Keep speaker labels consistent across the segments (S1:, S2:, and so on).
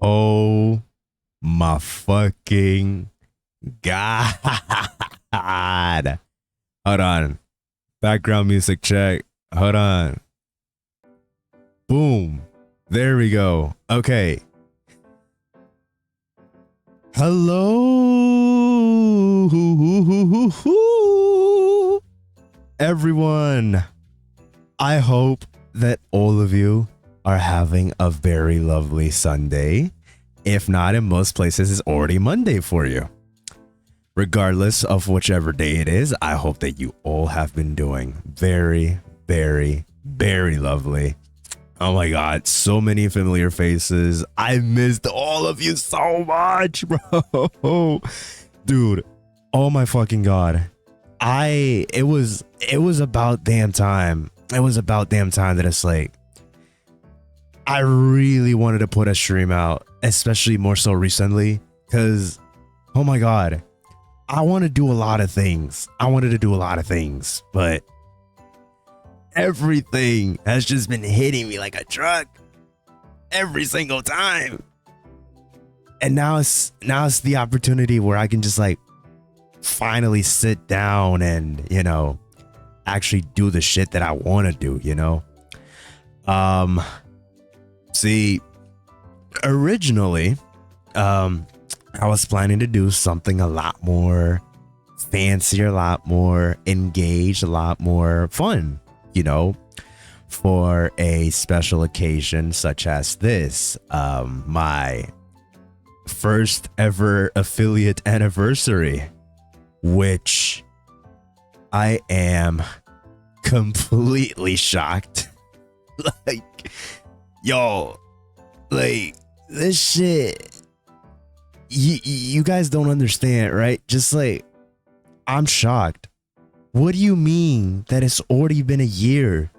S1: Oh my fucking God. Hold on. Background music check. Hold on. Boom. There we go. Okay. Hello, everyone. I hope that all of you are having a very lovely Sunday. If not, in most places, it's already Monday for you. Regardless of whichever day it is, I hope that you all have been doing very, very, very lovely. Oh my God, so many familiar faces. I missed all of you so much, bro. Dude, oh my fucking God. It was about damn time. It was about damn time that it's like, I really wanted to put a stream out, especially more so recently, because, oh my God, I want to do a lot of things. I wanted to do a lot of things, but everything has just been hitting me like a truck every single time. And now it's the opportunity where I can just like finally sit down and, you know, actually do the shit that I want to do, you know? See, originally, I was planning to do something a lot more fancier, a lot more engaged, a lot more fun, you know, for a special occasion such as this, my first ever affiliate anniversary, which I am completely shocked. Like, yo, like, this shit, you guys don't understand, right? Just like, I'm shocked. What do you mean that it's already been a year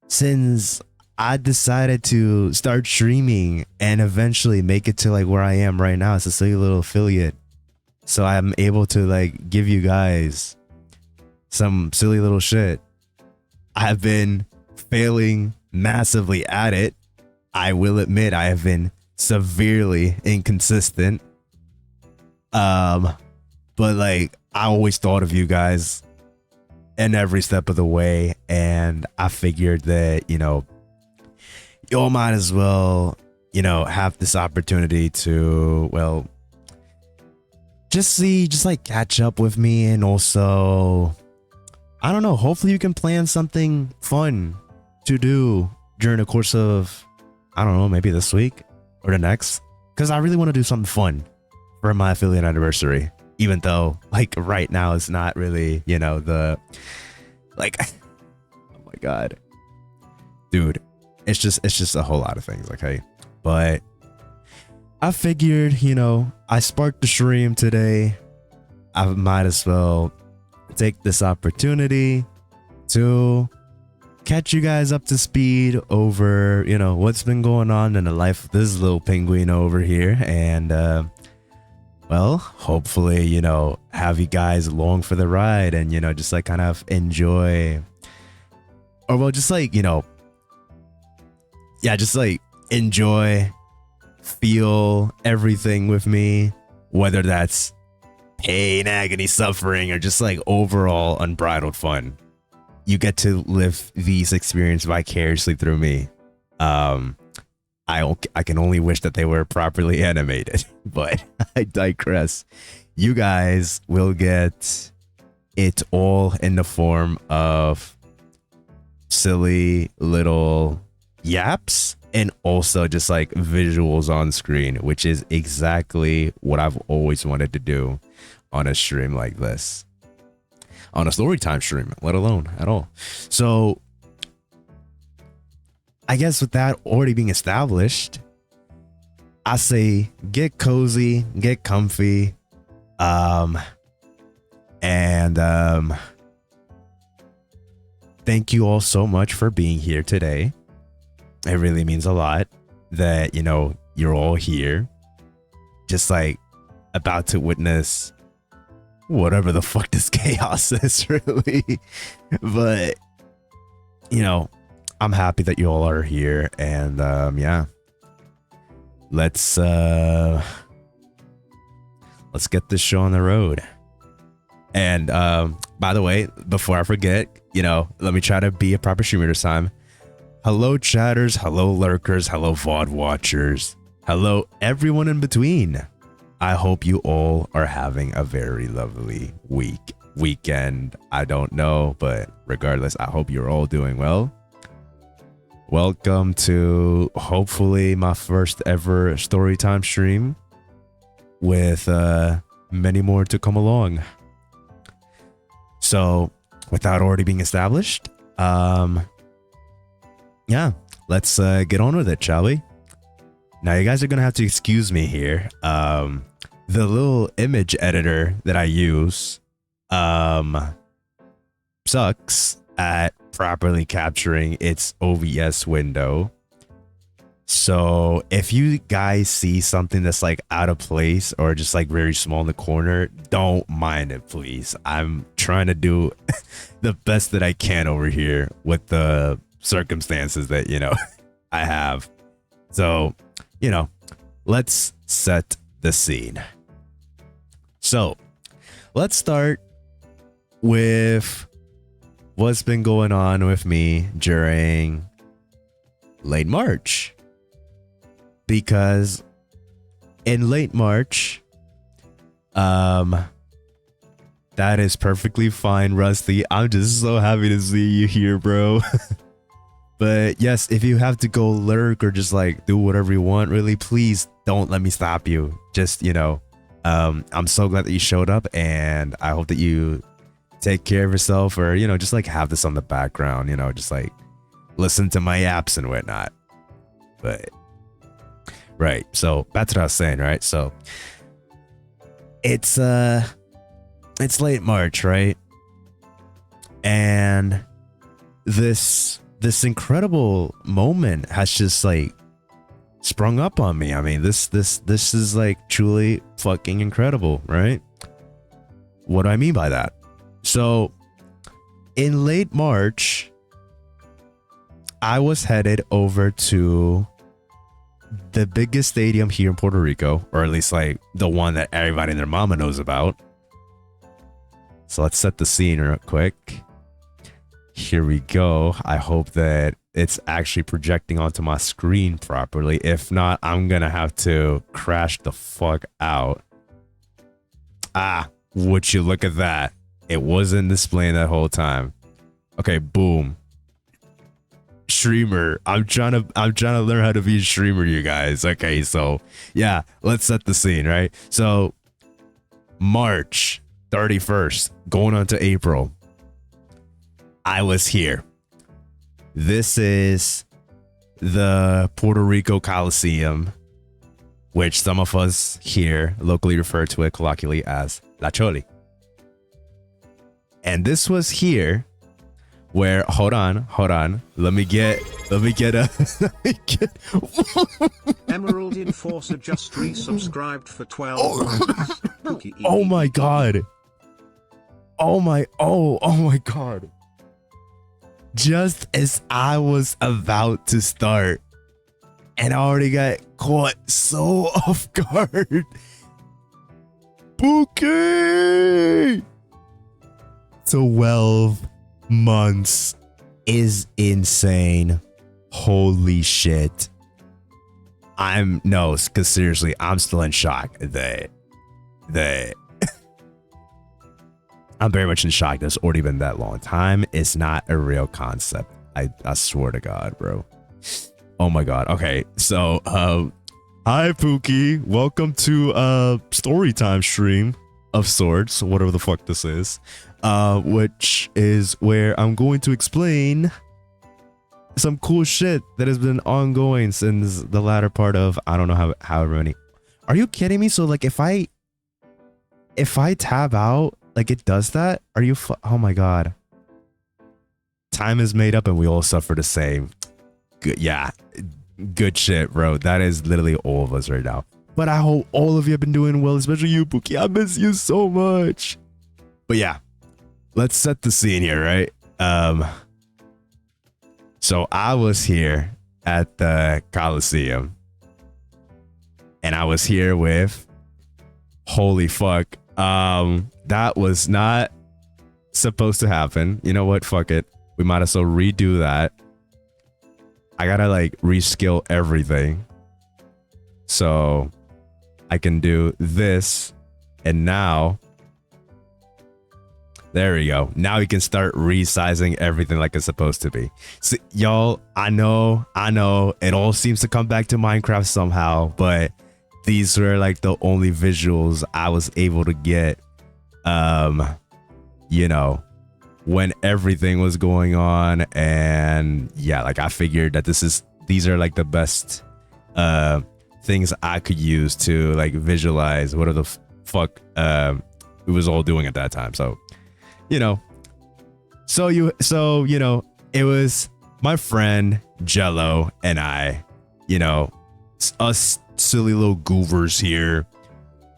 S1: since I decided to start streaming and eventually make it to like where I am right now? It's a silly little affiliate. So I'm able to like give you guys some silly little shit. I've been failing massively at it. I will admit I have been severely inconsistent. But like, I always thought of you guys in every step of the way, and I figured that, you know, y'all might as well, you know, have this opportunity to, well, just like catch up with me, and also, I don't know, hopefully you can plan something fun to do during the course of, I don't know, maybe this week or the next, because I really want to do something fun for my affiliate anniversary, even though like right now it's not really, you know, the like oh my God, dude, it's just a whole lot of things, okay? But I figured, you know, I sparked the stream today, I might as well take this opportunity to catch you guys up to speed over, you know, what's been going on in the life of this little penguin over here, and well, hopefully, you know, have you guys along for the ride, and, you know, just like kind of enjoy, or well, just like, you know, yeah, just like enjoy, feel everything with me, whether that's pain, agony, suffering, or just like overall unbridled fun. You get to live these experiences vicariously through me. I can only wish that they were properly animated, but I digress. You guys will get it all in the form of silly little yaps and also just like visuals on screen, which is exactly what I've always wanted to do on a stream like this, on a story time stream, let alone at all. So I guess with that already being established, I say get cozy, get comfy, and thank you all so much for being here today. It really means a lot that, you know, you're all here, just like about to witness whatever the fuck this chaos is, really. But, you know, I'm happy that you all are here, and yeah, let's get this show on the road. And by the way, before I forget, you know, let me try to be a proper streamer this time. Hello chatters, hello lurkers, hello VOD watchers, hello everyone in between. I hope you all are having a very lovely weekend. I don't know, but regardless, I hope you're all doing well. Welcome to hopefully my first ever storytime stream with many more to come along. So without already being established, yeah, let's get on with it, shall we? Now you guys are gonna have to excuse me here. The little image editor that I use sucks at properly capturing its OBS window. So if you guys see something that's like out of place or just like very small in the corner, don't mind it, please. I'm trying to do the best that I can over here with the circumstances that, you know, I have. So, you know, let's set the scene. So let's start with what's been going on with me during late March. Because in late March, that is perfectly fine, Rusty. I'm just so happy to see you here, bro. But yes, if you have to go lurk or just like do whatever you want, really, please don't let me stop you. Just, you know, I'm so glad that you showed up, and I hope that you take care of yourself, or, you know, just like have this on the background, you know, just like listen to my apps and whatnot. But right, so back to what I was saying, right? So it's late March, right? And this incredible moment has just like sprung up on me. I mean, this is like truly fucking incredible, right? What do I mean by that? So in late March, I was headed over to the biggest stadium here in Puerto Rico, or at least like the one that everybody and their mama knows about. So let's set the scene real quick. Here we go. I hope that it's actually projecting onto my screen properly. If not, I'm gonna have to crash the fuck out. Ah, would you look at that? It wasn't displaying that whole time. Okay, boom. Streamer. I'm trying to learn how to be a streamer, you guys. Okay, so yeah, let's set the scene, right? So March 31st, going on to April, I was here. This is the Puerto Rico Coliseum, which some of us here locally refer to it colloquially as La Choli. And this was here where, hold on, let me get
S2: Emerald Enforcer just resubscribed for 12 months.
S1: Oh my god. Oh my god. Just as I was about to start, and I already got caught so off guard. Pookie! 12 months is insane. Holy shit. Because seriously, I'm still in shock that I'm very much in shock that it's already been that long time. It's not a real concept. I swear to God, bro. Oh my God. Okay, so hi Pookie. Welcome to storytime stream of sorts, whatever the fuck this is. Which is where I'm going to explain some cool shit that has been ongoing since the latter part of, I don't know however many. Are you kidding me? So like if I tab out, like it does that? Are you oh my god. Time is made up and we all suffer the same. Good, yeah. Good shit, bro. That is literally all of us right now. But I hope all of you have been doing well, especially you, Pookie. I miss you so much. But yeah, let's set the scene here, right? So I was here at the Coliseum, and I was here with, holy fuck, that was not supposed to happen. You know what? Fuck it. We might as well redo that. I gotta like reskill everything so I can do this. And now, there we go. Now we can start resizing everything like it's supposed to be. See, y'all, I know, it all seems to come back to Minecraft somehow, but these were like the only visuals I was able to get, you know, when everything was going on. And yeah, like I figured that these are like the best things I could use to like visualize what the fuck it was all doing at that time. So you know, you know, it was my friend Jello and I, you know, us silly little goovers here,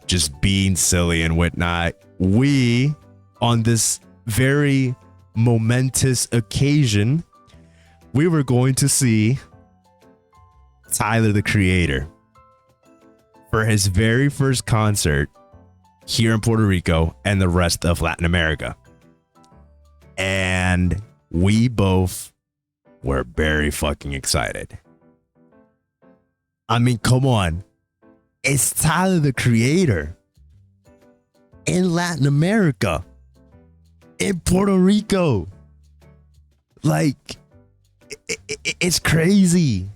S1: just being silly and whatnot. We, on this very momentous occasion, we were going to see Tyler, the Creator, for his very first concert here in Puerto Rico and the rest of Latin America. And we both were very fucking excited. I mean, come on. It's Tyler, the Creator, in Latin America, in Puerto Rico. Like, it's crazy.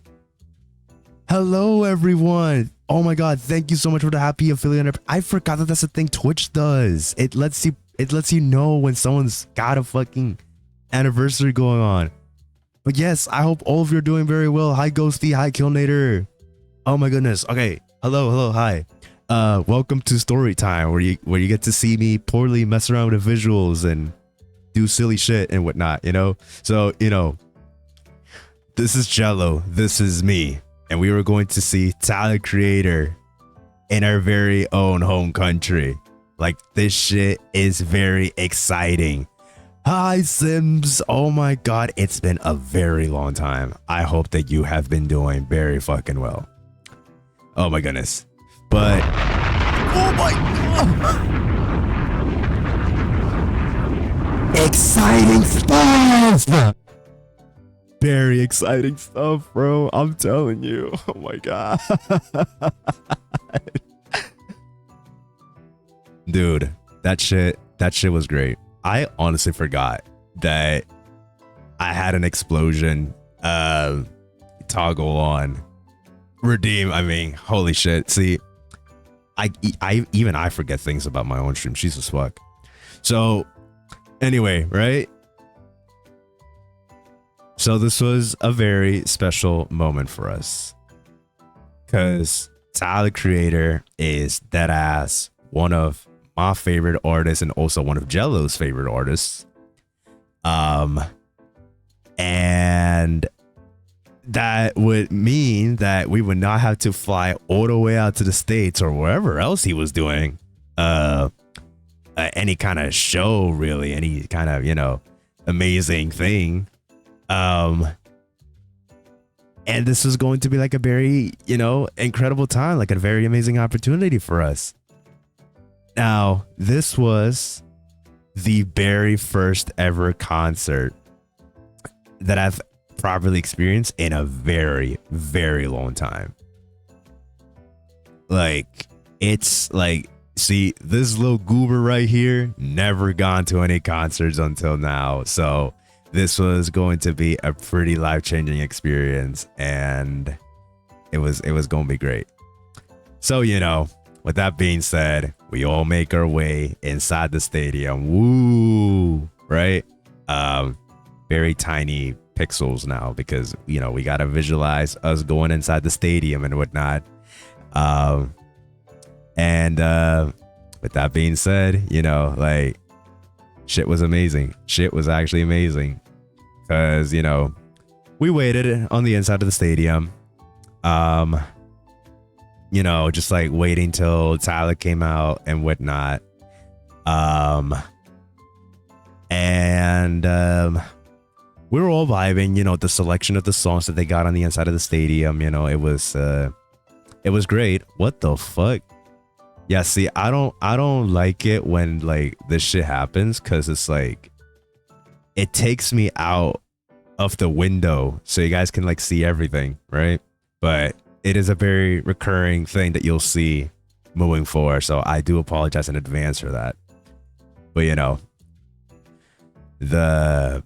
S1: Hello, everyone. Oh my God. Thank you so much for the happy affiliate. I forgot that that's a thing Twitch does. It lets you know when someone's got a fucking anniversary going on. But yes, I hope all of you are doing very well. Hi, Ghosty. Hi, Killnator. Oh my goodness. Okay. Hello. Hi. Welcome to Storytime, where you get to see me poorly mess around with the visuals and do silly shit and whatnot, you know? So, you know, this is Jello. This is me. And we were going to see Tyler, Creator, in our very own home country. Like, this shit is very exciting. Hi, Sims. Oh my God. It's been a very long time. I hope that you have been doing very fucking well. Oh my goodness. But, oh my God. Exciting stuff. Very exciting stuff, bro. I'm telling you. Oh my God. Dude, that shit was great. I honestly forgot that I had an explosion toggle on redeem. I mean, holy shit. See, I forget things about my own stream. Jesus fuck. So anyway, right? So this was a very special moment for us, because Tyler, the Creator, is deadass one of my favorite artists and also one of Jello's favorite artists. And that would mean that we would not have to fly all the way out to the States or wherever else he was doing any kind of show, really, any kind of, you know, amazing thing. And this was going to be like a very, you know, incredible time, like a very amazing opportunity for us. Now, this was the very first ever concert that I've properly experienced in a very, very long time. Like, it's like, see, this little goober right here, never gone to any concerts until now. So this was going to be a pretty life-changing experience, and it was going to be great. So, you know, with that being said, we all make our way inside the stadium. Woo, right? Very tiny pixels now, because, you know, we got to visualize us going inside the stadium and whatnot. With that being said, you know, like, shit was amazing. Shit was actually amazing. Because, you know, we waited on the inside of the stadium. You know, just like waiting till Tyler came out and whatnot. We were all vibing, you know, the selection of the songs that they got on the inside of the stadium. You know, it was It was great. What the fuck? Yeah, see, I don't like it when like this shit happens, because it's like it takes me out of the window so you guys can like see everything, right? But it is a very recurring thing that you'll see moving forward, so I do apologize in advance for that. But you know, the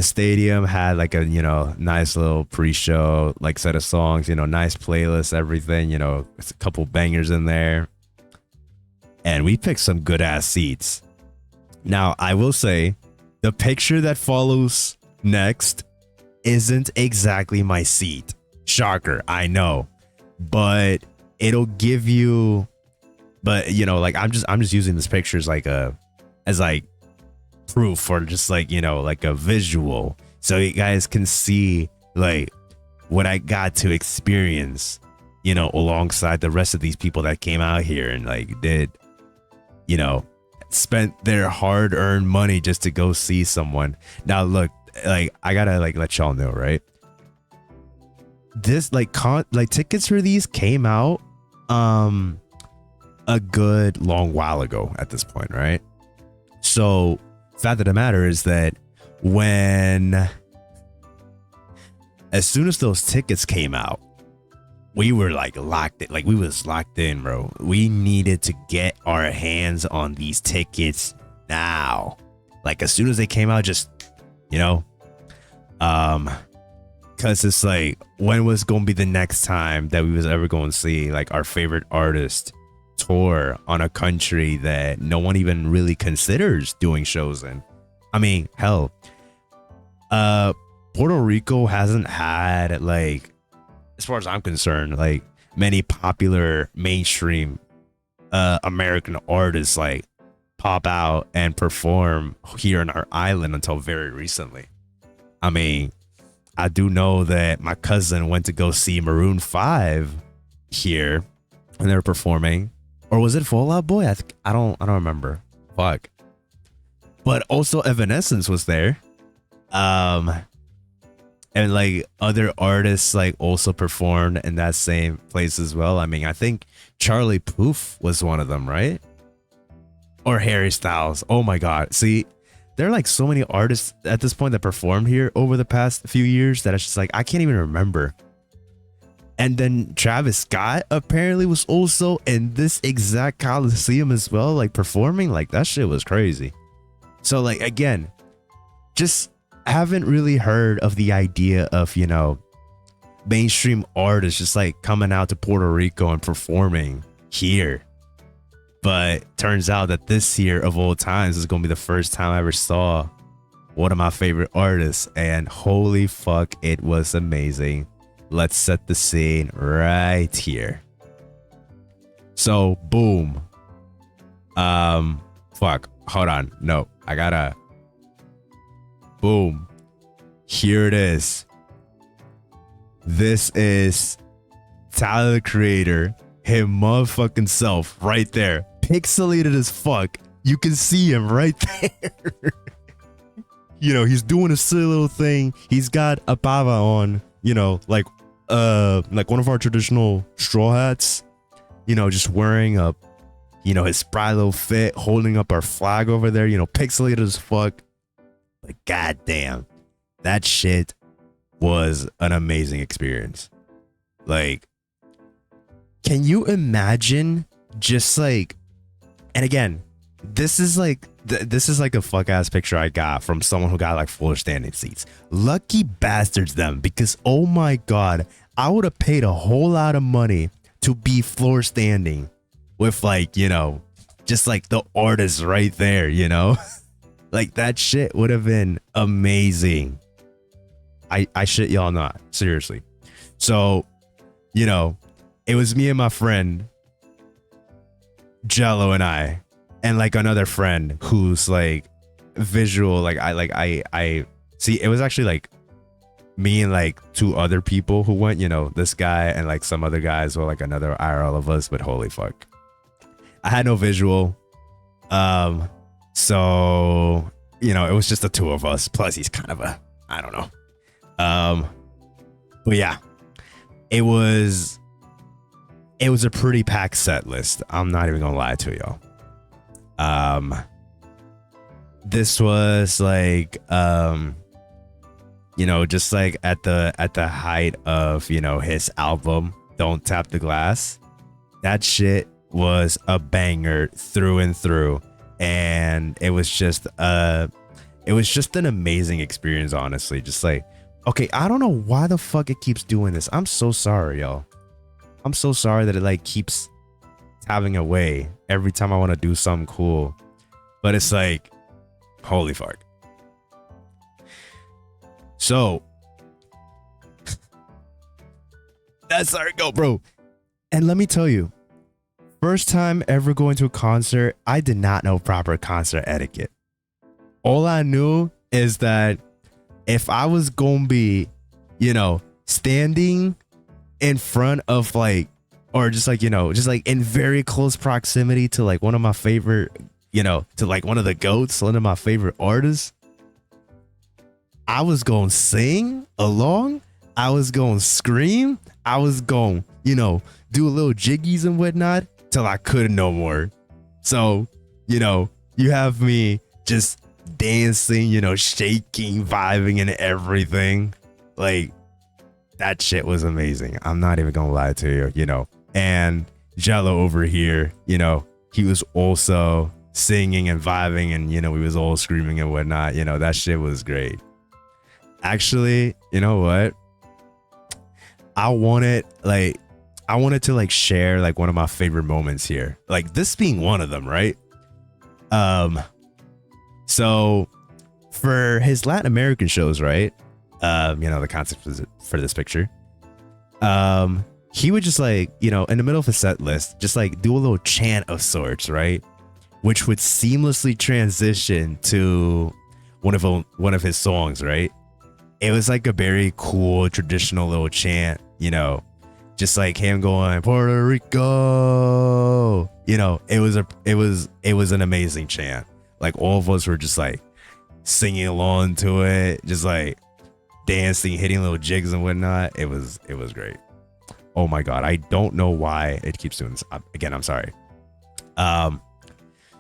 S1: stadium had like a, you know, nice little pre-show like set of songs, you know, nice playlist, everything, you know, it's a couple bangers in there, and we picked some good ass seats. Now I will say the picture that follows next isn't exactly my seat. Shocker, I know, but it'll give you, but you know, like I'm just using this picture as like proof, or just like, you know, like a visual, so you guys can see like what I got to experience, you know, alongside the rest of these people that came out here and like did, you know, spent their hard-earned money just to go see someone. Now look, like I gotta like let y'all know, right? This like tickets for these came out a good long while ago at this point, right? So fact of the matter is that as soon as those tickets came out, we were like locked in. Like we was locked in, bro. We needed to get our hands on these tickets now. Like as soon as they came out, just, you know, because it's like, when was gonna be the next time that we was ever going to see like our favorite artist tour on a country that no one even really considers doing shows in? I mean, hell, Puerto Rico hasn't had, like, as far as I'm concerned, like many popular mainstream American artists like pop out and perform here on our island until very recently. I mean, I do know that my cousin went to go see Maroon 5 here when they were performing, or was it Fall Out Boy? I don't remember. Fuck. But also Evanescence was there. And like other artists like also performed in that same place as well. I mean, I think Charlie Puth was one of them, right? Or Harry Styles. Oh my God. See, there are like so many artists at this point that performed here over the past few years that it's just like, I can't even remember. And then Travis Scott apparently was also in this exact Coliseum as well, like performing. Like that shit was crazy. So like, again, just haven't really heard of the idea of, you know, mainstream artists just like coming out to Puerto Rico and performing here. But turns out that this year of all times is going to be the first time I ever saw one of my favorite artists, and holy fuck, it was amazing. Let's set the scene right here. So boom. Fuck, hold on. No, I gotta. Boom. Here it is. This is Tyler the Creator, him motherfucking self right there. Pixelated as fuck. You can see him right there. You know, he's doing a silly little thing. He's got a pava on, you know, like one of our traditional straw hats. You know, just wearing a, you know, his spry little fit, holding up our flag over there, you know, pixelated as fuck. Like, goddamn, that shit was an amazing experience. Like, can you imagine just like, and again, this is like a fuck ass picture I got from someone who got like floor standing seats. Lucky bastards them, because oh my God, I would have paid a whole lot of money to be floor standing with like, you know, just like the artist right there, you know. Like that shit would have been amazing. I shit y'all not, seriously. So, you know, it was me and my friend Jello and like another friend who's like visual. Like I see, it was actually like me and like two other people who went, you know, this guy and like some other guys, or like another IRL of us, but holy fuck, I had no visual. So, you know, it was just the two of us. Plus he's kind of a, I don't know. But yeah, it was it was a pretty packed set list. I'm not even gonna lie to y'all. This was like just like at the height of his album Don't Tap the Glass. That shit was a banger through and through, and it was just an amazing experience, honestly. Just like, okay, I don't know why the fuck it keeps doing this. I'm so sorry, y'all. I'm so sorry that it like keeps having a way every time I want to do something cool, but it's like, holy fuck. So that's our go, bro. And let me tell you, first time ever going to a concert, I did not know proper concert etiquette. All I knew is that if I was gonna be, standing in front of like, or just like, just like in very close proximity to like one of my favorite, to like one of the GOATs, one of my favorite artists, I was gonna sing along. I was gonna scream. I was gonna, do a little jiggies and whatnot till I couldn't no more. So, you have me just dancing, shaking, vibing and everything. Like, that shit was amazing. I'm not even gonna lie to you, And Jello over here, he was also singing and vibing, and we was all screaming and whatnot. That shit was great. Actually, you know what? I wanted to like share like one of my favorite moments here. Like this being one of them, right? So for his Latin American shows, right? The concept for this picture. He would just like, in the middle of a set list, just like do a little chant of sorts, right? Which would seamlessly transition to one of his songs, right? It was like a very cool traditional little chant, just like him going Puerto Rico. It was an amazing chant. Like all of us were just like singing along to it, just like dancing, hitting little jigs and whatnot. It was great. Oh my god, I don't know why it keeps doing this. Again, I'm sorry.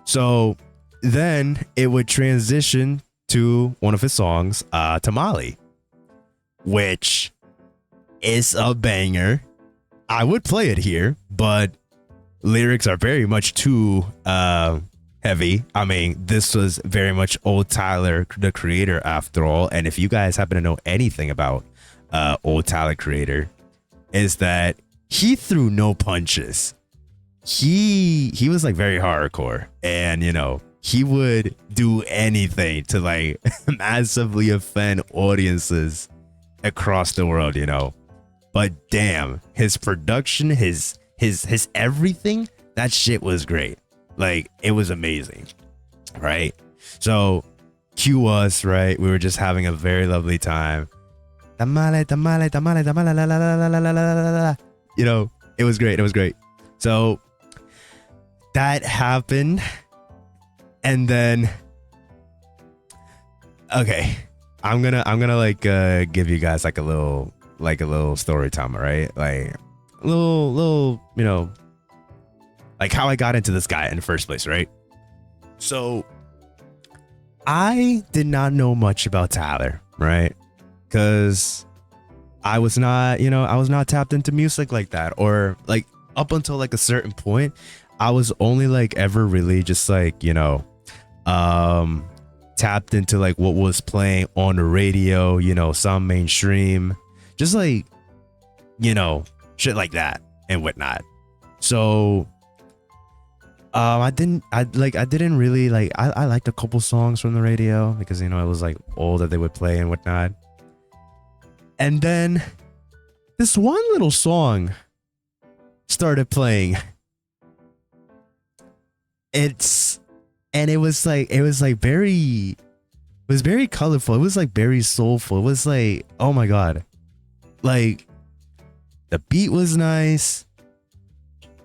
S1: So then it would transition to one of his songs, Tamale, which is a banger. I would play it here, but lyrics are very much too heavy. I mean, this was very much old Tyler, the Creator, after all. And if you guys happen to know anything about old Tyler, Creator, is that he threw no punches. He was like very hardcore, and he would do anything to like massively offend audiences across the world, But damn, his production, his everything, that shit was great. Like, it was amazing, right? So cue us, right? We were just having a very lovely time. Tamale, tamale, tamale, tamale, la la la la la la la la. It was great. It was great. So that happened, and then okay, I'm gonna like give you guys like a little story time, right? Like a little like how I got into this guy in the first place, right? So I did not know much about Tyler, right? Because I was not tapped into music like that, or like up until like a certain point, I was only like ever really just like, tapped into like what was playing on the radio, some mainstream, just like, shit like that and whatnot. So I didn't really like, I liked a couple songs from the radio because, it was like all that they would play and whatnot. And then this one little song started playing. It was very colorful. It was like very soulful. It was like, oh my god. Like, the beat was nice.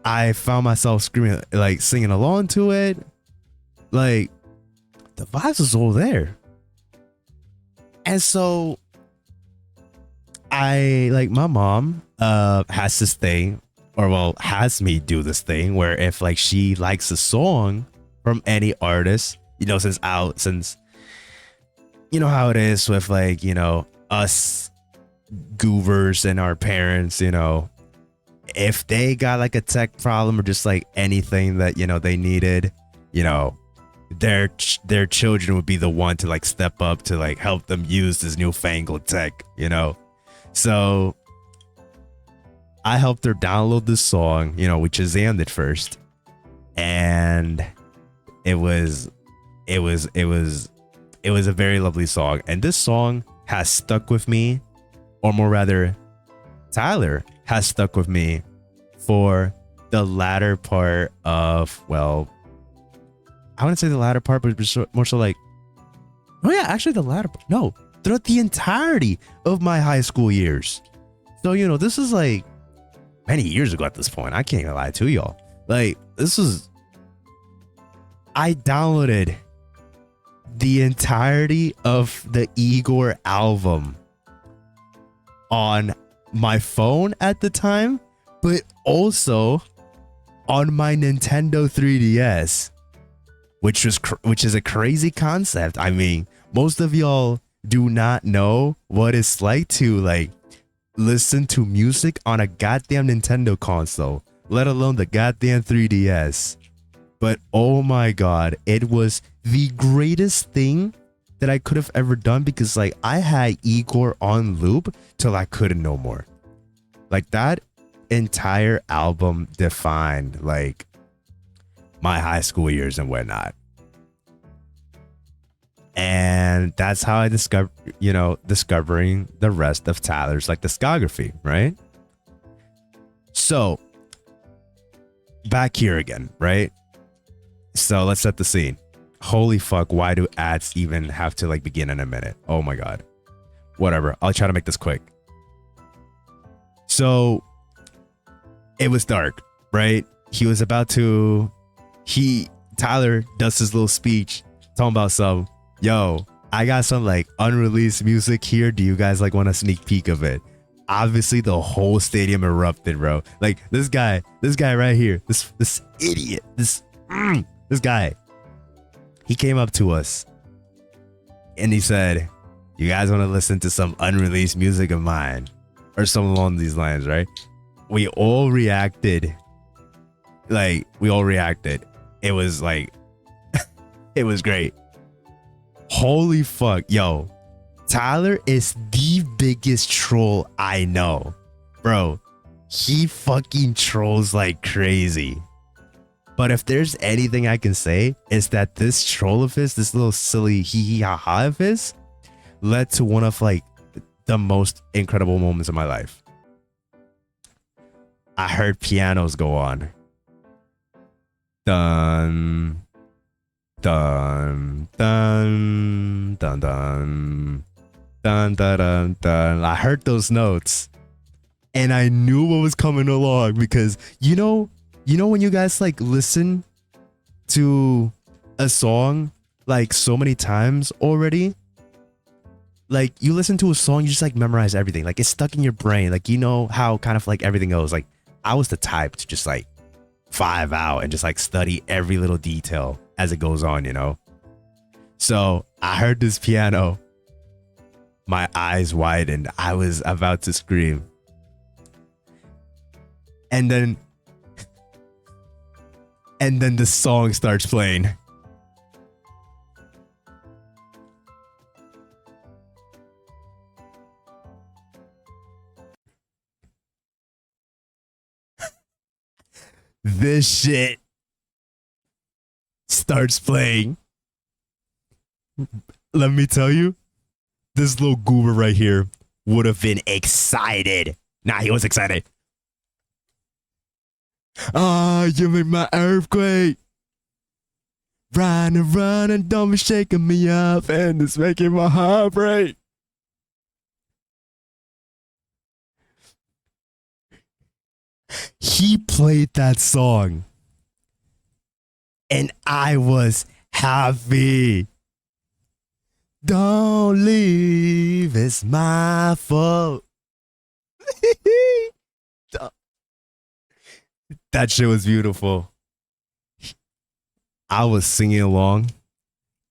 S1: I found myself screaming, like singing along to it. Like, the vibes was all there. And so my mom has this thing, or well, has me do this thing where if like she likes a song from any artist, since you know how it is with like, us goovers and our parents, if they got like a tech problem or just like anything that, they needed, their children would be the one to like step up to like help them use this newfangled tech, So I helped her download this song, we Shazammed it first. And it was a very lovely song. And this song has stuck with me, or more rather, Tyler has stuck with me for the latter part of, well, I wouldn't say the latter part, but more so like, oh yeah, actually the latter part. No, throughout the entirety of my high school years. So, this is like many years ago at this point. I can't even lie to y'all. Like, I downloaded the entirety of the Igor album on my phone at the time, but also on my Nintendo 3DS, which is a crazy concept. I mean, most of y'all do not know what it's like to like listen to music on a goddamn Nintendo console, let alone the goddamn 3DS. But oh my god, it was the greatest thing that I could have ever done, because like I had Igor on loop till I couldn't no more. Like that entire album defined like my high school years and whatnot. And that's how I discovering the rest of Tyler's like discography, right? So back here again, right? So let's set the scene. Holy fuck, why do ads even have to like begin in a minute? Oh my god. Whatever, I'll try to make this quick. So it was dark, right? Tyler does his little speech talking about I got some like unreleased music here. Do you guys like want a sneak peek of it? Obviously the whole stadium erupted, bro. Like this guy right here, this idiot, this guy, he came up to us and he said, you guys want to listen to some unreleased music of mine, or something along these lines, right? We all reacted. It was like, it was great. Holy fuck, yo. Tyler is the biggest troll I know. Bro, he fucking trolls like crazy. But if there's anything I can say, is that this troll of his, this little silly hee ha ha of his, led to one of like the most incredible moments of my life. I heard pianos go on. Dun, dun, dun, dun, dun, dun, dun, dun, dun. I heard those notes and I knew what was coming along, because you know when you guys like listen to a song like so many times already, like you listen to a song, you just like memorize everything, like it's stuck in your brain, like you know how kind of like everything goes. Like I was the type to just like vibe out and just like study every little detail as it goes on, So I heard this piano, my eyes widened, I was about to scream, and then the song starts playing. This shit starts playing. Let me tell you, this little goober right here would have been excited. Nah, he was excited. You make my earthquake. Running, don't be shaking me up, and it's making my heart break. He played that song, and I was happy. Don't leave, it's my fault. That shit was beautiful. I was singing along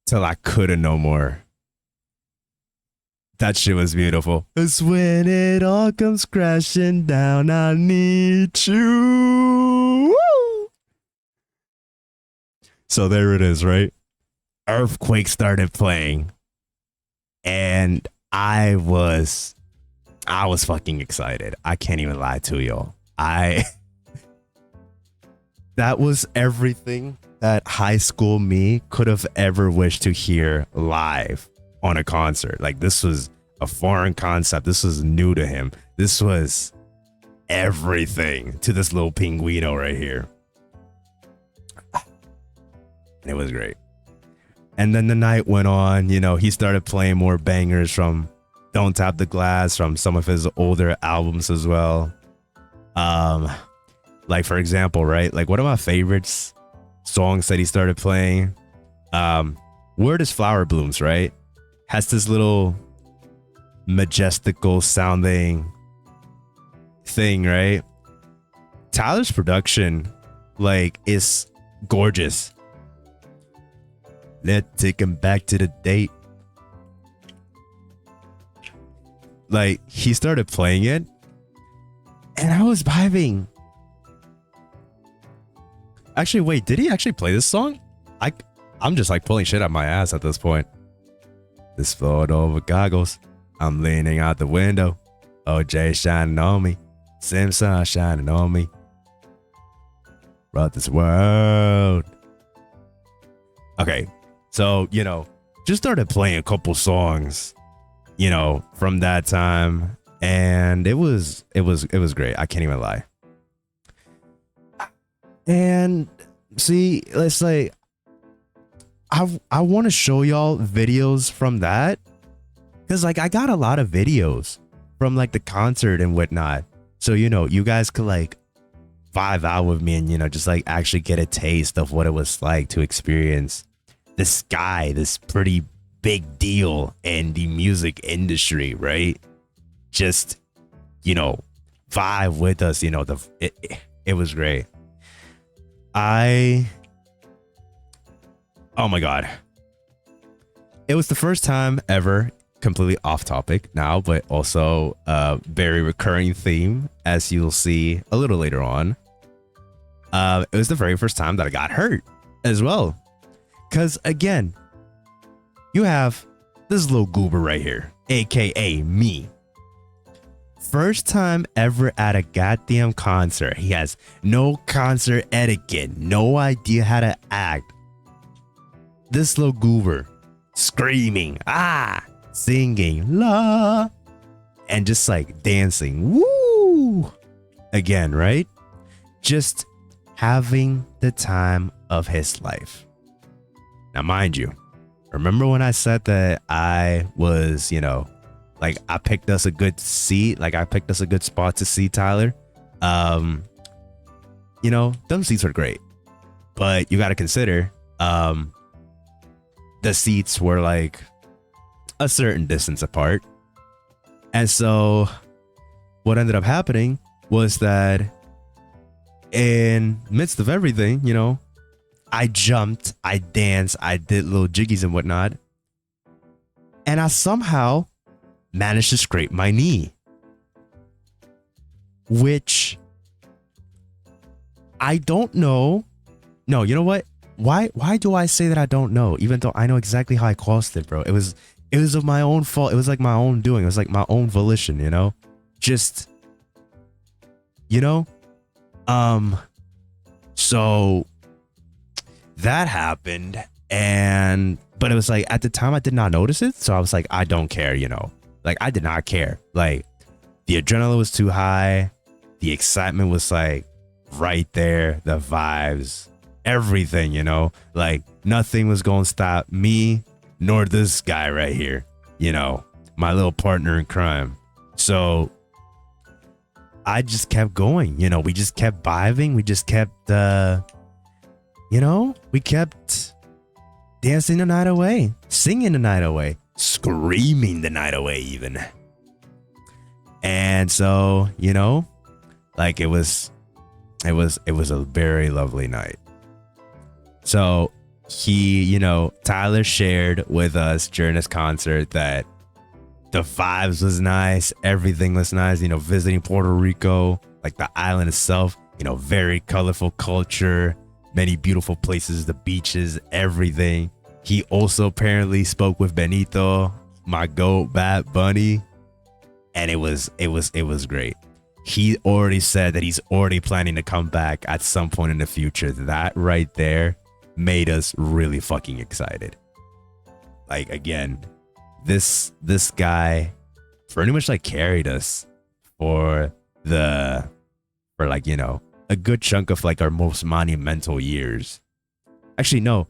S1: till I couldn't no more. That shit was beautiful. It's when it all comes crashing down. I need you. Woo! So there it is, right? Earthquake started playing, and I was fucking excited. I can't even lie to y'all. That was everything that high school me could have ever wished to hear live on a concert. Like, this was a foreign concept. This was new to him. This was everything to this little pinguino right here. And it was great. And then the night went on, you know, he started playing more bangers from Don't Tap the Glass, from some of his older albums as well. Like, for example, right? Like, one of my favorites songs that he started playing, Word is Flower Blooms, right? Has this little majestical sounding thing, right? Tyler's production, like, is gorgeous. Let's take him back to the date. Like, he started playing it, and I was vibing. Actually, wait, did he actually play this song? I'm just like pulling shit out my ass at this point. This floored over goggles. I'm leaning out the window. OJ shining on me. Simpson shining on me. Brought this world. Okay, so, you know, just started playing a couple songs, you know, from that time, and it was great. I can't even lie. And see, let's like, I want to show y'all videos from that, because like I got a lot of videos from like the concert and whatnot, so you know, you guys could like vibe out with me and, you know, just like actually get a taste of what it was like to experience this guy, this pretty big deal in the music industry, right? Just, you know, vibe with us, you know, it was great. Oh my God. It was the first time ever, completely off topic now, but also a very recurring theme, as you'll see a little later on. It was the very first time that I got hurt as well. Because again, you have this little goober right here, aka me. First time ever at a goddamn concert. He has no concert etiquette, no idea how to act. This little goober screaming, singing, la, and just like dancing, woo, again, right? Just having the time of his life. Now, mind you, remember when I said that I was, you know, like I picked us a good seat, like I picked us a good spot to see Tyler. You know, them seats are great, but you got to consider, the seats were like a certain distance apart. And so what ended up happening was that in midst of everything, you know, I jumped, I danced, I did little jiggies and whatnot, and I somehow managed to scrape my knee, which I don't know. No, you know what? Why do I say that I don't know, even though I know exactly how I caused it, bro? It was of my own fault. It was like my own doing. It was like my own volition, you know? Just, you know? So that happened, but it was like at the time I did not notice it, so I was like, I don't care, you know? Like, I did not care. Like, the adrenaline was too high, the excitement was like right there, the vibes, everything, you know? Like, nothing was gonna stop me nor this guy right here, you know, my little partner in crime. So I just kept going, you know, we just kept vibing, we just kept you know, we kept dancing the night away, singing the night away, screaming the night away even. And so, you know, like, it was it was a very lovely night. So he, you know, Tyler shared with us during this concert that the vibes was nice, everything was nice, you know, visiting Puerto Rico, like the island itself, you know, very colorful culture, many beautiful places, the beaches, everything. He also apparently spoke with Benito, my goat, Bad Bunny, and it was great. He already said that he's already planning to come back at some point in the future. That right there made us really fucking excited. Like, again, this guy pretty much like carried us for like, you know, a good chunk of like our most monumental years. Actually, no,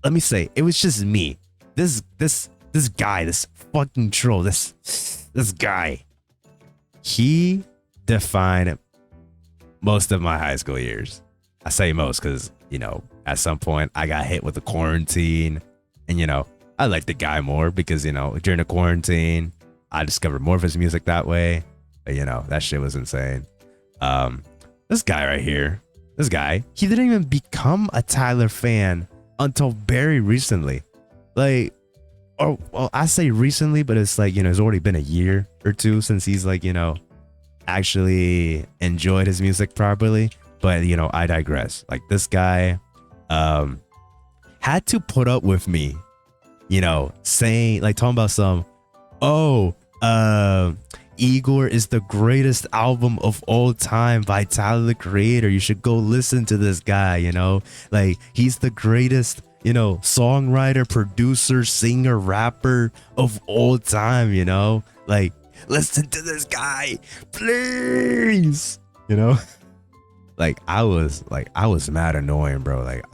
S1: let me say it was just me. This guy, this fucking troll, this guy, he defined most of my high school years. I say most because, you know, at some point I got hit with the quarantine, and, you know, I like the guy more because, you know, during the quarantine I discovered more of his music that way. But, you know, that shit was insane. This guy right here, this guy, he didn't even become a Tyler fan until very recently. Like, oh, well, I say recently, but it's like, you know, it's already been a year or two since he's like, you know, actually enjoyed his music properly. But, you know, I digress. Like, this guy had to put up with me, you know, saying, like, talking about some, oh, Igor is the greatest album of all time by Tyler the Creator. You should go listen to this guy, you know, like, he's the greatest, you know, songwriter, producer, singer, rapper of all time, you know, like, listen to this guy, please, you know. Like, I was mad annoying, bro. Like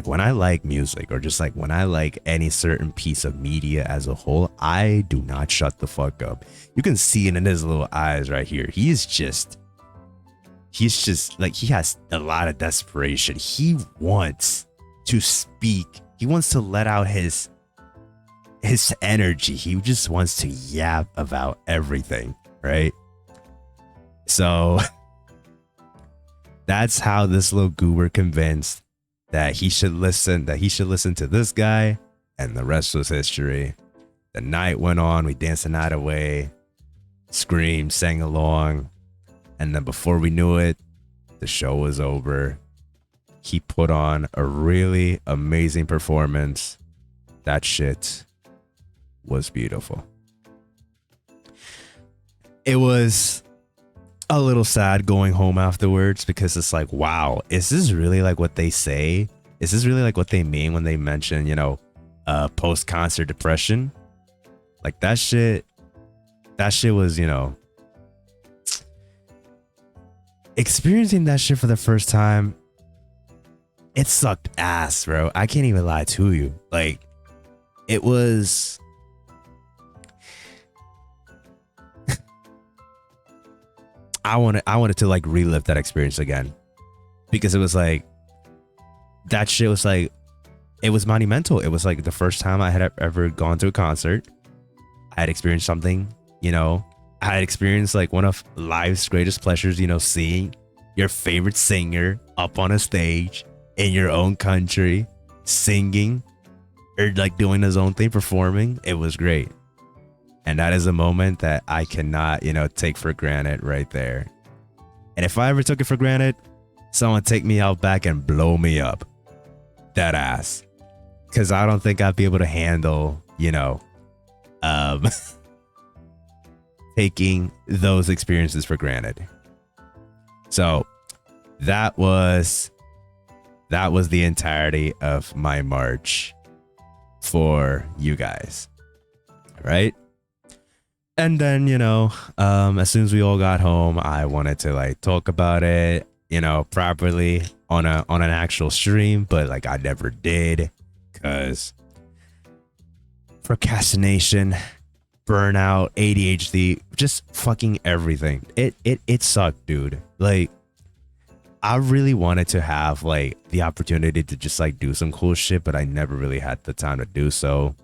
S1: when I like music, or just like when I like any certain piece of media as a whole, I do not shut the fuck up. You can see it in his little eyes right here. He's just like, he has a lot of desperation. He wants to speak. He wants to let out his energy. He just wants to yap about everything, right? So that's how this little goober convinced that he should listen to this guy, and the rest was history. The night went on, we danced the night away, screamed, sang along, and then before we knew it, the show was over. He put on a really amazing performance. That shit was beautiful. It was a little sad going home afterwards, because it's like, wow, is this really like what they say? Is this really like what they mean when they mention, you know, post-concert depression? Like, that shit was, you know, experiencing that shit for the first time, it sucked ass, bro. I can't even lie to you. Like, it was I wanted to like relive that experience again, because it was like, that shit was like, it was monumental. It was like the first time I had ever gone to a concert. I had experienced something, you know, I had experienced like one of life's greatest pleasures, you know, seeing your favorite singer up on a stage in your own country, singing, or like doing his own thing, performing. It was great. And that is a moment that I cannot, you know, take for granted right there. And if I ever took it for granted, someone take me out back and blow me up. That ass. Because I don't think I'd be able to handle, you know, taking those experiences for granted. So that was the entirety of my March for you guys. Right? And then, you know, as soon as we all got home, I wanted to like talk about it, you know, properly on an actual stream, but like I never did, because procrastination, burnout, ADHD, just fucking everything. It sucked, dude. Like, I really wanted to have like the opportunity to just like do some cool shit, but I never really had the time to do so.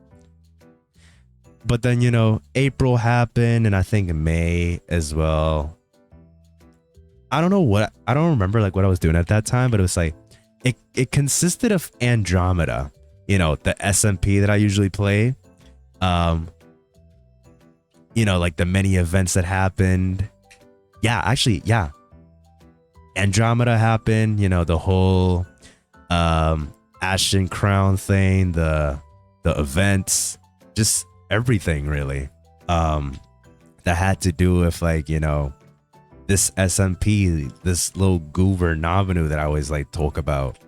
S1: But then, you know, April happened, and I think May as well. I don't know what, I don't remember like what I was doing at that time, but it was like it consisted of Andromeda, you know, the SMP that I usually play. Um, you know, like the many events that happened. Yeah, actually, yeah. Andromeda happened, you know, the whole Ashton Crown thing, the events, just everything really. That had to do with like, you know, this SMP, this little goober Navanu that I always like talk about.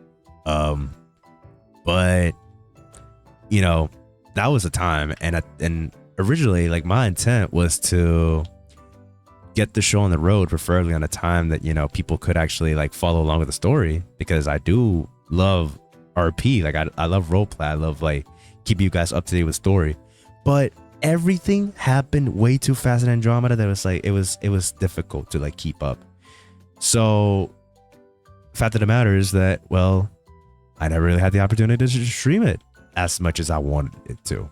S1: But you know, that was a time, and originally like my intent was to get the show on the road, preferably on a time that, you know, people could actually like follow along with the story, because I do love RP. Like I love roleplay. I love like keep you guys up to date with story. But everything happened way too fast in Andromeda that was like it was difficult to like keep up. So fact of the matter is that, well, I never really had the opportunity to stream it as much as I wanted it to.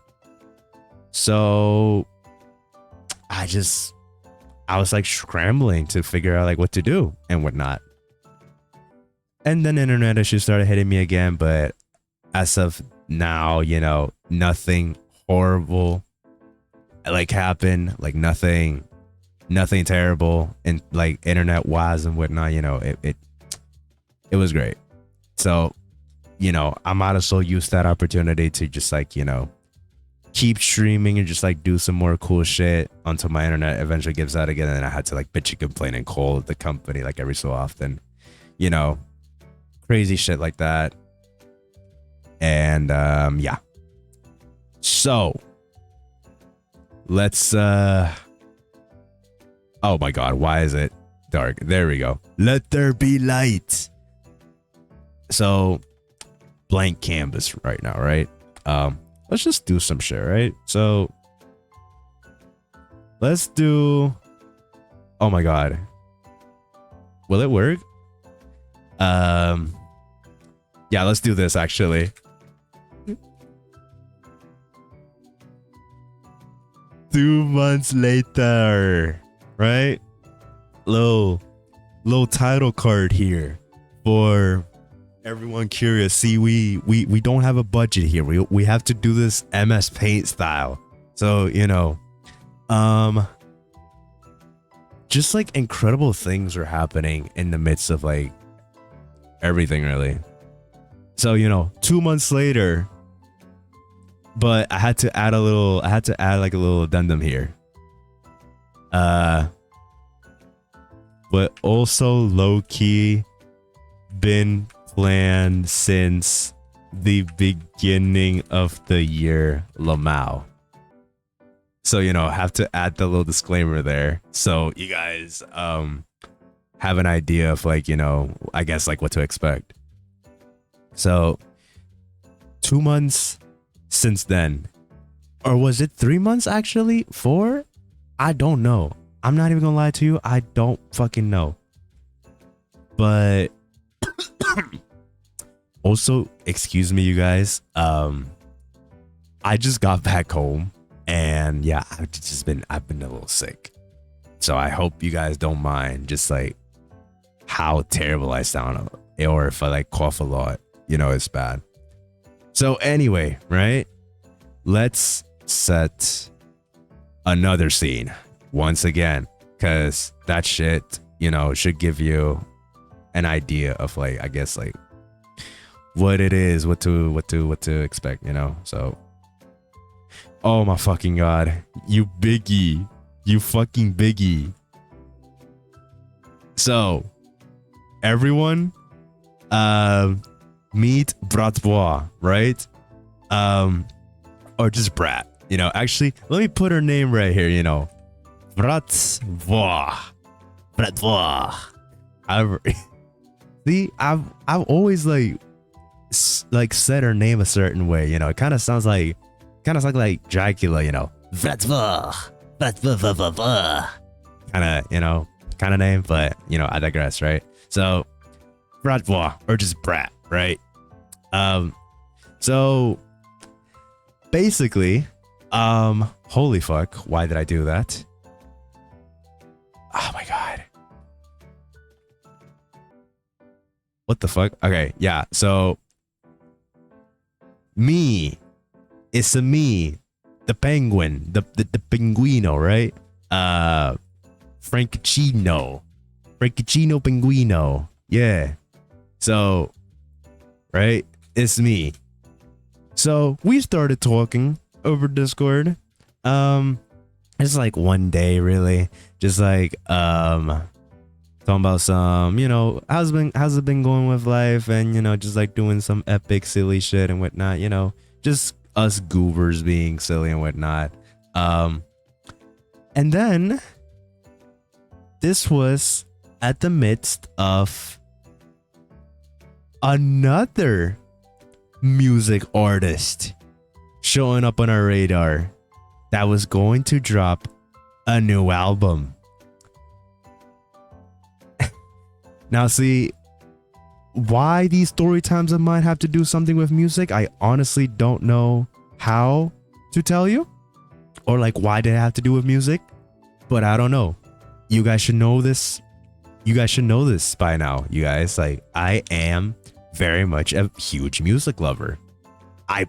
S1: So I was like scrambling to figure out like what to do and whatnot. And then internet issues started hitting me again, but as of now, you know, nothing horrible like happened, like nothing terrible and like internet wise and whatnot, you know, it was great. So, you know, I might as well use that opportunity to just like, you know, keep streaming and just like do some more cool shit until my internet eventually gives out again. And I had to like bitch and complain and call the company like every so often, you know, crazy shit like that. And yeah. So let's oh my god, why is it dark? There we go. Let there be light. So blank canvas right now, right? Let's just do some shit, right? So let's do, oh my god, will it work? Yeah, let's do this actually. 2 months later, right? Little title card here for everyone curious. See, we don't have a budget here. We have to do this MS Paint style. So, you know, just like incredible things are happening in the midst of like everything really. So, you know, 2 months later, but I had to add like a little addendum here. But also low key been planned since the beginning of the year, Lamau. So, you know, have to add the little disclaimer there, so you guys have an idea of like, you know, I guess like what to expect. So 2 months since then, or was it 3 months actually? 4? I don't know. I'm not even gonna lie to you, I don't fucking know. But also, excuse me, you guys. I just got back home, and yeah, I've been a little sick. So I hope you guys don't mind, just like how terrible I sound, or if I like cough a lot, you know, it's bad. So anyway, right? Let's set another scene once again, because that shit, you know, should give you an idea of like, I guess like what it is, what to expect, you know. So, oh my fucking god, you biggie, you fucking biggie. So everyone, meet Bratbois, right? Or just Brat, you know. Actually, let me put her name right here, you know. Bratbois. See, I've always like said her name a certain way, you know. It kind of sounds like Dracula, you know. Kind of, you know, kind of name, but you know, I digress, right? So Bratbois, or just Brat, right? So basically, holy fuck, why did I do that? Oh my god. What the fuck? Okay, yeah. So me, it's a me, the penguin, the pinguino, right? Frankicino Pinguino. Yeah. So, right? It's me. So we started talking over Discord. It's like one day, really. Just like talking about some, how's it been going with life, and just like doing some epic silly shit and whatnot, just us goobers being silly and whatnot. And then this was at the midst of another music artist showing up on our radar that was going to drop a new album. Now, see, why these story times of mine have to do something with music, I honestly don't know how to tell you, or like why they have to do with music, but I don't know. You guys should know this. You guys should know this by now, you guys. Like, I am very much a huge music lover. I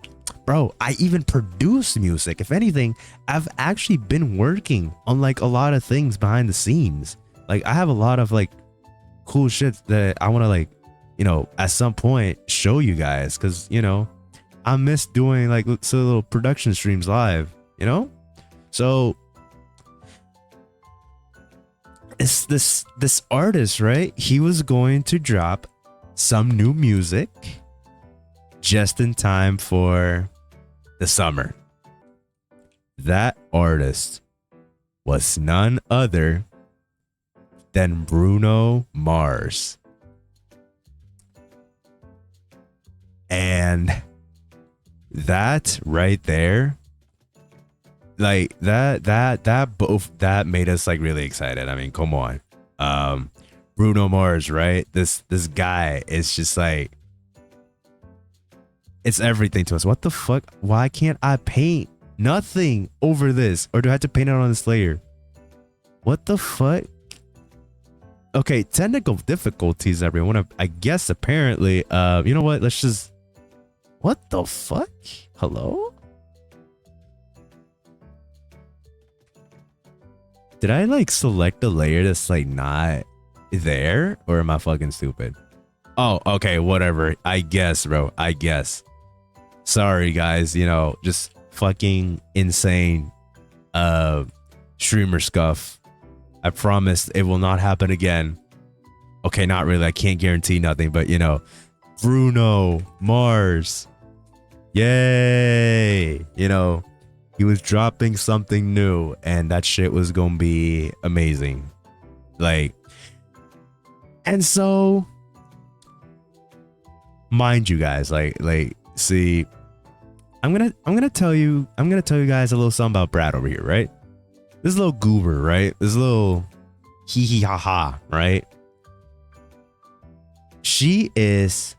S1: even produce music. If anything, I've actually been working on like a lot of things behind the scenes. Like, I have a lot of like cool shit that I want to like, at some point show you guys, because I miss doing like little production streams live, so it's this artist, right? He was going to drop some new music just in time for the summer. That artist was none other than Bruno Mars. And that right there, like that made us like really excited. I mean, come on. Bruno Mars, right? This guy is just like, it's everything to us. What the fuck? Why can't I paint nothing over this? Or do I have to paint it on this layer? What the fuck? Okay, technical difficulties, everyone. I guess apparently, you know what? Let's just, what the fuck? Hello? Did I like select a layer that's like not there, or am I fucking stupid? Oh, okay, whatever. I guess, bro. I guess. Sorry, guys. Just fucking insane streamer scuff. I promise it will not happen again. Okay, not really. I can't guarantee nothing, but Bruno Mars. Yay! He was dropping something new, and that shit was gonna be amazing. Like, and so, mind you guys, like, see, I'm gonna tell you guys a little something about Brad over here, right? This little goober, right? This little hee hee ha ha, right? She is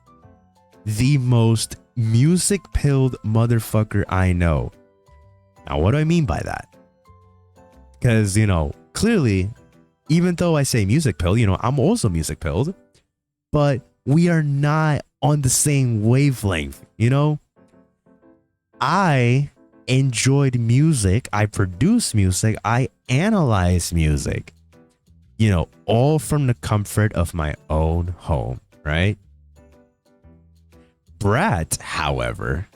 S1: the most music pilled motherfucker I know. Now, what do I mean by that? Because, clearly, even though I say music pilled, I'm also music pilled, but we are not on the same wavelength, I enjoyed music, I produce music, I analyze music, all from the comfort of my own home, right? Brat, however,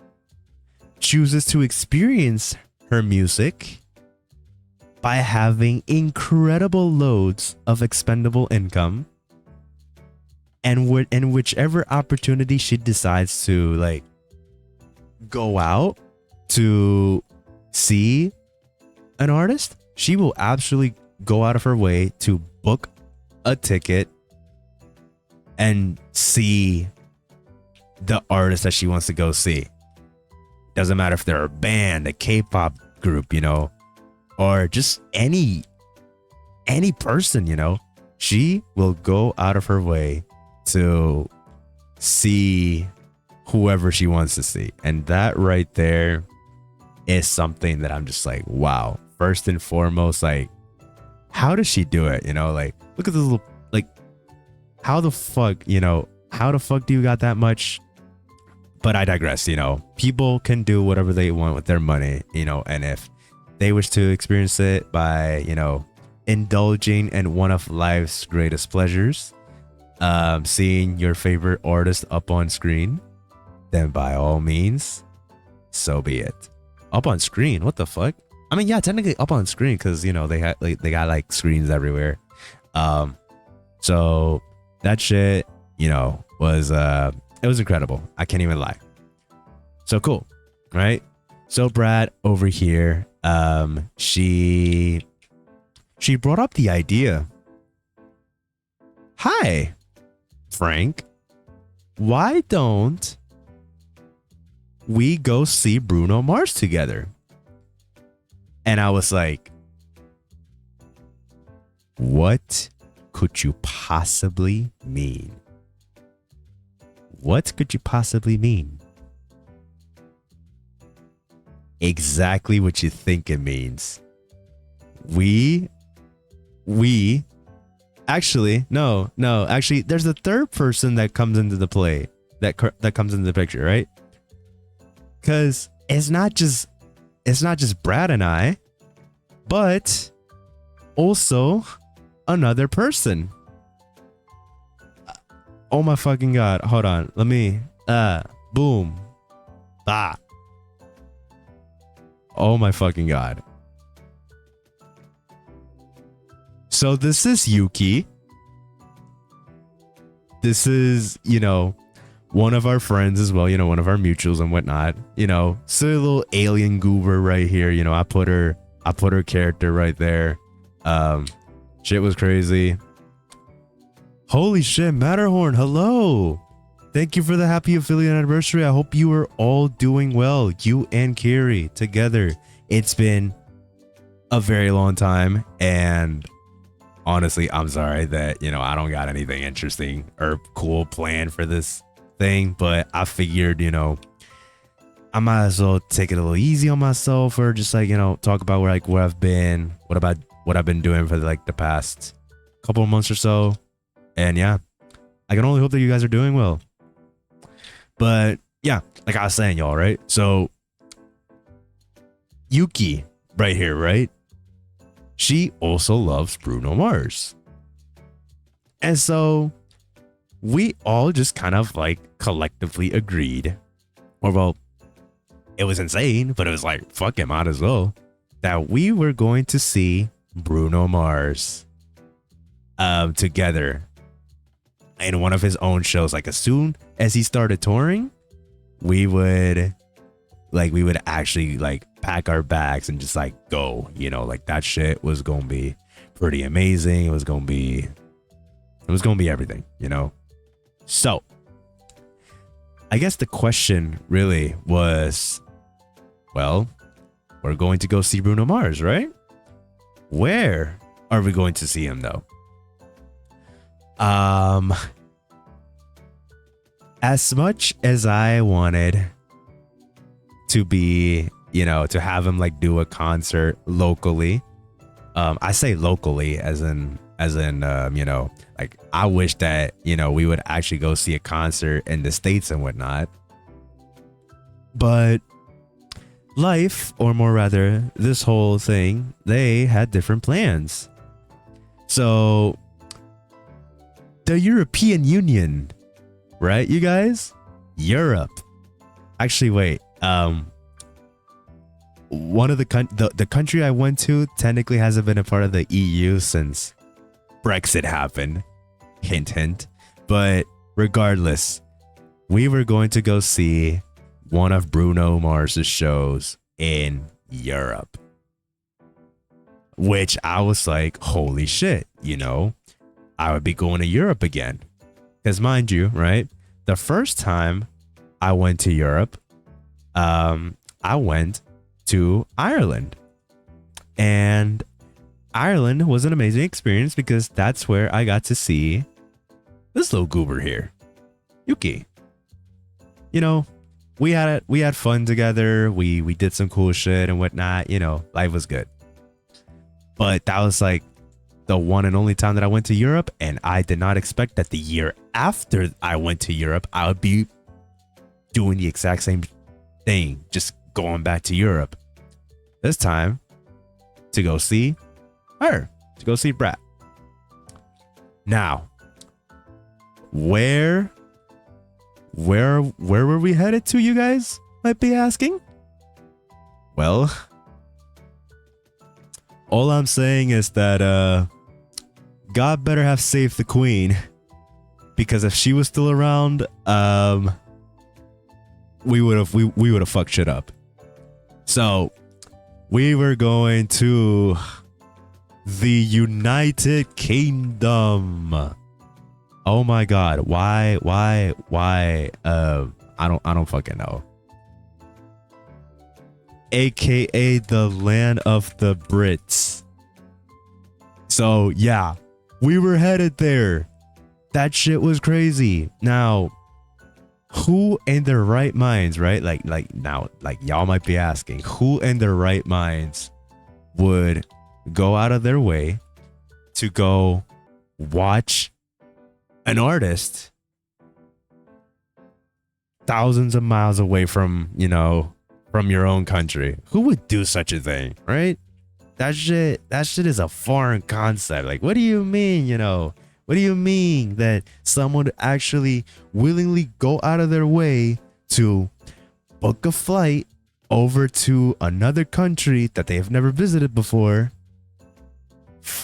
S1: chooses to experience her music by having incredible loads of expendable income, and whichever opportunity she decides to like go out to see an artist, she will absolutely go out of her way to book a ticket and see the artist that she wants to go see. Doesn't matter if they're a band, a K-pop group, or just any person, she will go out of her way to see whoever she wants to see. And that right there is something that I'm just like, wow. First and foremost, like, how does she do it? Like, look at this little, like, how the fuck, How the fuck do you got that much? But I digress. You know, people can do whatever they want with their money, you know, and if they wish to experience it by, you know, indulging in one of life's greatest pleasures, seeing your favorite artist up on screen, then by all means, so be it. Up on screen? What the fuck? I mean, yeah, technically up on screen because, you know, they got like screens everywhere. So that shit, you know, was it was incredible. I can't even lie. So cool, right? So Brad over here, she brought up the idea. Hi, Frank. Why don't we go see Bruno Mars together? And I was like, what could you possibly mean? What could you possibly mean? Exactly what you think it means. We actually, no, actually, there's a third person that comes into the play, that comes into the picture, right? Because it's not just Brad and I, but also another person. Oh my fucking god. Hold on. Let me boom. Ah. Oh my fucking god. So this is Yuki. This is, you know, one of our friends as well, you know, one of our mutuals and whatnot. You know, silly little alien goober right here. You know, I put her character right there. Shit was crazy. Holy shit, Matterhorn, hello. Thank you for the happy affiliate anniversary. I hope you are all doing well. You and Carrie together. It's been a very long time, and honestly, I'm sorry that, you know, I don't got anything interesting or cool planned for this thing, but I figured, you know, I might as well take it a little easy on myself, or just like, you know, talk about where I've been, what I've been doing for like the past couple of months or so. And yeah, I can only hope that you guys are doing well. But yeah, like I was saying, y'all, right? So Yuki right here, right? She also loves Bruno Mars. And so we all just kind of like collectively agreed, or well, it was insane, but it was like, fuck it, might as well, that we were going to see Bruno Mars together in one of his own shows. Like as soon as he started touring, we would actually like pack our bags and just like go, you know, like that shit was gonna be pretty amazing. It was gonna be everything, you know. So I guess the question really was, well, we're going to go see Bruno Mars, right? Where are we going to see him though? As much as I wanted to be, you know, to have him like do a concert locally, I say locally as in you know, like I wish that, you know, we would actually go see a concert in the States and whatnot. But life, or more rather this whole thing, they had different plans. So the European Union, right, you guys? Europe. Actually, wait. One of the country I went to technically hasn't been a part of the EU since Brexit happened. Hint, hint. But regardless, we were going to go see one of Bruno Mars's shows in Europe, which I was like, holy shit, you know, I would be going to Europe again. Because mind you, right, the first time I went to Europe, I went to Ireland. And Ireland was an amazing experience because that's where I got to see this little goober here, Yuki. You know, we had fun together. We did some cool shit and whatnot. You know, life was good. But that was like the one and only time that I went to Europe, and I did not expect that the year after I went to Europe, I would be doing the exact same thing, just going back to Europe. This time to go see her, to go see Brat. Now, where were we headed to, you guys might be asking? Well, all I'm saying is that God better have saved the queen, because if she was still around, we would have fucked shit up. So we were going to the United Kingdom. Oh my God. Why? I don't fucking know. AKA the land of the Brits. So yeah, we were headed there. That shit was crazy. Now, who in their right minds, right? Like y'all might be asking, who in their right minds would go out of their way to go watch an artist thousands of miles away from, from your own country? Who would do such a thing, right? That shit is a foreign concept. Like, what do you mean, what do you mean that someone would actually willingly go out of their way to book a flight over to another country that they have never visited before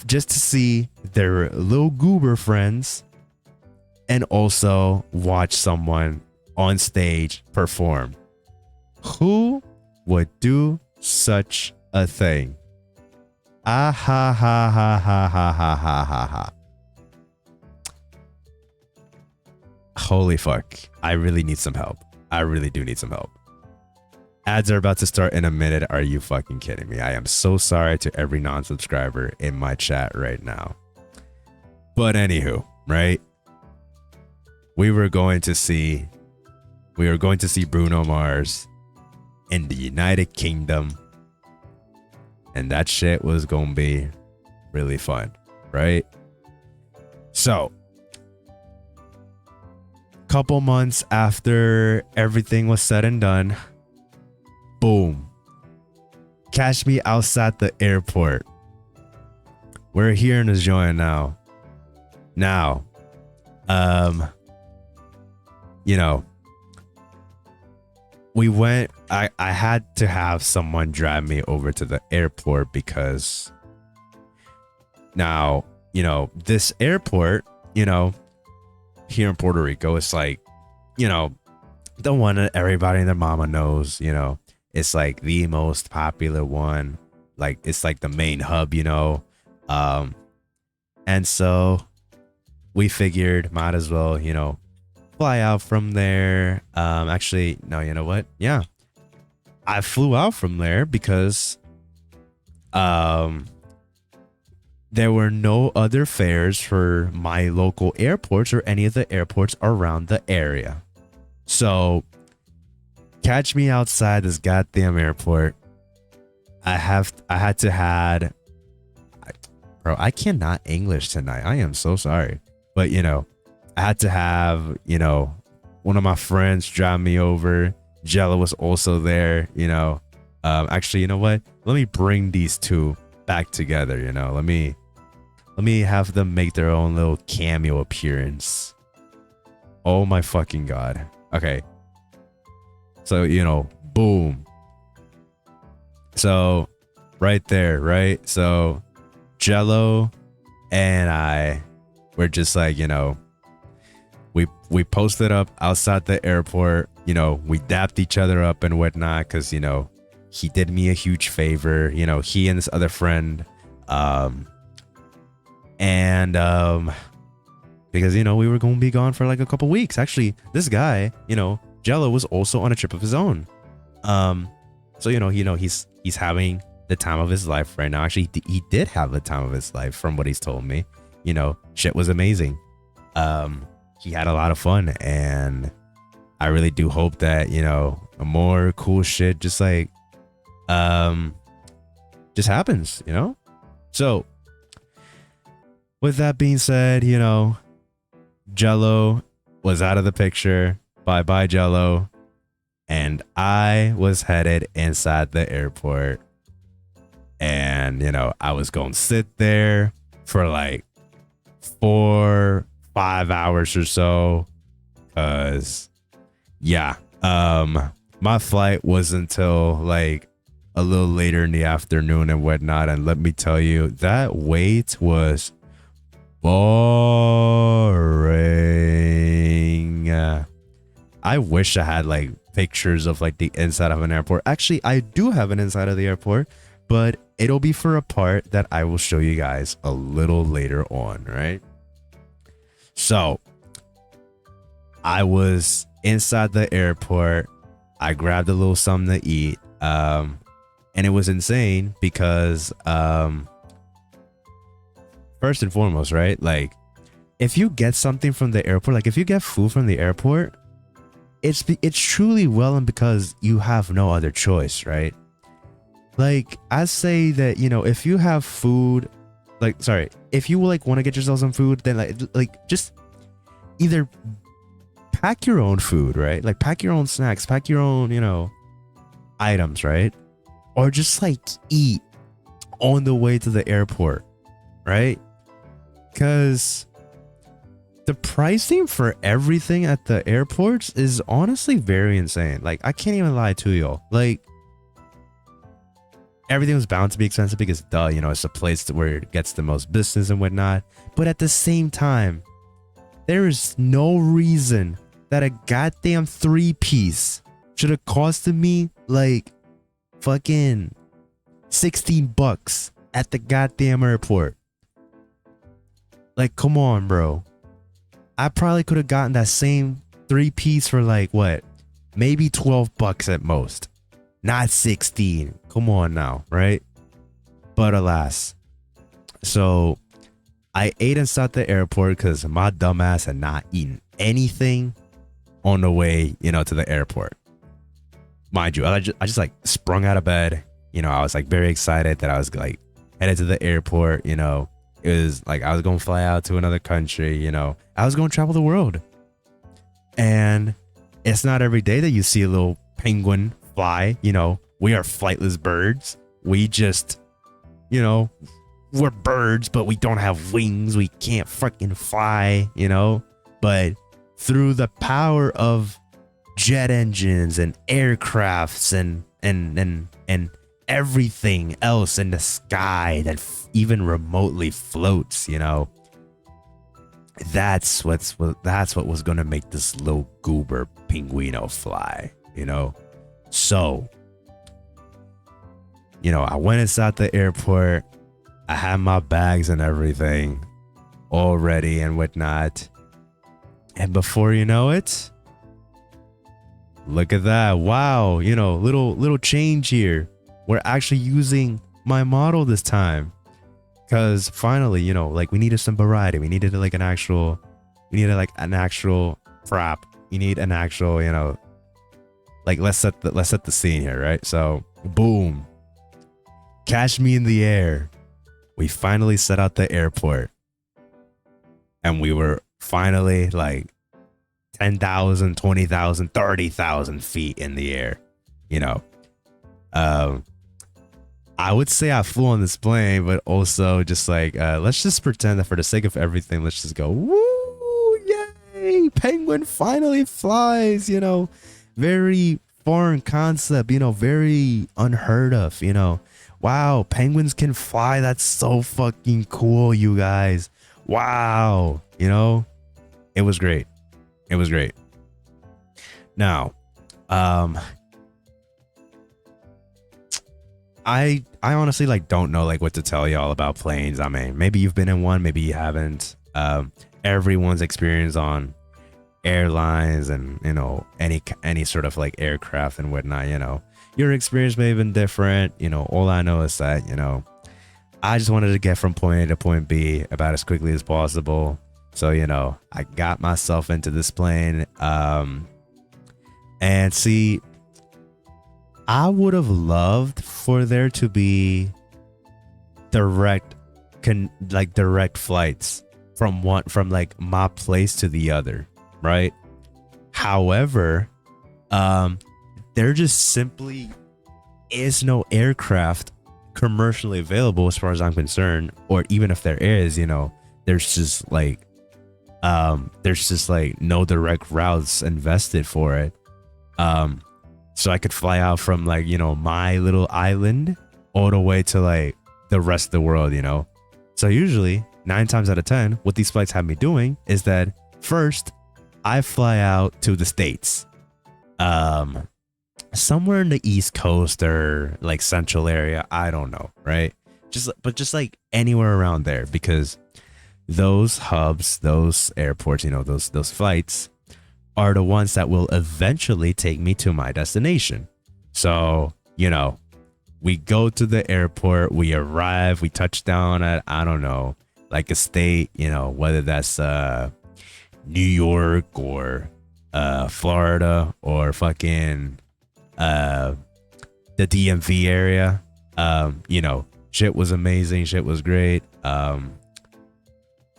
S1: just to see their little goober friends and also watch someone on stage perform? Who would do such a thing? Ah ha ha ha ha ha ha ha ha ha. Holy fuck. I really need some help. I really do need some help. Ads are about to start in a minute. Are you fucking kidding me? I am so sorry to every non-subscriber in my chat right now. But anywho, right? We were going to see Bruno Mars in the United Kingdom. And that shit was gonna be really fun, right? So, couple months after everything was said and done, boom, catch me outside the airport. We're here in this joint now. We went, I had to have someone drive me over to the airport because now, this airport, here in Puerto Rico, it's like, the one that everybody and their mama knows, it's like the most popular one. Like, it's like the main hub, and so we figured might as well, fly out from there. Actually, no, you know what? Yeah, I flew out from there because there were no other fares for my local airports or any of the airports around the area. So catch me outside this goddamn airport. Bro, I cannot English tonight. I am so sorry. But I had to have, one of my friends drive me over. Jello was also there, actually, you know what? Let me bring these two back together, Let me have them make their own little cameo appearance. Oh my fucking God. Okay. So, boom. So, right there, right? So, Jello and I were just like, we posted up outside the airport, we dapped each other up and whatnot because, he did me a huge favor, he and this other friend, because, we were going to be gone for like a couple weeks. Actually, this guy, Jello was also on a trip of his own. So, he's having the time of his life right now. Actually, he did have the time of his life from what he's told me. Shit was amazing. He had a lot of fun, and I really do hope that, more cool shit just like, just happens, So with that being said, you know, Jello was out of the picture. Bye bye, Jello. And I was headed inside the airport. And, you know, I was going to sit there for like 4-5 hours or so. Cause yeah, my flight was until like a little later in the afternoon and whatnot. And let me tell you, that wait was boring. I wish I had like pictures of like the inside of an airport. Actually, I do have an inside of the airport, but it'll be for a part that I will show you guys a little later on, right? So I was inside the airport. I grabbed a little something to eat. And it was insane because first and foremost, right? Like if you get something from the airport, like if you get food from the airport, it's truly well and because you have no other choice, right? Like I say that, you know, if you have food, like sorry, if you like want to get yourself some food, then like just either pack your own food, right? Like pack your own snacks, pack your own, you know, items, right? Or just like eat on the way to the airport, right? Because the pricing for everything at the airports is honestly very insane. Like I can't even lie to y'all. Like everything was bound to be expensive because duh, you know, it's a place where it gets the most business and whatnot. But at the same time, there is no reason that a goddamn 3-piece should have costed me like fucking $16 at the goddamn airport. Like, come on, bro. I probably could have gotten that same 3-piece for like what? Maybe $12 at most. Not 16. Come on now, right? But alas. So I ate inside the airport because my dumbass had not eaten anything on the way, you know, to the airport. Mind you, I just like sprung out of bed. You know, I was like very excited that I was like headed to the airport, you know. It was like I was going to fly out to another country, you know. I was going to travel the world. And it's not every day that you see a little penguin fly, you know. We are flightless birds. We just, you know, we're birds, but we don't have wings. We can't freaking fly, you know. But through the power of jet engines and aircrafts and everything else in the sky that even remotely floats, you know, that's what was gonna make this little goober pinguino fly, you know. So, you know, I went inside the airport. I had my bags and everything all ready and whatnot, and before you know it, look at that! Wow, you know, little change here. We're actually using my model this time. Because finally, you know, like we needed some variety. We needed like an actual prop. You need an actual, you know, like let's set the scene here, right? So boom. Catch me in the air. We finally set out the airport. And we were finally like 10,000, 20,000, 30,000 feet in the air, you know. I would say I flew on this plane, but also just like, let's just pretend that for the sake of everything, let's just go, woo, yay, penguin finally flies, you know, very foreign concept, you know, very unheard of, you know. Wow, penguins can fly. That's so fucking cool, you guys. Wow, you know, it was great. It was great. Now, I honestly like don't know like what to tell y'all about planes. I mean, maybe you've been in one, maybe you haven't. Everyone's experience on airlines and, you know, any sort of like aircraft and whatnot, you know, your experience may have been different. You know, all I know is that, you know, I just wanted to get from point A to point B about as quickly as possible. So, you know, I got myself into this plane. And see, I would have loved for there to be direct like direct flights from like my place to the other, right? However, there just simply is no aircraft commercially available as far as I'm concerned, or even if there is, there's just like no direct routes invested for it. So I could fly out from like, my little island all the way to like the rest of the world, So usually 9 times out of 10, what these flights have me doing is that first I fly out to the States, somewhere in the East Coast or like central area. I don't know. Right. Just like anywhere around there, because those hubs, those airports, those flights are the ones that will eventually take me to my destination. So, we go to the airport, we arrive, we touch down at, I don't know, like a state, whether that's New York or Florida or fucking the DMV area. Shit was amazing, shit was great.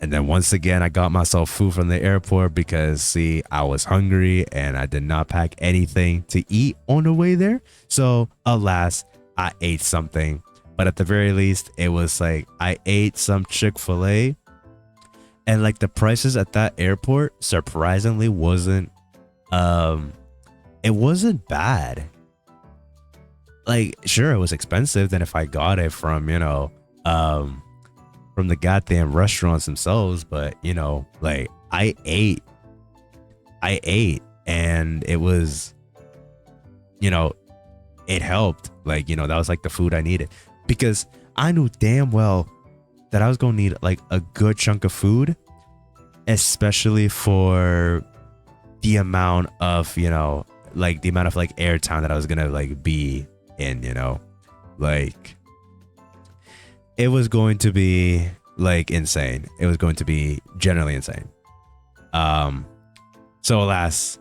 S1: And then once again, I got myself food from the airport because, see, I was hungry and I did not pack anything to eat on the way there. So, alas, I ate something. But at the very least, it was like I ate some Chick-fil-A. And like the prices at that airport surprisingly wasn't it wasn't bad. Like, sure, it was expensive than if I got it from, from the goddamn restaurants themselves, but like I ate and it was, it helped. Like, that was like the food I needed, because I knew damn well that I was gonna need like a good chunk of food, especially for the amount of, like the amount of like airtime that I was gonna like be in, like it was going to be like insane. It was going to be generally insane. So alas,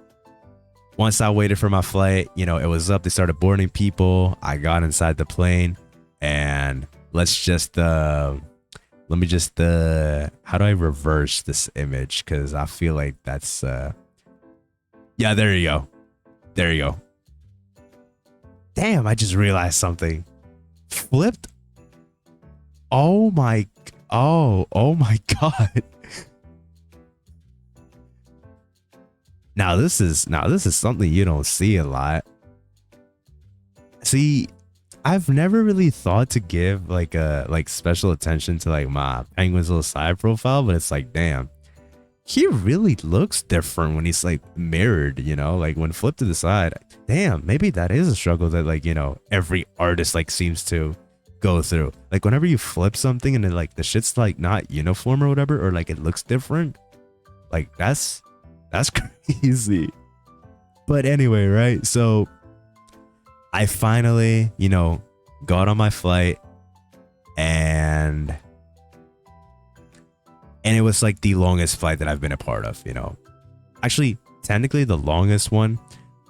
S1: once I waited for my flight, it was up. They started boarding people. I got inside the plane, and let me just how do I reverse this image? Because I feel like that's yeah, there you go. Damn, I just realized something. Flipped. Oh my god. Now this is something you don't see a lot. See, I've never really thought to give like special attention to like my penguin's little side profile, but it's like, damn, he really looks different when he's like mirrored, like when flipped to the side. Damn, maybe that is a struggle that like, every artist like seems to go through. Like whenever you flip something and then like the shit's like not uniform or whatever, or like it looks different, like that's crazy. But anyway, right? So I finally, got on my flight, and it was like the longest flight that I've been a part of, Actually, technically the longest one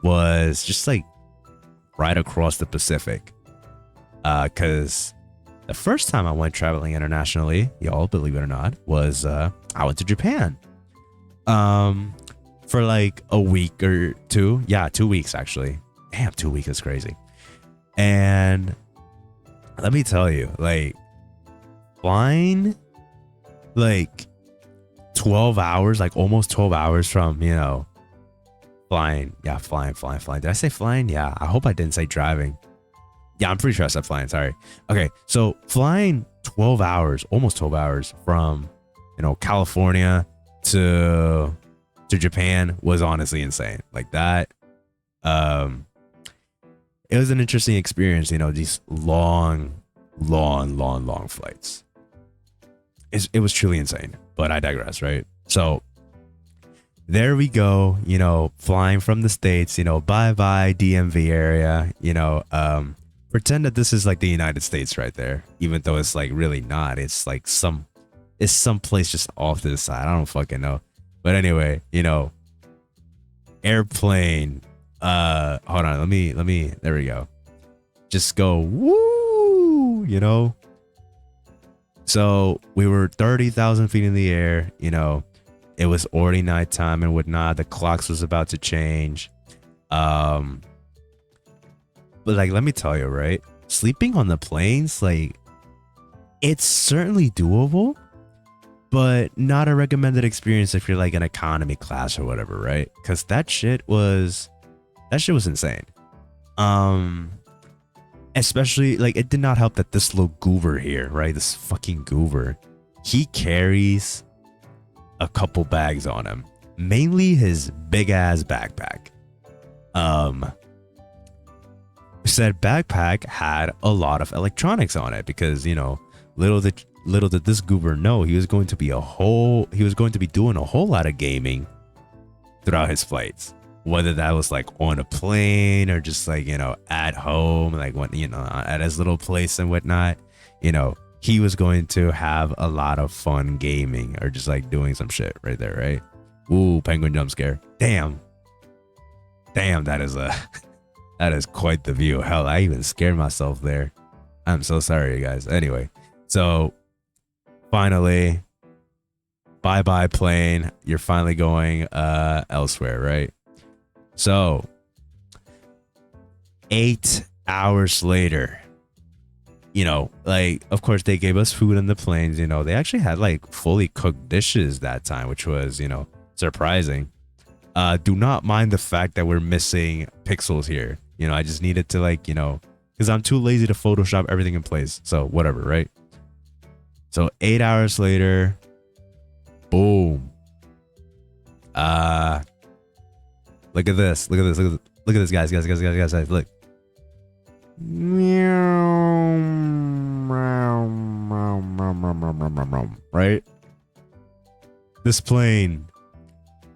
S1: was just like right across the Pacific. Because the first time I went traveling internationally, y'all, believe it or not, was I went to Japan. For like a week or two. Yeah, 2 weeks actually. Damn, 2 weeks is crazy. And let me tell you, like flying like 12 hours, like almost 12 hours from, flying. Yeah, flying. Did I say flying? Yeah, I hope I didn't say driving. Yeah, I'm pretty sure I said flying. Sorry. Okay, so flying 12 hours, almost 12 hours from, California to Japan was honestly insane. Like that. It was an interesting experience, these long flights. It was truly insane, but I digress, right? So there we go, flying from the States, bye DMV area, pretend that this is like the United States right there, even though it's like really not. It's like some place just off to the side. I don't fucking know. But anyway, airplane. Hold on. Let me. There we go. Just go. Woo. So we were 30,000 feet in the air. You know, it was already nighttime and whatnot. The clocks was about to change. But like, let me tell you, right? Sleeping on the planes, like, it's certainly doable, but not a recommended experience if you're like an economy class or whatever, right? Because that shit was insane. Especially like, it did not help that this little goober here, right? This fucking goober, he carries a couple bags on him, mainly his big ass backpack. Said backpack had a lot of electronics on it because, you know, little did this goober know he was going to be doing a whole lot of gaming throughout his flights, whether that was like on a plane or just like, you know, at home, like when, you know, at his little place and whatnot. You know, he was going to have a lot of fun gaming or just like doing some shit right there, right? Ooh, penguin jump scare. Damn, that is that is quite the view. Hell, I even scared myself there. I'm so sorry, you guys. Anyway, so finally, bye plane. You're finally going elsewhere, right? So 8 hours later, you know, like, of course they gave us food on the planes. You know, they actually had like fully cooked dishes that time, which was, you know, surprising. Do not mind the fact that we're missing pixels here. You know, I just needed to, like, you know, because I'm too lazy to Photoshop everything in place. So whatever, right? So 8 hours later, boom. Look at this. Look at this. Look at this, guys. Look. Right? This plane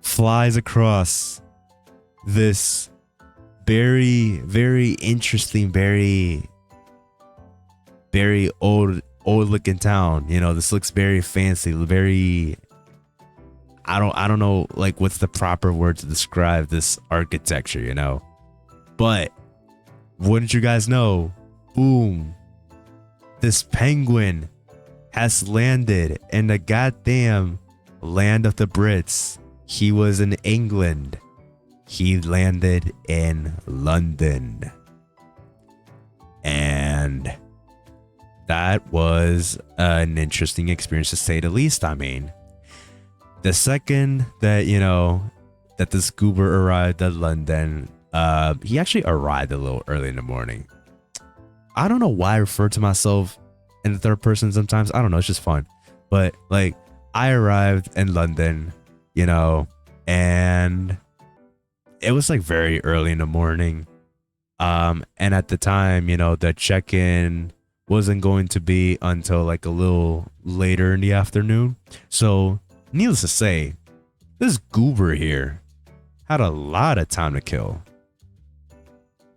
S1: flies across this very interesting, very old looking town. You know, this looks very fancy, very, I don't know like what's the proper word to describe this architecture, you know. But wouldn't you guys know, boom, this penguin has landed in the goddamn land of the Brits. He was in England. He landed in London. And that was an interesting experience, to say the least. I mean, the second that, you know, that this goober arrived at London, he actually arrived a little early in the morning. I don't know why I refer to myself in the third person sometimes. I don't know, it's just fun. But like, I arrived in London, you know, and it was like very early in the morning. And at the time, you know, the check-in wasn't going to be until like a little later in the afternoon. So needless to say, this goober here had a lot of time to kill.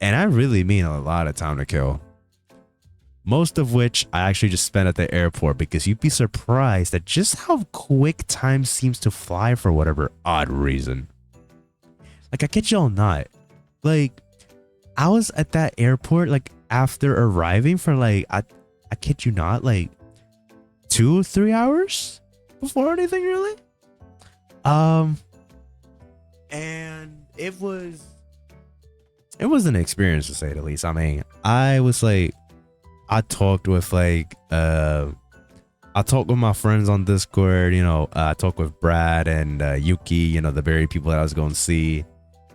S1: And I really mean a lot of time to kill. Most of which I actually just spent at the airport, because you'd be surprised at just how quick time seems to fly for whatever odd reason. Like, I kid y'all not. Like, I was at that airport, like, after arriving for, like, I kid you not, like, 2 or 3 hours before anything, really. And it was an experience, to say the least. I mean, I was like, I talked with my friends on Discord, you know. I talked with Brad and Yuki, you know, the very people that I was going to see,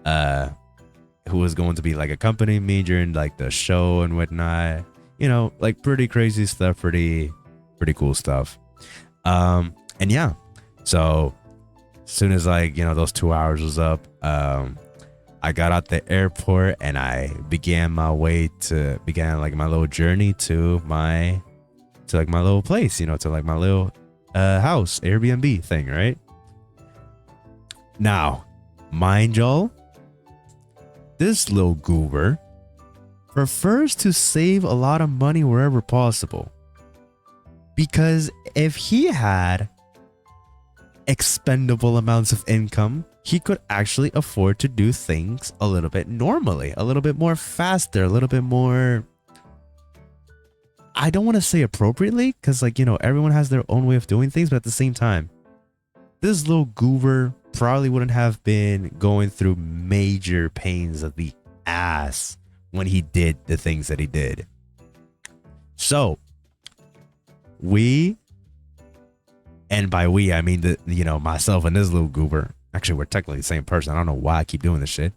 S1: who was going to be like accompanying me during like the show and whatnot, you know, like pretty crazy stuff, pretty cool stuff. And yeah, so as soon as, like, you know, those 2 hours was up, I got out the airport and I began my little journey to my little place, you know, to like my little house, Airbnb thing, right? Now, mind y'all, this little goober prefers to save a lot of money wherever possible. Because if he had expendable amounts of income, he could actually afford to do things a little bit normally, a little bit more faster, a little bit more, I don't want to say appropriately because, like, you know, everyone has their own way of doing things, but at the same time, this little goober probably wouldn't have been going through major pains of the ass when he did the things that he did. So we, and by we I mean myself and this little goober. Actually, we're technically the same person. I don't know why I keep doing this shit.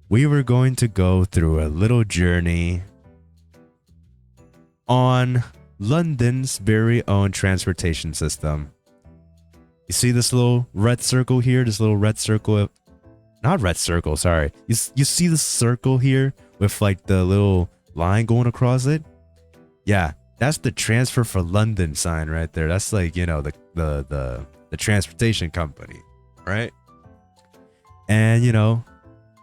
S1: We were going to go through a little journey on London's very own transportation system. You see this little red circle here? This little red circle, not red circle, sorry. You see the circle here with like the little line going across it? Yeah, that's the transfer for London sign right there. That's like, you know, the transportation company, right? And you know,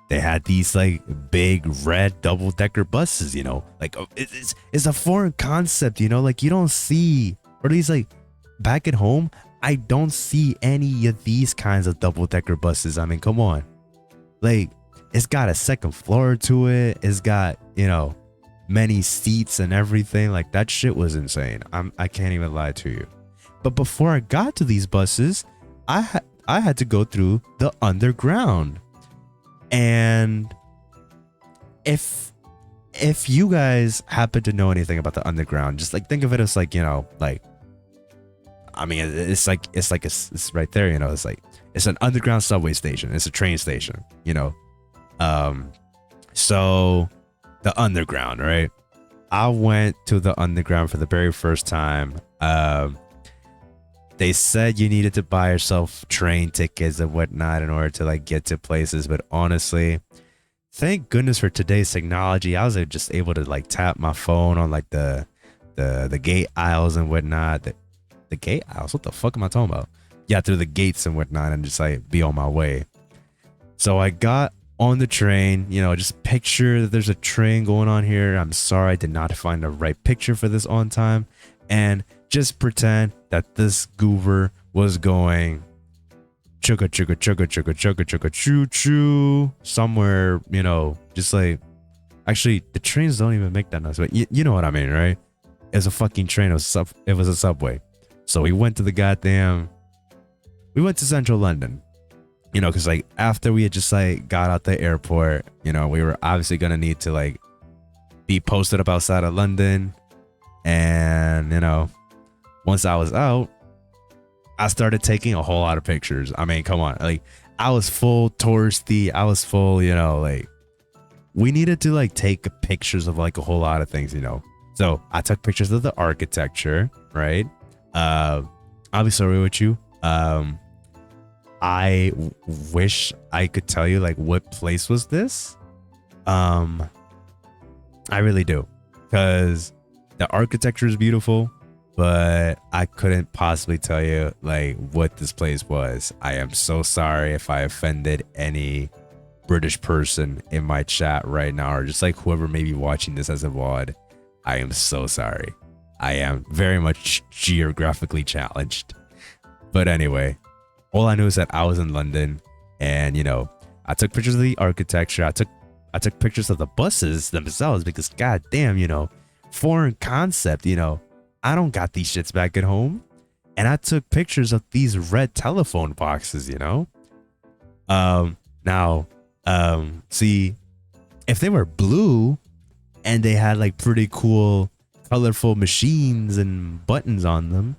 S1: they had these like big red double-decker buses, you know, like it's a foreign concept, you know, like you don't see, or at least like back at home, I don't see any of these kinds of double-decker buses. I mean, come on, like it's got a second floor to it. It's got, you know, many seats and everything. Like that shit was insane. I can't even lie to you. But before I got to these buses, I had to go through the underground. And if you guys happen to know anything about the underground, just like think of it as like, you know, like, I mean, it's right there, you know, it's an underground subway station. It's a train station, you know. So the underground, right? I went to the underground for the very first time. They said you needed to buy yourself train tickets and whatnot in order to like get to places, but honestly, thank goodness for today's technology. I was just able to like tap my phone on like the gate aisles and whatnot. The gate aisles? What the fuck am I talking about? Yeah, through the gates and whatnot, and just like be on my way. So I got on the train, you know, just picture that there's a train going on here. I'm sorry I did not find the right picture for this on time. And just pretend that this goober was going chugga chugga chugga chugga chugga chugga choo choo somewhere, you know, just like, actually the trains don't even make that noise, but you know what I mean, right? It's a fucking train. It was a subway. So we went to central London, you know, because like after we had just like got out the airport, you know, we were obviously gonna need to like be posted up outside of London. And you know, once I was out, I started taking a whole lot of pictures. I mean, come on, like I was full touristy. I was full, you know, like we needed to like take pictures of like a whole lot of things, you know. So I took pictures of the architecture, right? I'll be sorry with you. I wish I could tell you like what place was this. I really do, because the architecture is beautiful, but I couldn't possibly tell you like what this place was. I am so sorry if I offended any British person in my chat right now, or just like whoever may be watching this as a VOD. I am so sorry. I am very much geographically challenged. But anyway, all I know is that I was in London, and you know, I took pictures of the architecture. I took pictures of the buses themselves, because goddamn, you know, foreign concept, you know, I don't got these shits back at home. And I took pictures of these red telephone boxes, you know. See, if they were blue and they had like pretty cool colorful machines and buttons on them,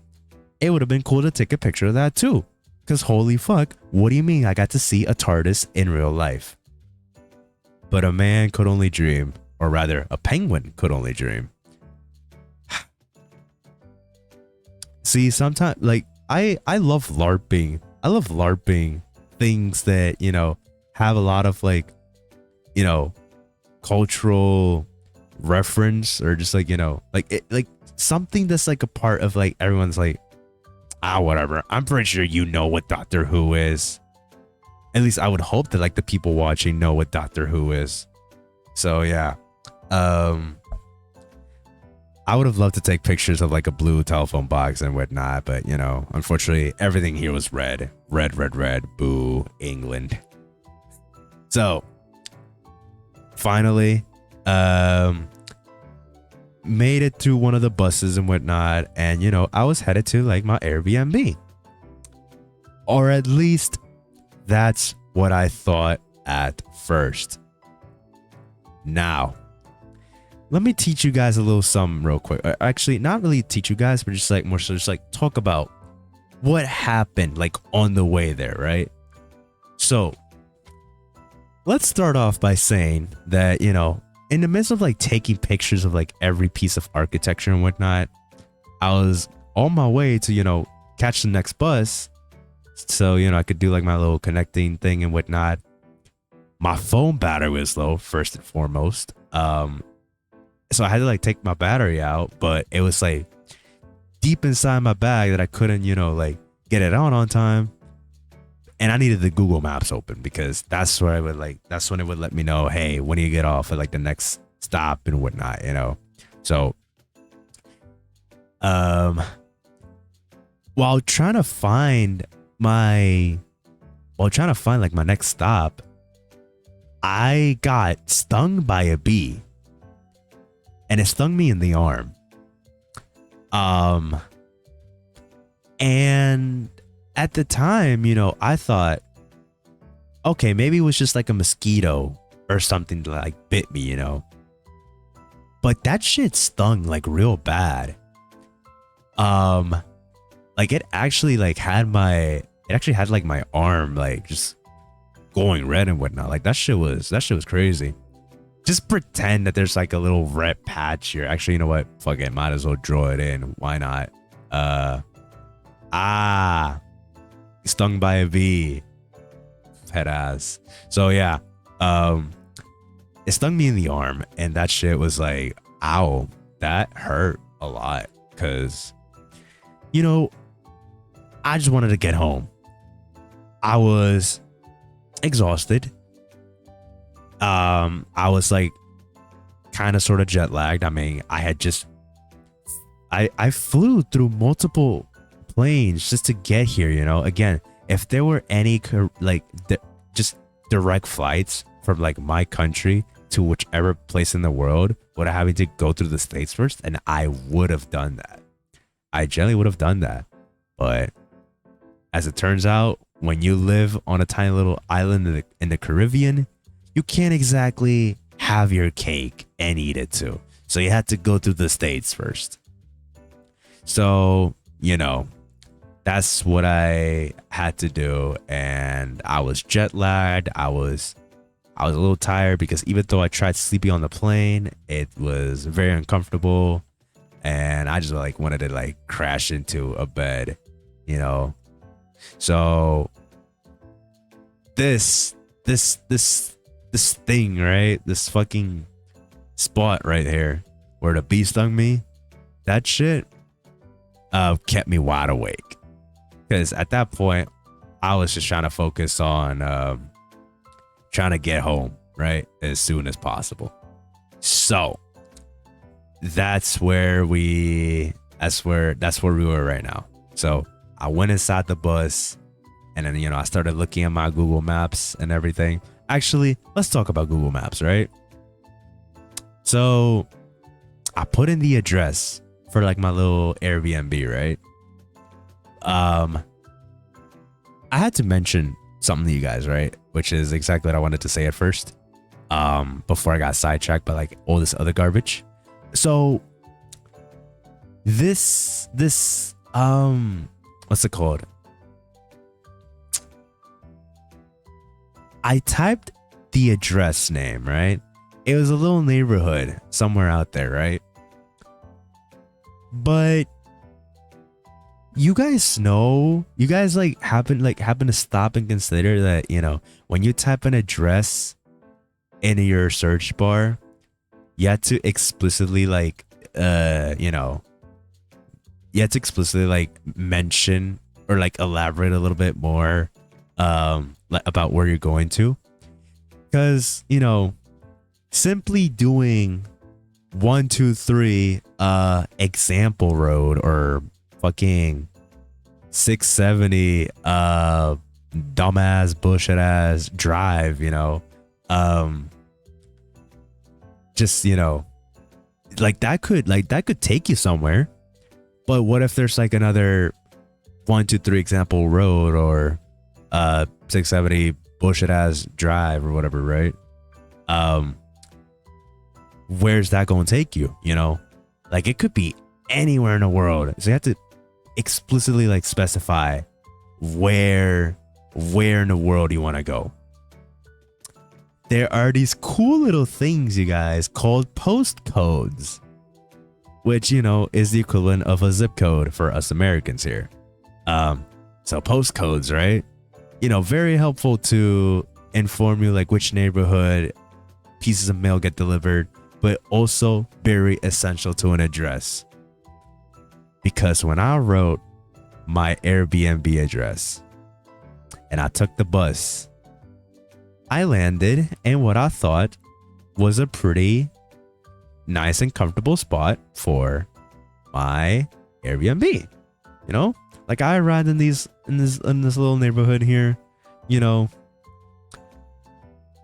S1: it would have been cool to take a picture of that too. Because holy fuck, what do you mean I got to see a TARDIS in real life? But a man could only dream, or rather a penguin could only dream. See, sometimes like I love LARPing. I love LARPing things that, you know, have a lot of like, you know, cultural reference, or just like, you know, like something that's like a part of like everyone's like, whatever. I'm pretty sure you know what Doctor Who is. At least I would hope that like the people watching know what Doctor Who is. So yeah. I would have loved to take pictures of like a blue telephone box and whatnot, but you know, unfortunately everything here was red. Red. Boo, England. So finally, made it to one of the buses and whatnot, and you know, I was headed to like my Airbnb, or at least that's what I thought at first. Now, let me teach you guys a little something real quick. Actually, not really teach you guys, but just like more so just like talk about what happened like on the way there, right? So let's start off by saying that, you know, in the midst of like taking pictures of like every piece of architecture and whatnot, I was on my way to, you know, catch the next bus. So, you know, I could do like my little connecting thing and whatnot. My phone battery was low, first and foremost. So I had to like take my battery out, but it was like deep inside my bag that I couldn't, you know, like get it on time. And I needed the Google Maps open because that's where I would like, that's when it would let me know, hey, when do you get off at like the next stop and whatnot, you know? So, while trying to find like my next stop, I got stung by a bee, and it stung me in the arm. And at the time, you know, I thought, okay, maybe it was just like a mosquito or something that like bit me, you know. But that shit stung like real bad. Like it actually had like my arm like just going red and whatnot. Like that shit was crazy. Just pretend that there's like a little red patch here. Actually, you know what? Fuck it, might as well draw it in. Why not? Stung by a bee. Head ass. So yeah, it stung me in the arm, and that shit was like, ow, that hurt a lot. Cause, you know, I just wanted to get home. I was exhausted. I was like kind of sort of jet lagged. I mean, I flew through multiple planes just to get here, you know. Again, if there were any just direct flights from like my country to whichever place in the world without having to go through the States first, and I would have done that. I generally would have done that. But as it turns out, when you live on a tiny little island in the Caribbean, you can't exactly have your cake and eat it too. So you had to go through the States first. So, you know, that's what I had to do. And I was jet lagged. I was a little tired because even though I tried sleeping on the plane, it was very uncomfortable. And I just like wanted to like crash into a bed, you know. So this thing, right? This fucking spot right here where the bee stung me, that shit kept me wide awake. Because at that point, I was just trying to focus on trying to get home, right? As soon as possible. So that's where we were right now. So I went inside the bus, and then, you know, I started looking at my Google Maps and everything. Actually, let's talk about Google Maps, right? So I put in the address for like my little Airbnb, right? I had to mention something to you guys, right? Which is exactly what I wanted to say at first. Before I got sidetracked by like all this other garbage. So this what's it called? I typed the address name, right? It was a little neighborhood somewhere out there, right? But you guys know, you guys like happen to stop and consider that, you know, when you type an address in your search bar, you have to explicitly like mention or like elaborate a little bit more about where you're going to. Because, you know, simply doing 123 example road or fucking 670 dumbass bullshit ass drive, you know, just, you know, like that could take you somewhere. But what if there's like another 123 example road, or 670 bullshit ass drive or whatever, right? Where's that going to take you? You know, like it could be anywhere in the world. So you have to explicitly like specify where in the world you want to go. There are these cool little things, you guys, called postcodes, which, you know, is the equivalent of a zip code for us Americans here. So postcodes, right? You know, very helpful to inform you like which neighborhood pieces of mail get delivered, but also very essential to an address. Because when I wrote my Airbnb address and I took the bus, I landed in what I thought was a pretty nice and comfortable spot for my Airbnb. You know, like I arrived in this little neighborhood here, you know,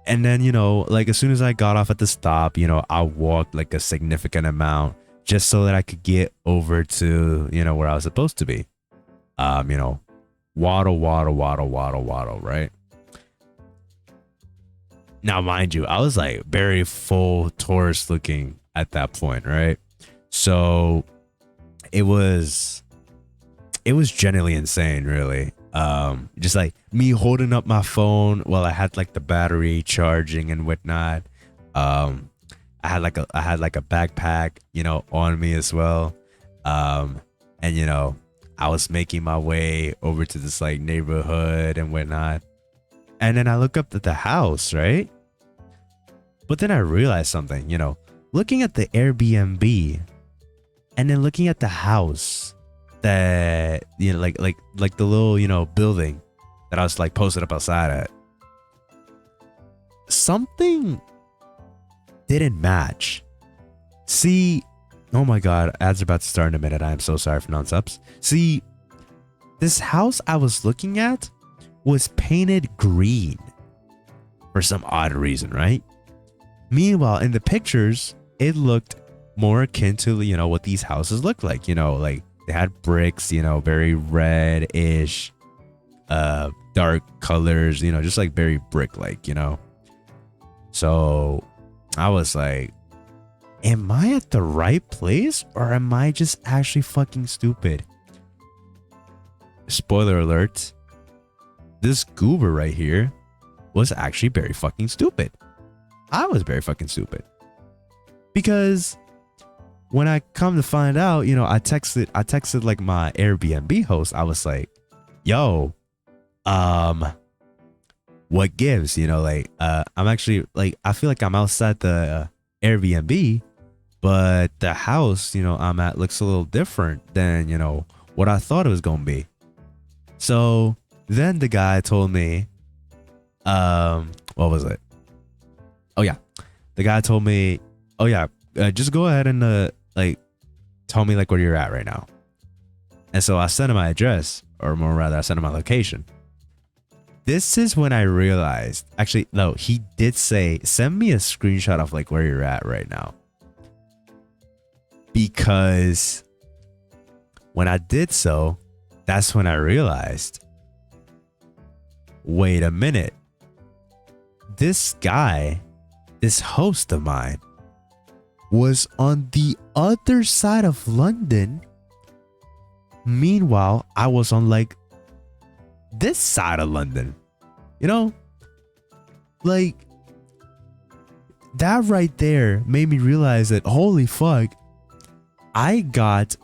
S1: and then, you know, like as soon as I got off at the stop, you know, I walked like a significant amount just so that I could get over to, you know, where I was supposed to be. You know, waddle, right? Now, mind you, I was like very full tourist looking at that point, right? So it was genuinely insane, really. Just like me holding up my phone while I had like the battery charging and whatnot. I had like a backpack, you know, on me as well. And you know, I was making my way over to this like neighborhood and whatnot. And then I look up at the house, right? But then I realized something, you know, looking at the Airbnb and then looking at the house that, you know, like the little, you know, building that I was like posted up outside at, something didn't match. See, oh my God, ads are about to start in a minute. I am so sorry for non-subs. See, this house I was looking at was painted green for some odd reason, right? Meanwhile, in the pictures, it looked more akin to, you know, what these houses look like. You know, like they had bricks, you know, very red-ish, dark colors, you know, just like very brick-like, you know. So I was like, am I at the right place or am I just actually fucking stupid? Spoiler alert, this goober right here was actually very fucking stupid. I was very fucking stupid. Because when I come to find out, you know, I texted like my Airbnb host. I was like, yo, what gives? You know, like, I'm actually like, I feel like I'm outside the Airbnb, but the house, you know, I'm at looks a little different than, you know, what I thought it was going to be. So then the guy told me, what was it? Oh yeah, the guy told me, oh yeah, just go ahead and like tell me like where you're at right now. And so I sent him my address, or more rather, I sent him my location. This is when I realized, actually, no, he did say, send me a screenshot of like where you're at right now. Because when I did so, that's when I realized, wait a minute, this guy, this host of mine, was on the other side of London. Meanwhile, I was on like this side of London. You know, like that right there made me realize that, holy fuck, I got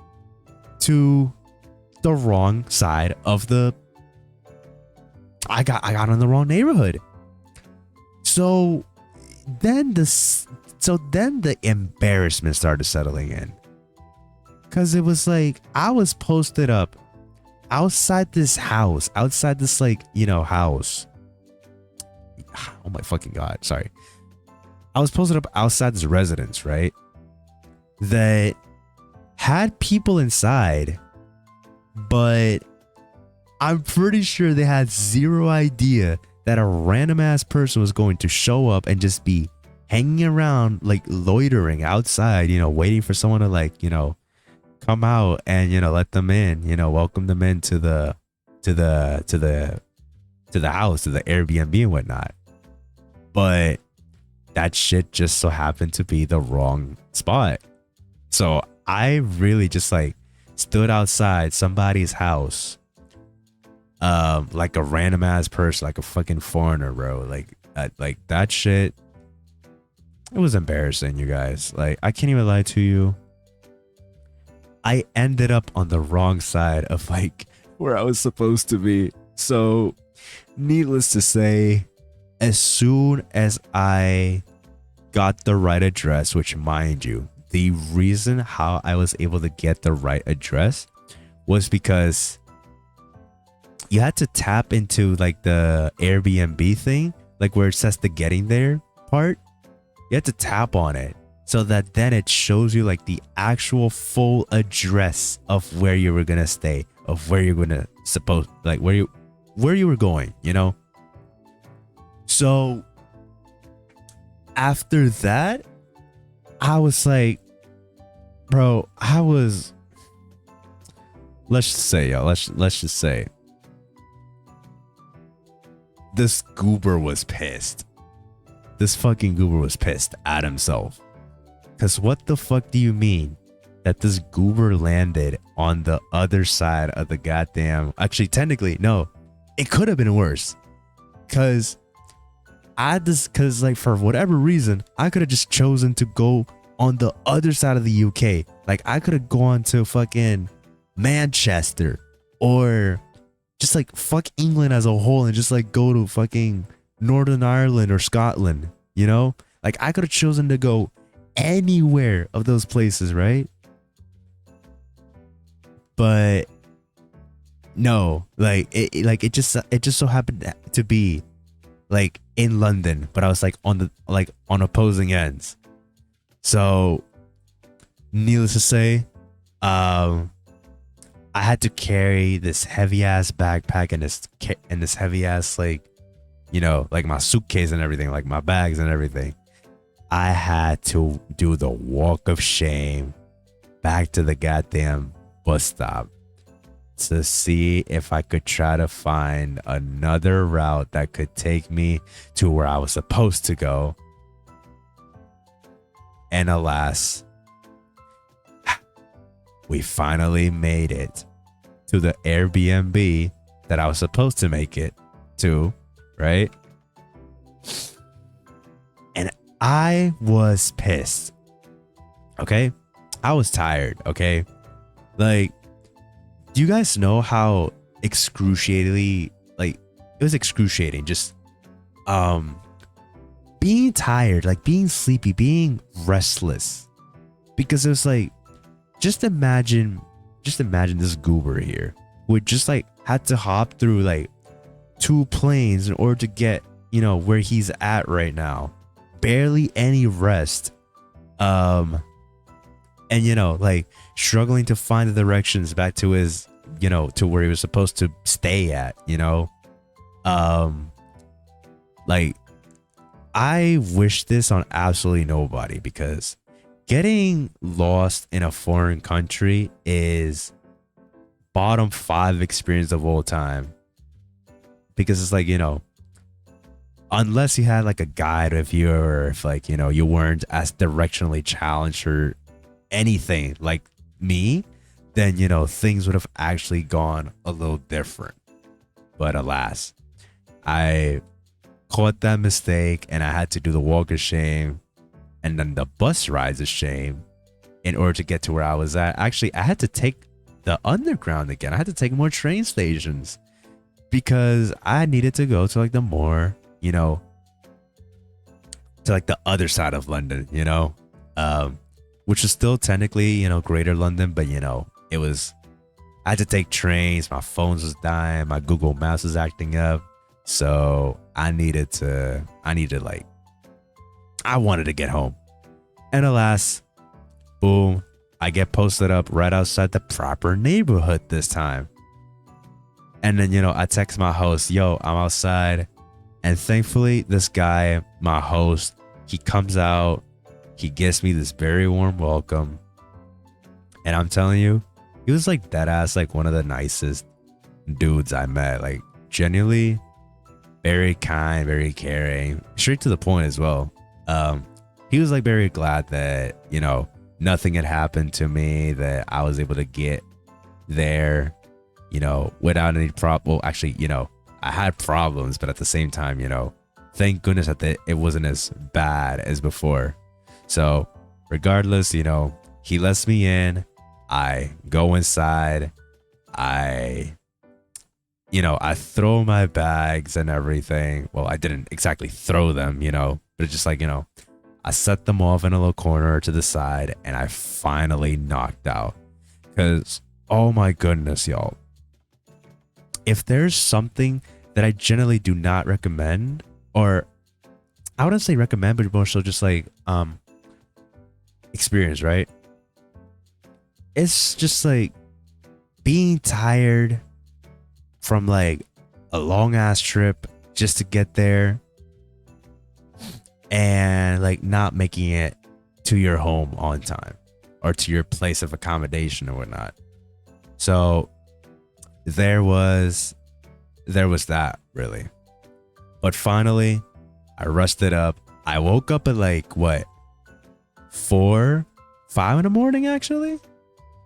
S1: to the wrong side of the, I got on the wrong neighborhood. So then the embarrassment started settling in, because it was like I was posted up outside this house, outside this, like, you know, house. Oh my fucking God, sorry. I was posted up outside this residence, right, that had people inside, but I'm pretty sure they had zero idea that a random ass person was going to show up and just be hanging around, like loitering outside, waiting for someone to like, come out and, let them in, welcome them into the house, to the Airbnb and whatnot. But that shit just so happened to be the wrong spot. So I really just like stood outside somebody's house, like a random ass person, like a fucking foreigner, bro. Like that shit. It was embarrassing, you guys. Like, I can't even lie to you. I ended up on the wrong side of like where I was supposed to be. So, needless to say, as soon as I got the right address, which mind you, the reason how I was able to get the right address was because you had to tap into like the Airbnb thing, like where it says the getting there part. You had to tap on it so that then it shows you like the actual full address of where you were gonna stay, of where you're gonna where you were going, So after that, I was like, bro, let's just say, yo, let's just say this goober was pissed. This fucking goober was pissed at himself. Because what the fuck do you mean that this goober landed on the other side of the goddamn... Actually, technically, no. It could have been worse. Because like, for whatever reason, I could have just chosen to go on the other side of the UK. Like, I could have gone to fucking Manchester. Or just like fuck England as a whole and just like go to fucking Northern Ireland or Scotland, Like, I could have chosen to go anywhere of those places, right? But no, like it just so happened to be like in London, but I was like on opposing ends. So needless to say, I had to carry this heavy ass backpack and this heavy ass like my suitcase and everything, like my bags and everything. I had to do the walk of shame back to the goddamn bus stop to see if I could try to find another route that could take me to where I was supposed to go. And alas, we finally made it to the Airbnb that I was supposed to make it to, right? And I was pissed. Okay? I was tired, okay? Like, do you guys know how excruciatingly, like, it was excruciating just being tired, like being sleepy, being restless. Because it was like, just imagine this goober here who just like had to hop through like 2 planes in order to get, where he's at right now. Barely any rest. And like struggling to find the directions back to his, to where he was supposed to stay at, like, I wish this on absolutely nobody, because getting lost in a foreign country is bottom 5 experience of all time. Because it's like, unless you had like a guide with you, or if like, you weren't as directionally challenged or anything like me, then, things would have actually gone a little different. But alas, I caught that mistake and I had to do the walk of shame and then the bus rides of shame in order to get to where I was at. Actually, I had to take the underground again. I had to take more train stations because I needed to go to like the more, to like the other side of London, which is still technically, Greater London, but it was, I had to take trains. My phone was dying. My Google Maps was acting up. So I wanted to get home. And alas, boom, I get posted up right outside the proper neighborhood this time. And then, I text my host, yo, I'm outside. And thankfully, this guy, my host, He comes out, he gives me this very warm welcome. And I'm telling you, he was like dead ass, like one of the nicest dudes I met. Like genuinely very kind, very caring, straight to the point as well. He was like very glad that, you know, nothing had happened to me, that I was able to get there, you know, without any problem. Well, actually, you know, I had problems, but at the same time, you know, thank goodness that it wasn't as bad as before. So regardless, you know, he lets me in. I go inside. I throw my bags and everything. Well, I didn't exactly throw them, you know, but it's just like, you know, I set them off in a little corner to the side, and I finally knocked out. Because, oh my goodness, y'all. If there's something that I generally do not recommend, or I wouldn't say recommend, but more so just like experience, right? It's just like being tired from like a long ass trip just to get there, and like not making it to your home on time or to your place of accommodation or whatnot. So there was that, really. But finally I rushed it up. I woke up at like what, 4, 5 in the morning, actually.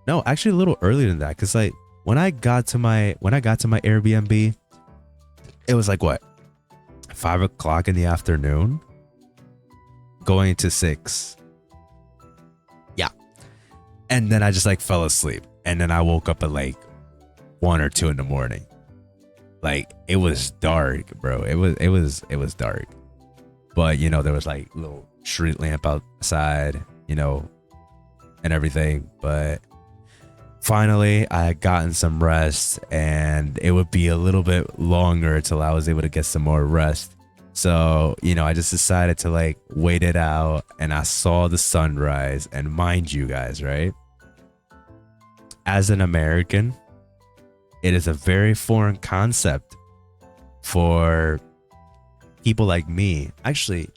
S1: No, actually a little earlier than that, because like when I got to my Airbnb, it was like what, 5 o'clock in the afternoon, going to 6. Yeah. And then I just like fell asleep, and then I woke up at like 1 or 2 in the morning. Like it was dark, bro. It was dark. But you know, there was like little street lamp outside, you know, and everything. But finally I had gotten some rest, and it would be a little bit longer till I was able to get some more rest. So, you know, I just decided to like wait it out, and I saw the sunrise. And mind you guys, right? As an American, it is a very foreign concept for people like me. Actually,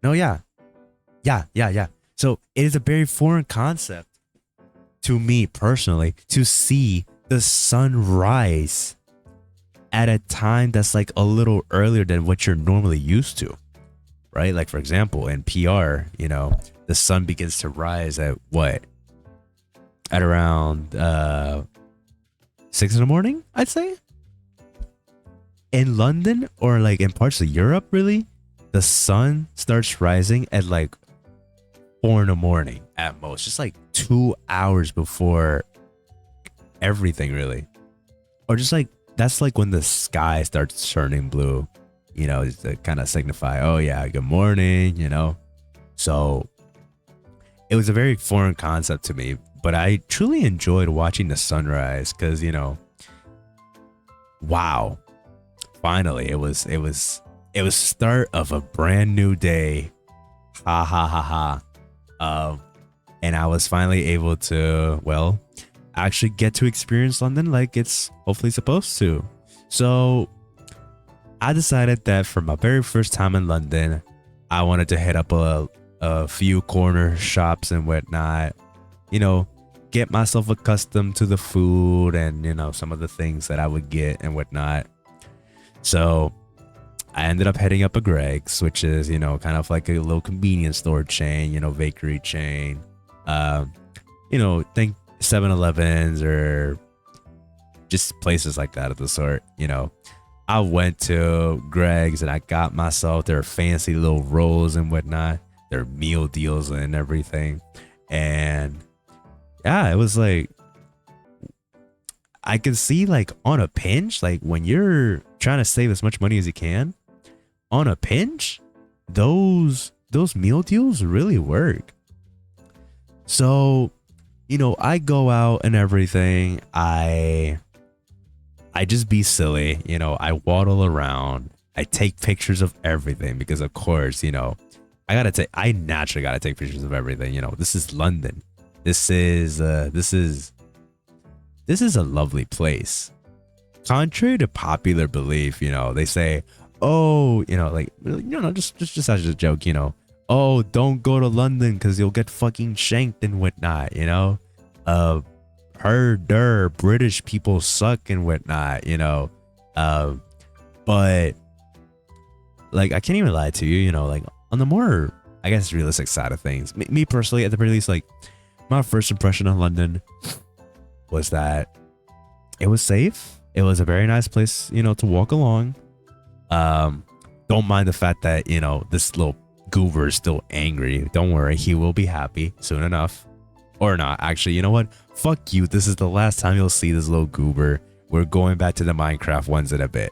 S1: no, yeah. So it is a very foreign concept to me personally to see the sunrise at a time that's like a little earlier than what you're normally used to, right? Like for example, in PR, you know, the sun begins to rise at what? At around 6 in the morning, I'd say. In London, or like in parts of Europe, really, the sun starts rising at like 4 in the morning at most, just like 2 hours before everything, really. Or just like, that's like when the sky starts turning blue, you know, just to kind of signify, oh yeah, good morning, you know. So it was a very foreign concept to me, but I truly enjoyed watching the sunrise, because, you know, wow, finally it was start of a brand new day. Ha ha ha ha. And I was finally able to, well, actually get to experience London like it's hopefully supposed to. So I decided that for my very first time in London, I wanted to hit up a few corner shops and whatnot, you know, get myself accustomed to the food and, you know, some of the things that I would get and whatnot. So I ended up heading up a Greg's, which is, you know, kind of like a little convenience store chain, you know, bakery chain. You know, think 7-Elevens or just places like that of the sort, you know. I went to Greg's and I got myself their fancy little rolls and whatnot, their meal deals and everything. And yeah, it was like, I can see like on a pinch, like when you're trying to save as much money as you can, on a pinch, those meal deals really work. So, you know, I go out and everything. I just be silly, you know, I waddle around. I take pictures of everything because of course, you know, I naturally gotta take pictures of everything. You know, this is London. This is a lovely place. Contrary to popular belief, you know, they say, oh, like, just as a joke, oh, don't go to London because you'll get fucking shanked and whatnot, British people suck and whatnot, but like, I can't even lie to you, like, on the more, I guess, realistic side of things, me personally, at the very least, like, my first impression of London was that it was safe. It was a very nice place, to walk along. Don't mind the fact that, this little goober is still angry. Don't worry, he will be happy soon enough. Or not. Actually, you know what? Fuck you. This is the last time you'll see this little goober. We're going back to the Minecraft ones in a bit.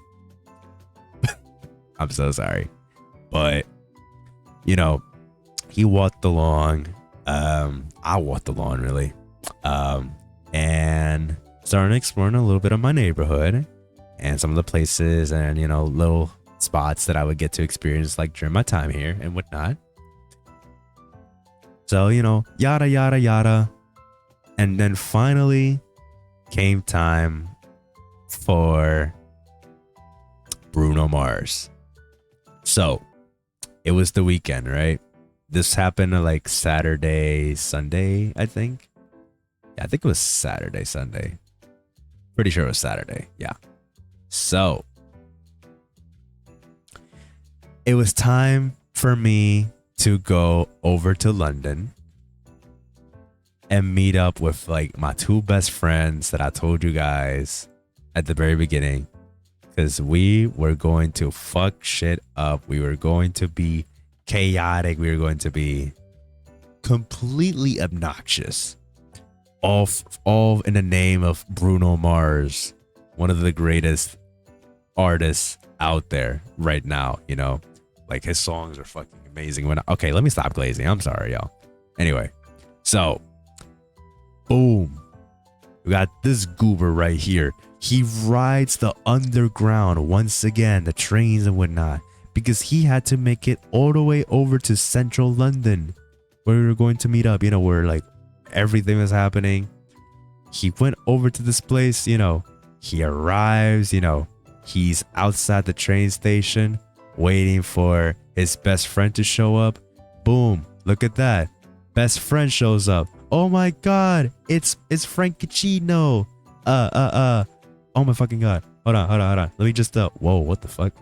S1: I'm so sorry. But, he walked along. I walked along, really. And started exploring a little bit of my neighborhood and some of the places and, little spots that I would get to experience, like, during my time here and whatnot. So, yada, yada, yada. And then finally came time for Bruno Mars. So it was the weekend, right? This happened like Saturday, Sunday, I think. Yeah, I think it was Saturday, Sunday. Pretty sure it was Saturday. Yeah. So it was time for me to go over to London and meet up with like my two best friends that I told you guys at the very beginning, because we were going to fuck shit up. We were going to be chaotic. We were going to be completely obnoxious, all in the name of Bruno Mars, one of the greatest artists out there right now. Like, his songs are fucking amazing. Okay, let me stop glazing. I'm sorry, y'all. Anyway, so boom, we got this goober right here. He rides the underground once again, the trains and whatnot, because he had to make it all the way over to central London, where we were going to meet up, where like everything was happening. He went over to this place, he arrives, he's outside the train station waiting for his best friend to show up. Boom, look at that. Best friend shows up. Oh my god, it's Frankicino. Oh my fucking god. Hold on. Let me just whoa, what the fuck?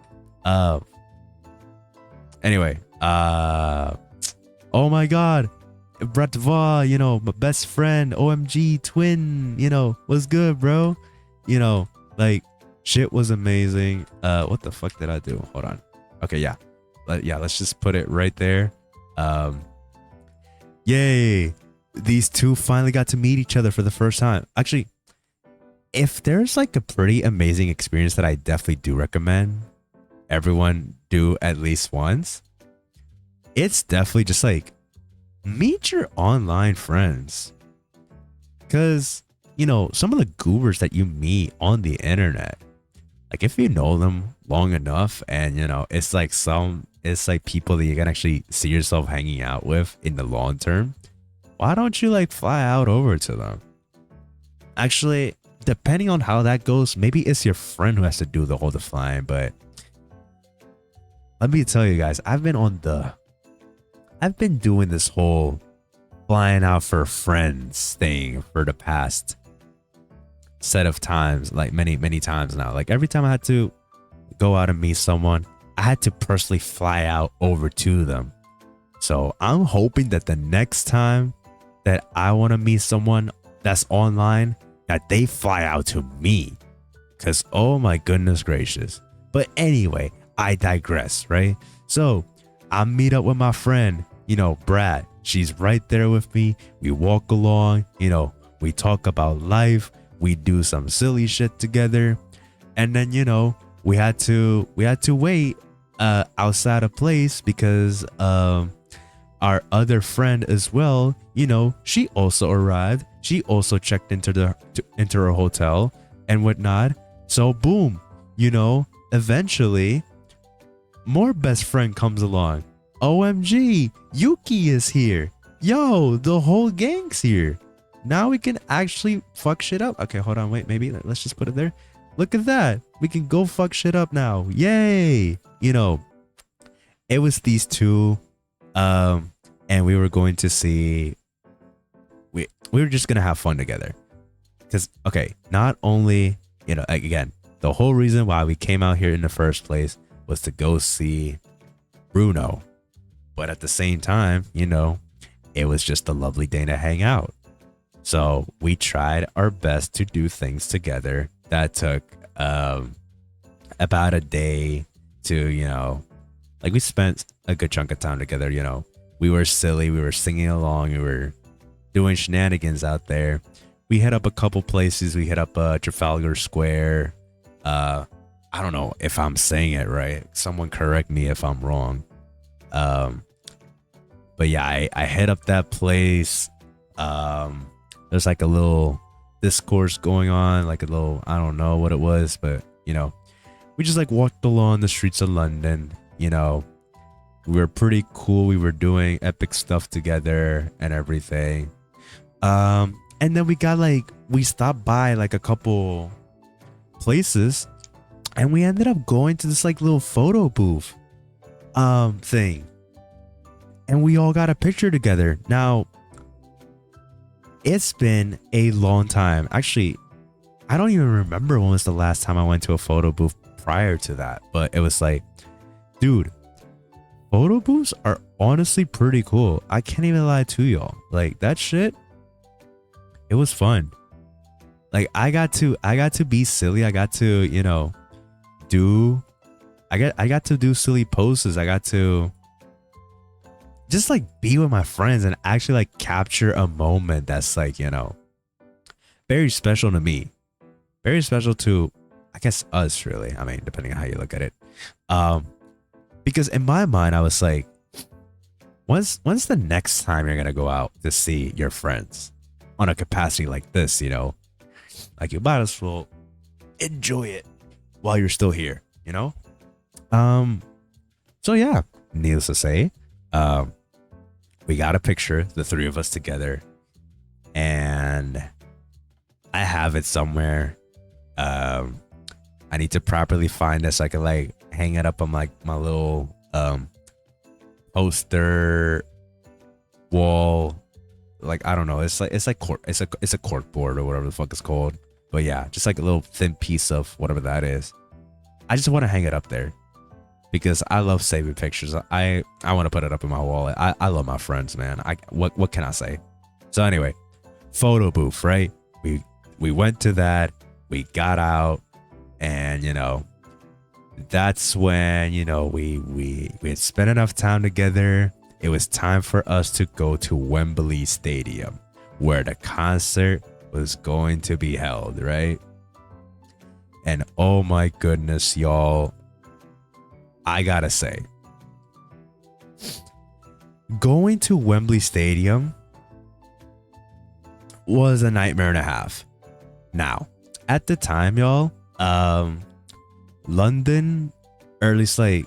S1: Anyway, oh my god. Bratva, my best friend, OMG twin, what's good, bro? Like, shit was amazing. What the fuck did I do? Hold on. Okay, yeah. Let's just put it right there. Yay. These two finally got to meet each other for the first time. Actually, if there's like a pretty amazing experience that I definitely do recommend everyone do at least once, it's definitely just like meet your online friends. Because, some of the goobers that you meet on the internet, like, if you know them long enough and, it's like people that you can actually see yourself hanging out with in the long term, why don't you like fly out over to them? Actually, depending on how that goes, maybe it's your friend who has to do the whole flying, but let me tell you guys, I've been doing this whole flying out for friends thing for the past set of times, like many times now. Like, every time I had to go out and meet someone, I had to personally fly out over to them. So I'm hoping that the next time that I want to meet someone that's online, that they fly out to me, because oh my goodness gracious. But anyway, I digress, right? So I meet up with my friend, Brad. She's right there with me. We walk along, we talk about life, we do some silly shit together, and then we had to wait outside a place because our other friend as well, she also arrived. She also checked into her hotel and whatnot. So boom, eventually more best friend comes along. OMG, Yuki is here. Yo, the whole gang's here. Now we can actually fuck shit up. Okay, hold on, wait, maybe let's just put it there. Look at that. We can go fuck shit up now. Yay. you know, it was these two, and we were going to see. We were just gonna have fun together. Because okay, not only again, the whole reason why we came out here in the first place was to go see Bruno, but at the same time, it was just a lovely day to hang out. So we tried our best to do things together. That took about a day to, like we spent a good chunk of time together. We were silly, we were singing along, we were doing shenanigans out there. We hit up a couple places. We hit up Trafalgar Square. I don't know if I'm saying it right. Someone correct me if I'm wrong. But yeah, I hit up that place. There's like a little discourse going on, like a little, I don't know what it was, but we just like walked along the streets of London. We were pretty cool. We were doing epic stuff together and everything. And then we stopped by like a couple places, and we ended up going to this like little photo booth thing, and we all got a picture together. Now, it's been a long time. Actually, I don't even remember when was the last time I went to a photo booth prior to that, but it was like, dude, photo booths are honestly pretty cool. I can't even lie to y'all. Like that shit, it was fun. Like I got to be silly. I got to, I got to do silly poses. I got to just like be with my friends and actually like capture a moment that's like, very special to me. Very special to, I guess, us really. I mean, depending on how you look at it. Because in my mind, I was like, when's the next time you're gonna go out to see your friends on a capacity like this? Like you might as well enjoy it while you're still here. So yeah, needless to say, we got a picture, the three of us together, and I have it somewhere. I need to properly find this so I can like hang it up on like my little poster wall. Like I don't know, it's a cork board or whatever the fuck it's called. But yeah, just like a little thin piece of whatever that is. I just want to hang it up there because I love saving pictures. I want to put it up in my wallet. I love my friends, man. What can I say? So anyway, photo booth, right? We went to that. We got out, and that's when we had spent enough time together. It was time for us to go to Wembley Stadium, where the concert was going to be held, right? And oh my goodness, y'all, I gotta say, going to Wembley Stadium was a nightmare and a half. Now, at the time, y'all, London, or at least like,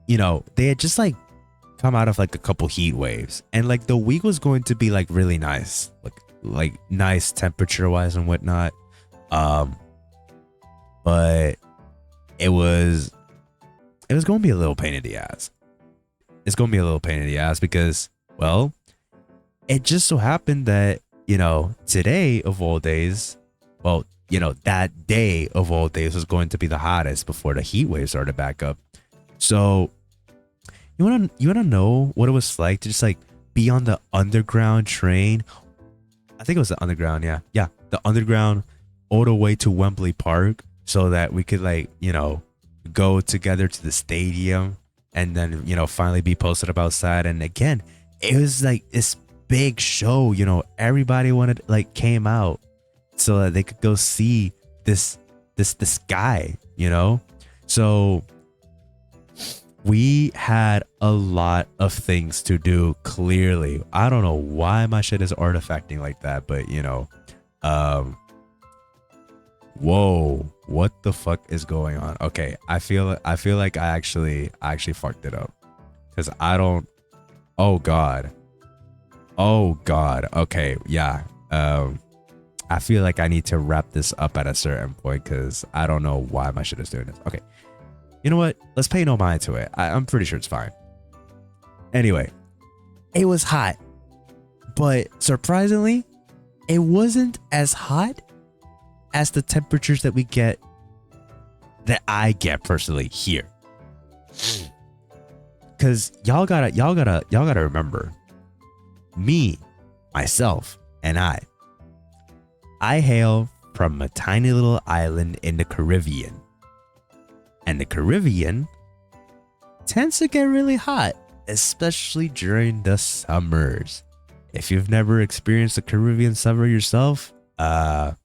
S1: they had just like come out of like a couple heat waves, and like the week was going to be like really nice, like nice temperature wise and whatnot. But it was going to be a little pain in the ass. It's going to be a little pain in the ass because, well, it just so happened that, today of all days, well, that day of all days was going to be the hottest before the heat wave started back up. So you want to know what it was like to just like be on the underground train? I think it was the underground. Yeah. The underground all the way to Wembley Park, so that we could like, go together to the stadium and then, finally be posted up outside. And again, it was like this big show, everybody came out so that they could go see this guy, So we had a lot of things to do, clearly. I don't know why my shit is artifacting like that, but whoa, what the fuck is going on? Okay, I feel like I actually fucked it up, because I don't. Oh god. Okay, yeah. I feel like I need to wrap this up at a certain point, because I don't know why my shit is doing this. Okay, You know what? Let's pay no mind to it. I'm pretty sure it's fine. Anyway, it was hot, but surprisingly, it wasn't as hot as the temperatures that that I get personally here. Cause y'all gotta remember, me, myself, and I hail from a tiny little island in the Caribbean. And the Caribbean tends to get really hot, especially during the summers. If you've never experienced a Caribbean summer yourself, have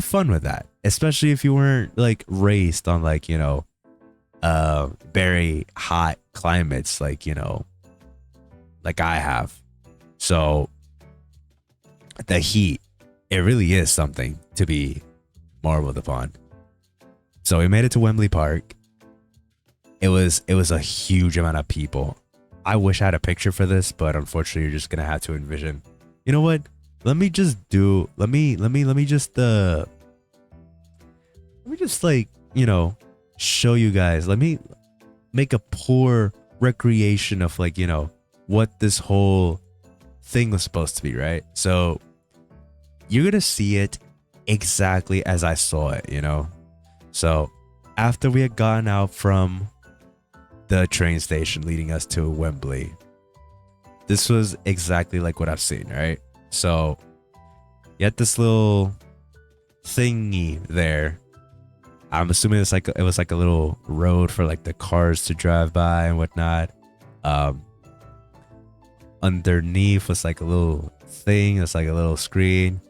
S1: fun with that. Especially if you weren't like raised on like, you know, very hot climates like, you know, like I have. So the heat, it really is something to be marveled upon. So we made it to Wembley Park. It was a huge amount of people. I wish I had a picture for this, but unfortunately you're just gonna have to envision. You know what? Let me just like, you know, show you guys. Let me make a poor recreation of like, you know, what this whole thing was supposed to be, right? So you're gonna see it exactly as I saw it, you know? So after we had gotten out from the train station leading us to Wembley, this was exactly like what I've seen, right? So you had this little thingy there. I'm assuming it was like a little road for like the cars to drive by and whatnot. Underneath was like a little thing. It's like a little screen.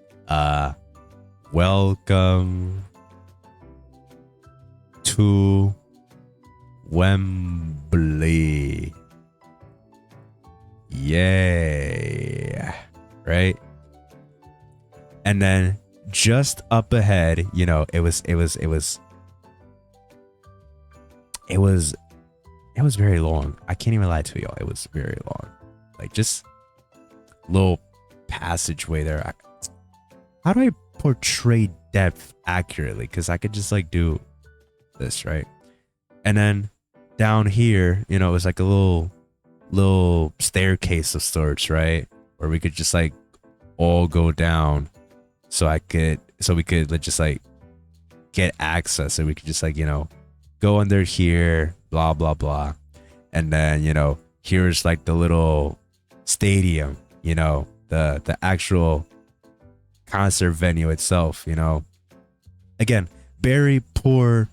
S1: Welcome to Wembley. Yeah. Right? And then just up ahead, you know, it was very long. I can't even lie to y'all. It was very long. Like just little passageway there. How do I portray depth accurately? Because I could just like do this, right? And then down here, you know, it was like a little staircase of sorts, right? Where we could just like all go down. So we could like, just like get access, and we could just like, you know, go under here, blah blah blah. And then, you know, here's like the little stadium, you know, the actual concert venue itself, you know. Again, very poor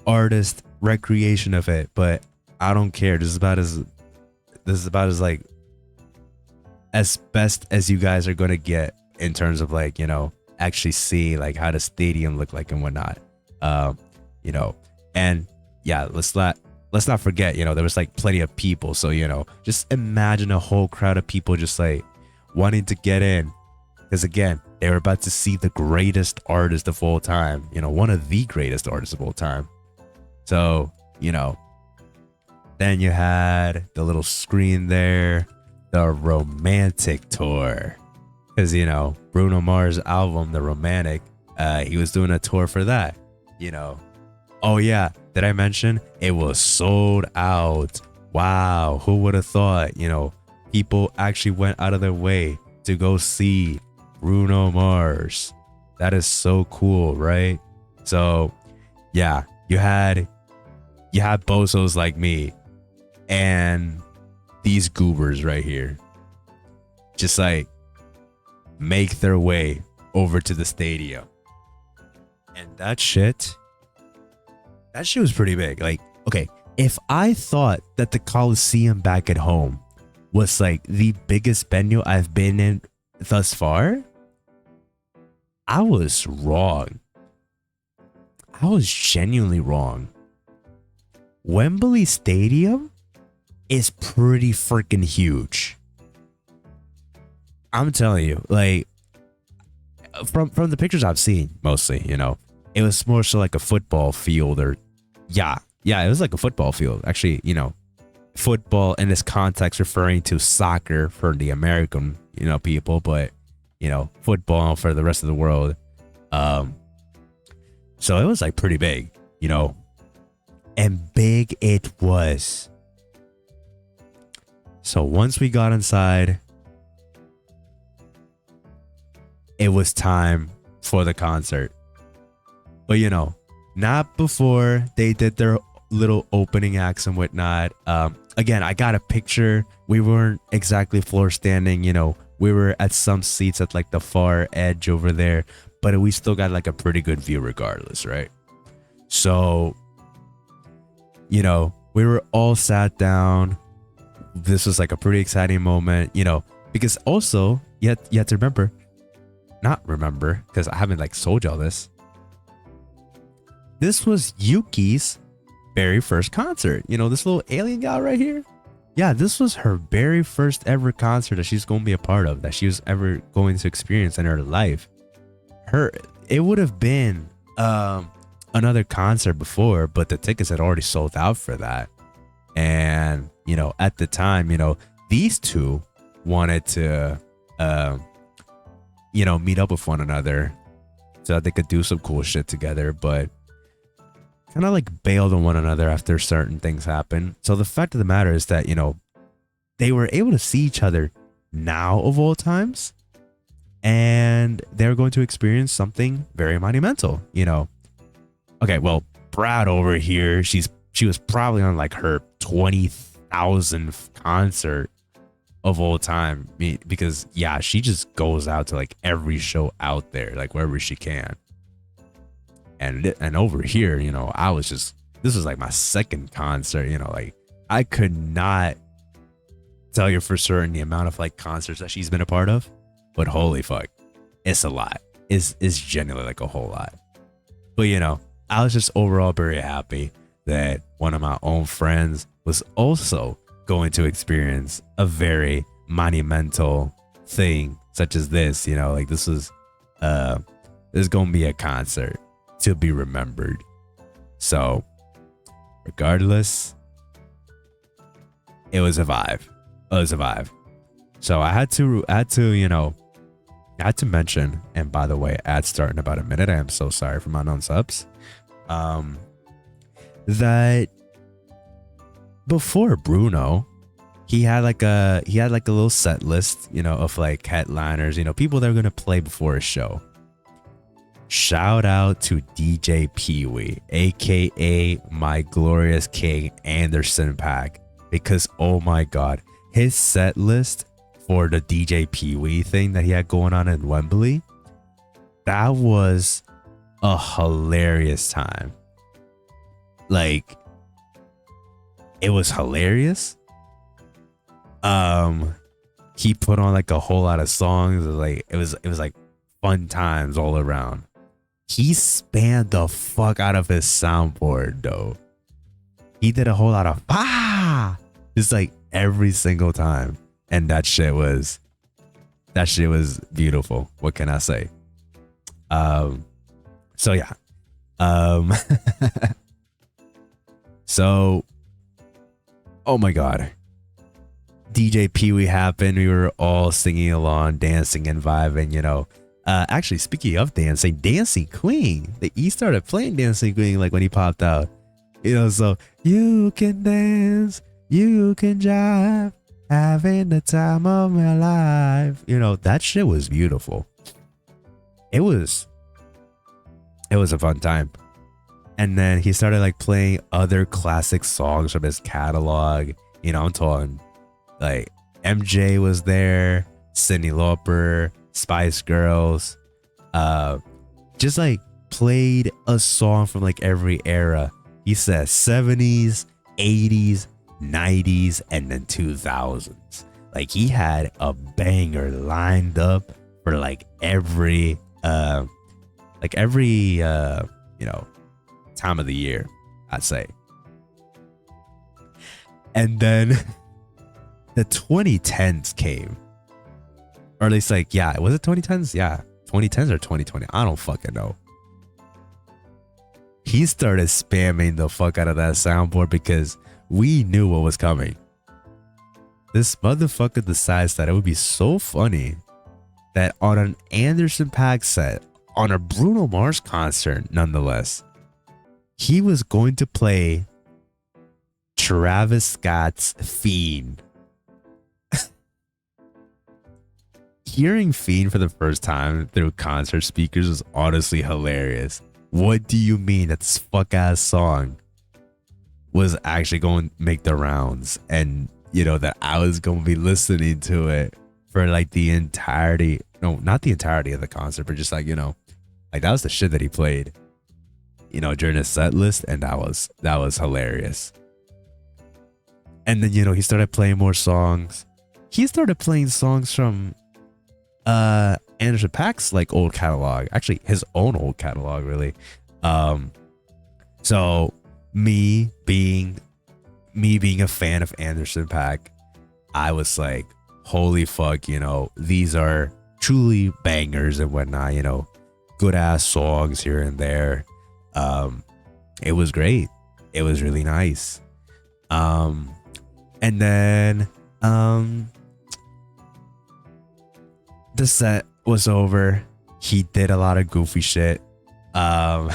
S1: artist recreation of it, but I don't care. This is about as like as best as you guys are gonna get in terms of like, you know, actually see like how the stadium looked like and whatnot. You know, and yeah, let's not forget, you know, there was like plenty of people. So, you know, just imagine a whole crowd of people just like wanting to get in. Because again, they were about to see the greatest artist of all time, you know, one of the greatest artists of all time. So, you know, then you had the little screen there, the Romantic Tour. Because, you know, Bruno Mars' album, The Romantic, he was doing a tour for that, you know. Oh yeah, did I mention it was sold out? Wow, who would have thought, you know, people actually went out of their way to go see Bruno Mars. That is so cool, right? So yeah, you had bozos like me and these goobers right here just like make their way over to the stadium. And that shit was pretty big. Like, okay, if I thought that the Coliseum back at home was like the biggest venue I've been in thus far, I was wrong. I was genuinely wrong. Wembley Stadium is pretty freaking huge. I'm telling you, like, from the pictures I've seen, mostly, you know, it was more so like a football field, or yeah, it was like a football field. Actually, you know, football in this context referring to soccer for the American, you know, people, but you know, football for the rest of the world. So it was like pretty big, you know. and big it was. So once we got inside, it was time for the concert. But you know, not before they did their little opening acts and whatnot. Again, I got a picture. We weren't exactly floor standing, you know, we were at some seats at like the far edge over there, but we still got like a pretty good view regardless, right? So, you know, we were all sat down. This was like a pretty exciting moment, you know, because also you have to remember, not remember, because I haven't like told y'all this. This was Yuki's very first concert. You know, this little alien gal right here. Yeah, this was her very first ever concert that she's going to be a part of, that she was ever going to experience in her life. It would have been another concert before, but the tickets had already sold out for that. And, you know, at the time, you know, these two wanted to, you know, meet up with one another so that they could do some cool shit together, but kind of like bailed on one another after certain things happened. So the fact of the matter is that, you know, they were able to see each other now of all times, and they're going to experience something very monumental, you know. Okay, well, Brad over here, she was probably on like her 20,000th concert of all time, because yeah, she just goes out to like every show out there, like wherever she can. And over here, you know, this was like my second concert, you know, like I could not tell you for certain the amount of like concerts that she's been a part of, but holy fuck, it's a lot. It's genuinely like a whole lot. But you know, I was just overall very happy that one of my own friends was also going to experience a very monumental thing such as this, you know, like this is going to be a concert to be remembered. So regardless, it was a vibe. So I had to, you know, I had to mention, and by the way, ad start in about a minute. I am so sorry for my non-subs. That before Bruno, he had like a little set list, you know, of like headliners, you know, people that are gonna play before a show. Shout out to DJ Pee-wee, aka my glorious king Anderson .Paak, because oh my god, his set list for the DJ Pee-wee thing that he had going on in Wembley, that was a hilarious time. Like, it was hilarious. He put on like a whole lot of songs. It was like fun times all around. He spanned the fuck out of his soundboard though. He did a whole lot of just like every single time, and that shit was beautiful. What can I say? So yeah. So, oh my god, DJ Pee-wee happened. We were all singing along, dancing and vibing, you know. Actually, speaking of dancing, Dancing Queen, he started playing Dancing Queen like when he popped out, you know. So you can dance, you can jive, having the time of my life, you know. That shit was beautiful. It was a fun time. And then he started like playing other classic songs from his catalog, you know. I'm talking like MJ was there, Cyndi Lauper, Spice Girls, just like played a song from like every era. He said 70s, 80s, 90s, and then 2000s. Like he had a banger lined up for like every you know, time of the year, I'd say. And then the 2010s came. Or at least like, yeah, was it 2010s? Yeah, 2010s or 2020. I don't fucking know. He started spamming the fuck out of that soundboard because we knew what was coming. This motherfucker decides that it would be so funny that on an Anderson .Paak set, on a Bruno Mars concert nonetheless, he was going to play Travis Scott's Fiend. Hearing Fiend for the first time through concert speakers was honestly hilarious. What do you mean that this fuck ass song was actually going to make the rounds, and you know that I was going to be listening to it for like the entirety, no, not the entirety of the concert, but just like, you know, like that was the shit that he played, you know, during his set list, and that was hilarious. And then, you know, he started playing more songs. He started playing songs from Anderson .Paak's like old catalog, actually his own old catalog, really. So me being a fan of Anderson .Paak, I was like, holy fuck, you know, these are truly bangers and whatnot, you know, good ass songs here and there. It was great. It was really nice. And then the set was over. He did a lot of goofy shit. But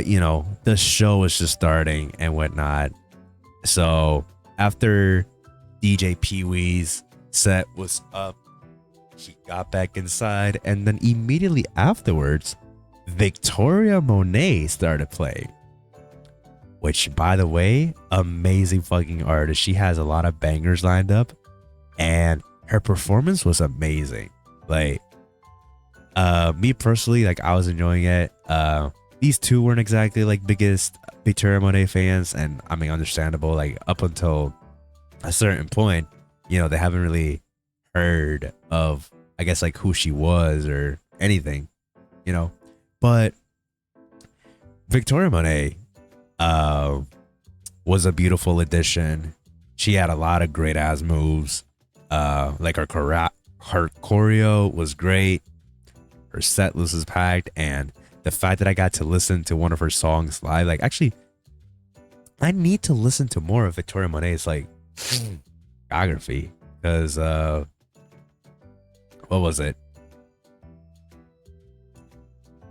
S1: you know, the show was just starting and whatnot. So after DJ Pee-wee's set was up, he got back inside, and then immediately afterwards, Victoria Monet started playing. Which, by the way, amazing fucking artist. She has a lot of bangers lined up, and her performance was amazing. Like, me personally, like, I was enjoying it. These two weren't exactly like biggest Victoria Monet fans, and I mean, understandable. Like, up until a certain point, you know, they haven't really heard of, I guess, like who she was or anything, you know. But Victoria Monet was a beautiful addition. She had a lot of great ass moves. Like her choreo was great. Her set list was packed, and the fact that I got to listen to one of her songs live, like, actually, I need to listen to more of Victoria Monet's like discography, because what was it?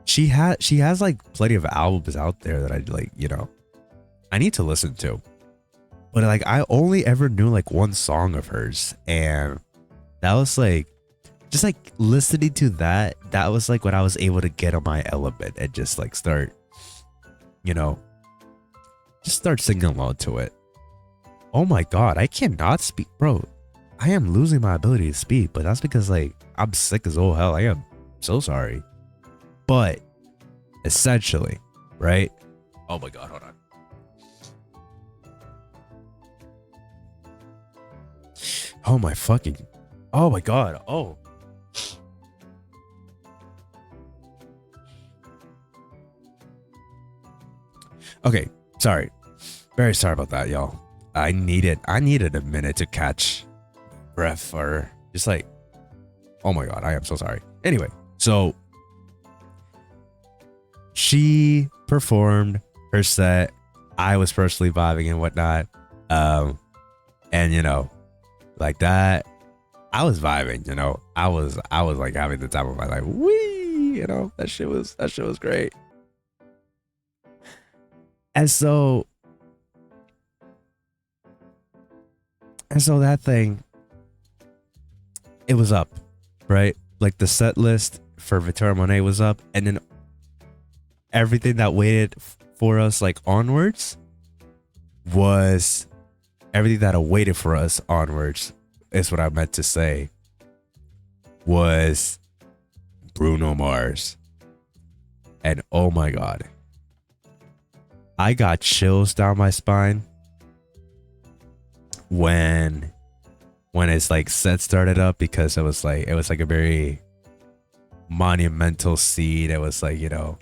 S1: She has like plenty of albums out there that I like, you know, I need to listen to. But like, I only ever knew like one song of hers, and that was like, just like listening to that was like when I was able to get on my element and just like start, you know, just start singing along to it. Oh my god, I cannot speak, bro. I am losing my ability to speak, but that's because like I'm sick as all hell. I am so sorry. But essentially, right? Oh my god, hold on. Oh my fucking, oh my god, oh. Okay, sorry. Very sorry about that, y'all. I needed a minute to catch breath, or just like, oh my god, I am so sorry. Anyway, so she performed her set. I was personally vibing and whatnot. And you know, like that, I was vibing, you know. I was like having the time of my life. Wee, you know, that shit was great. And so that thing, it was up, right? Like the set list for Victoria Monet was up, and then everything that waited for us like onwards was everything that awaited for us onwards, is what I meant to say, was Bruno Mars. And oh my god, I got chills down my spine when his like set started up, because it was like a very monumental scene. It was like, you know,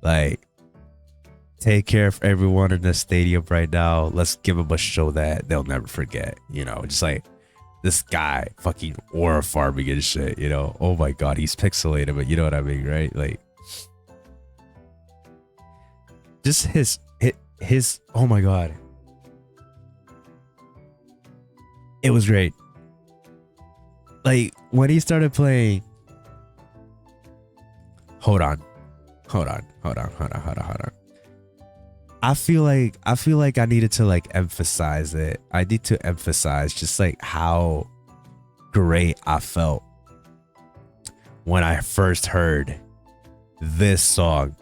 S1: like, take care of everyone in the stadium right now. Let's give them a show that they'll never forget. You know, just like this guy fucking aura farming and shit, you know. Oh my god, he's pixelated, but you know what I mean, right? Like, just his oh my god, it was great. Like when he started playing, hold on. I feel like I needed to like emphasize it. I need to emphasize just like how great I felt when I first heard this song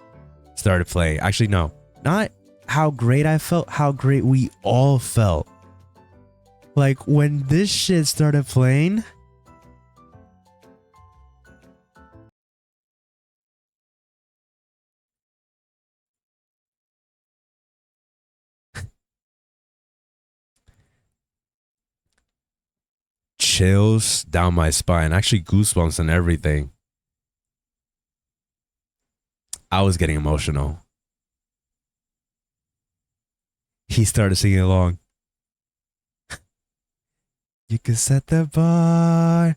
S1: started playing. Actually, no, not how great I felt, how great we all felt. Like when this shit started playing, chills down my spine, actually goosebumps and everything. I was getting emotional. He started singing along. You can set the bar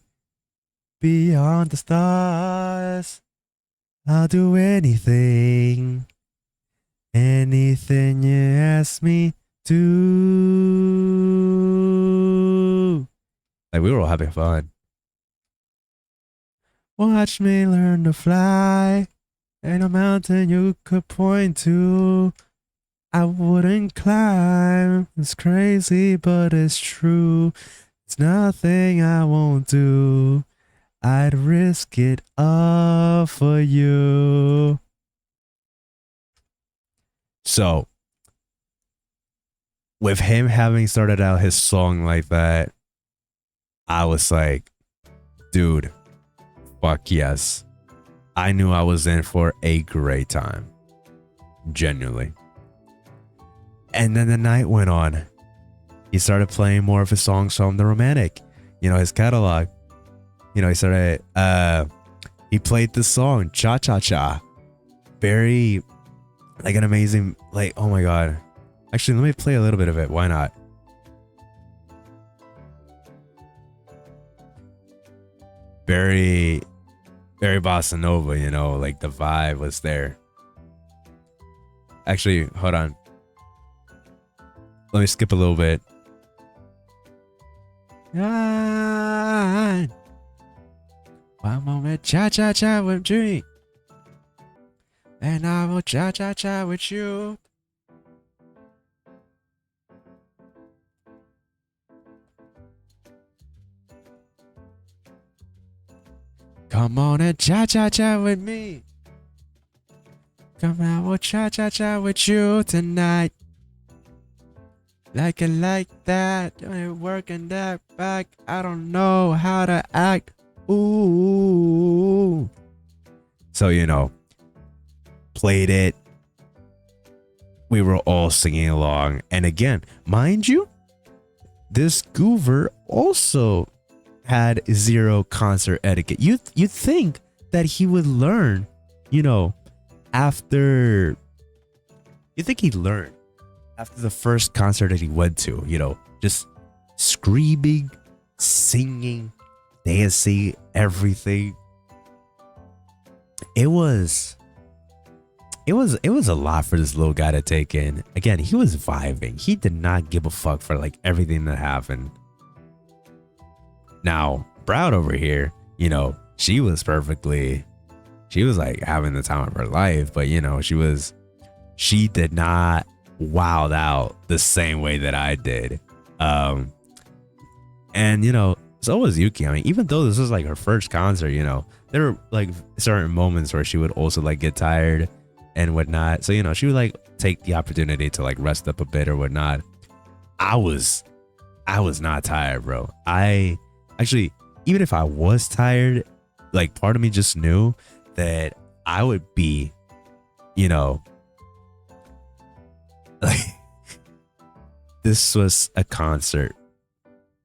S1: beyond the stars. I'll do anything, anything you ask me to. Like we were all having fun. Watch me learn to fly. Ain't a mountain you could point to I wouldn't climb. It's crazy, but it's true. It's nothing I won't do. I'd risk it all for you. So, with him having started out his song like that, I was like, dude, fuck yes. I knew I was in for a great time. Genuinely. And then the night went on. He started playing more of his songs from the Romantic, his catalog. He played this song, Cha Cha Cha. Very, like an amazing, like, oh my God. Actually, let me play a little bit of it. Why not? Very, very bossa nova, like the vibe was there. Actually, hold on. Let me skip a little bit. One moment, cha cha cha with me, and I will cha cha cha with you. Come on and cha cha cha with me. Come on, we'll cha cha cha with you tonight. Like it like that, working that back. I don't know how to act. Ooh. So, played it. We were all singing along. And again, mind you, this goober also had zero concert etiquette. You'd think that he would learn, after. You think he'd learn after the first concert that he went to, just screaming, singing, dancing, everything. It was a lot for this little guy to take in. Again, he was vibing. He did not give a fuck for like everything that happened. Now, Brown over here, she was like having the time of her life, but she did not wowed out the same way that I did. And so was Yuki. I mean, even though this was like her first concert, there were like certain moments where she would also like get tired and whatnot. So, she would like take the opportunity to like rest up a bit or whatnot. I was not tired, bro. I actually, even if I was tired, like part of me just knew that I would be, like, this was a concert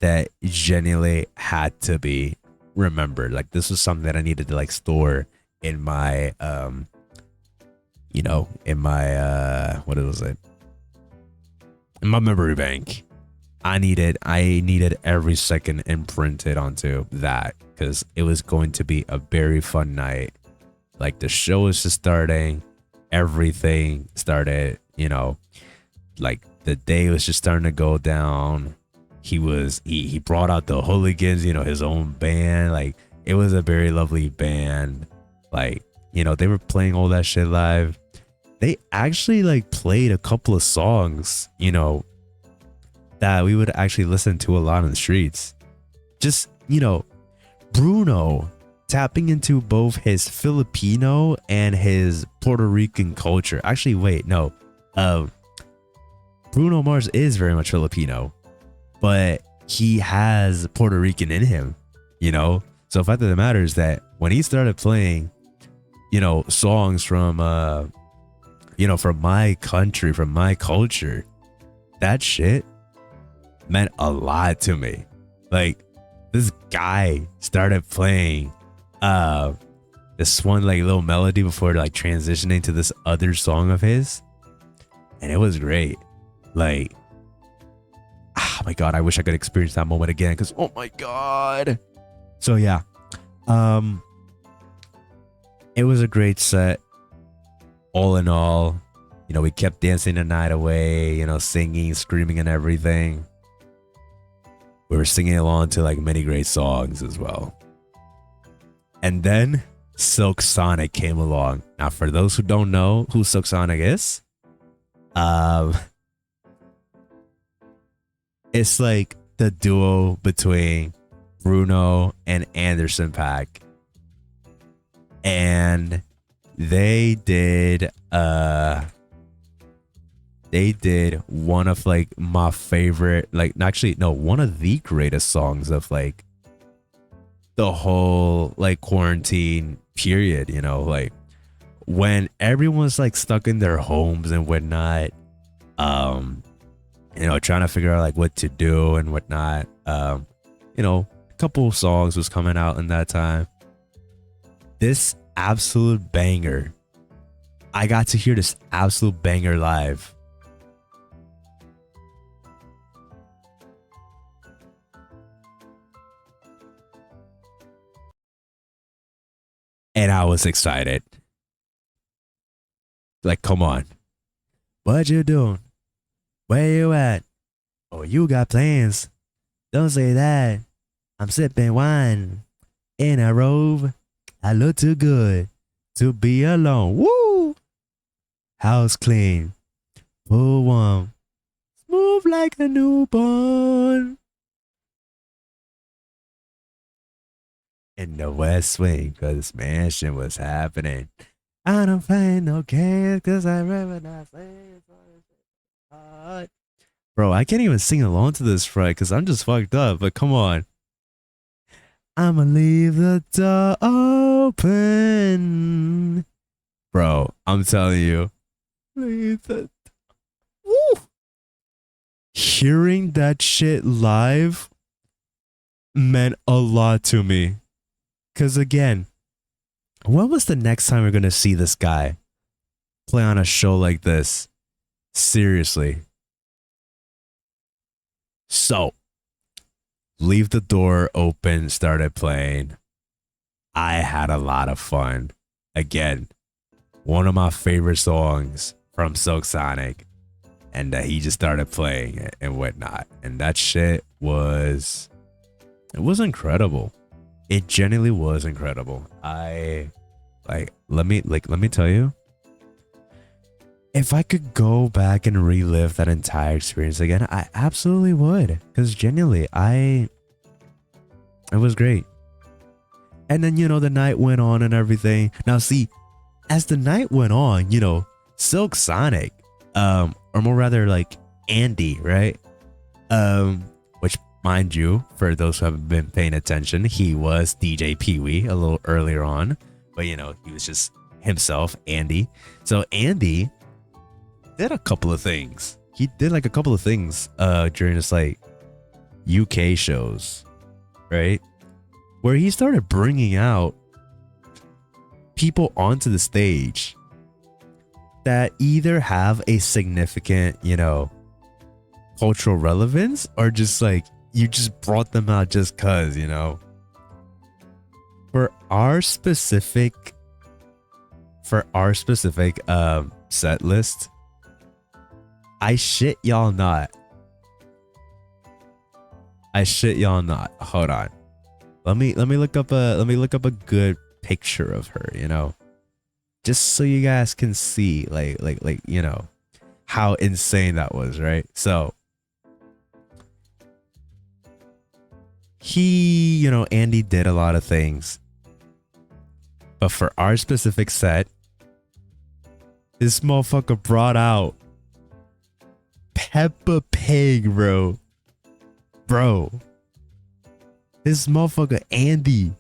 S1: that genuinely had to be remembered. Like, this was something that I needed to like store in my what was it, in my memory bank. I needed every second imprinted onto that, because it was going to be a very fun night. Like, the show was just starting, everything started, like the day was just starting to go down. He brought out the hooligans, his own band. Like, it was a very lovely band. Like, they were playing all that shit live. they actually like played a couple of songs, you know, that we would actually listen to a lot on the streets. Just, you know, Bruno tapping into both his Filipino and his Puerto Rican culture. Actually, wait, no. Bruno Mars is very much Filipino, but he has Puerto Rican in him, you know? So the fact of the matter is that when he started playing, you know, songs from, you know, from my country, from my culture, that shit meant a lot to me. Like, this guy started playing this one like little melody before like transitioning to this other song of his, and it was great. Like, oh my god, I wish I could experience that moment again, because oh my god. So yeah, it was a great set all in all. You know, we kept dancing the night away, you know, singing, screaming and everything. We were singing along to like many great songs as well. And then Silk Sonic came along. Now, for those who don't know who Silk Sonic is, it's like the duo between Bruno and Anderson .Paak. And they did one of like my favorite, like actually no, one of the greatest songs of like the whole like quarantine period, you know, like when everyone's like stuck in their homes and whatnot, you know, trying to figure out like what to do and whatnot. You know, a couple of songs was coming out in that time. This absolute banger, I got to hear this absolute banger live. And I was excited. Like, come on. What you doing? Where you at? Oh, you got plans. Don't say that. I'm sipping wine in a robe. I look too good to be alone. Woo! House clean. Pool warm. Smooth like a newborn. In the West Wing, cause mansion was happening. I don't play no games, cause I remember not saying hard. Bro, I can't even sing along to this, right? Cause I'm just fucked up. But come on, I'ma leave the door open, bro. I'm telling you, leave the. Woo! Hearing that shit live meant a lot to me. Because again, when was the next time we're going to see this guy play on a show like this? Seriously. So, Leave the Door Open started playing. I had a lot of fun. Again, one of my favorite songs from Silk Sonic. And he just started playing it and whatnot. And that shit was... It was incredible. It genuinely was incredible. Let me tell you, if I could go back and relive that entire experience again, I absolutely would. Because genuinely, it was great. And then, you know, the night went on and everything. Now, see, as the night went on, you know, Silk Sonic, or more rather like Andy, right? Which, mind you, for those who haven't been paying attention, he was DJ Pee-wee a little earlier on, but you know, he was just himself, Andy. So Andy did a couple of things. He did like a couple of things during this like UK shows, right? Where he started bringing out people onto the stage that either have a significant, you know, cultural relevance or just like you just brought them out just cuz, you know. For our specific set list, I shit y'all not. Hold on. Let me look up a good picture of her, you know. just so you guys can see, like you know, how insane that was, right? So he, you know, Andy did a lot of things, but for our specific set, this motherfucker brought out Peppa Pig, bro. Bro, this motherfucker Andy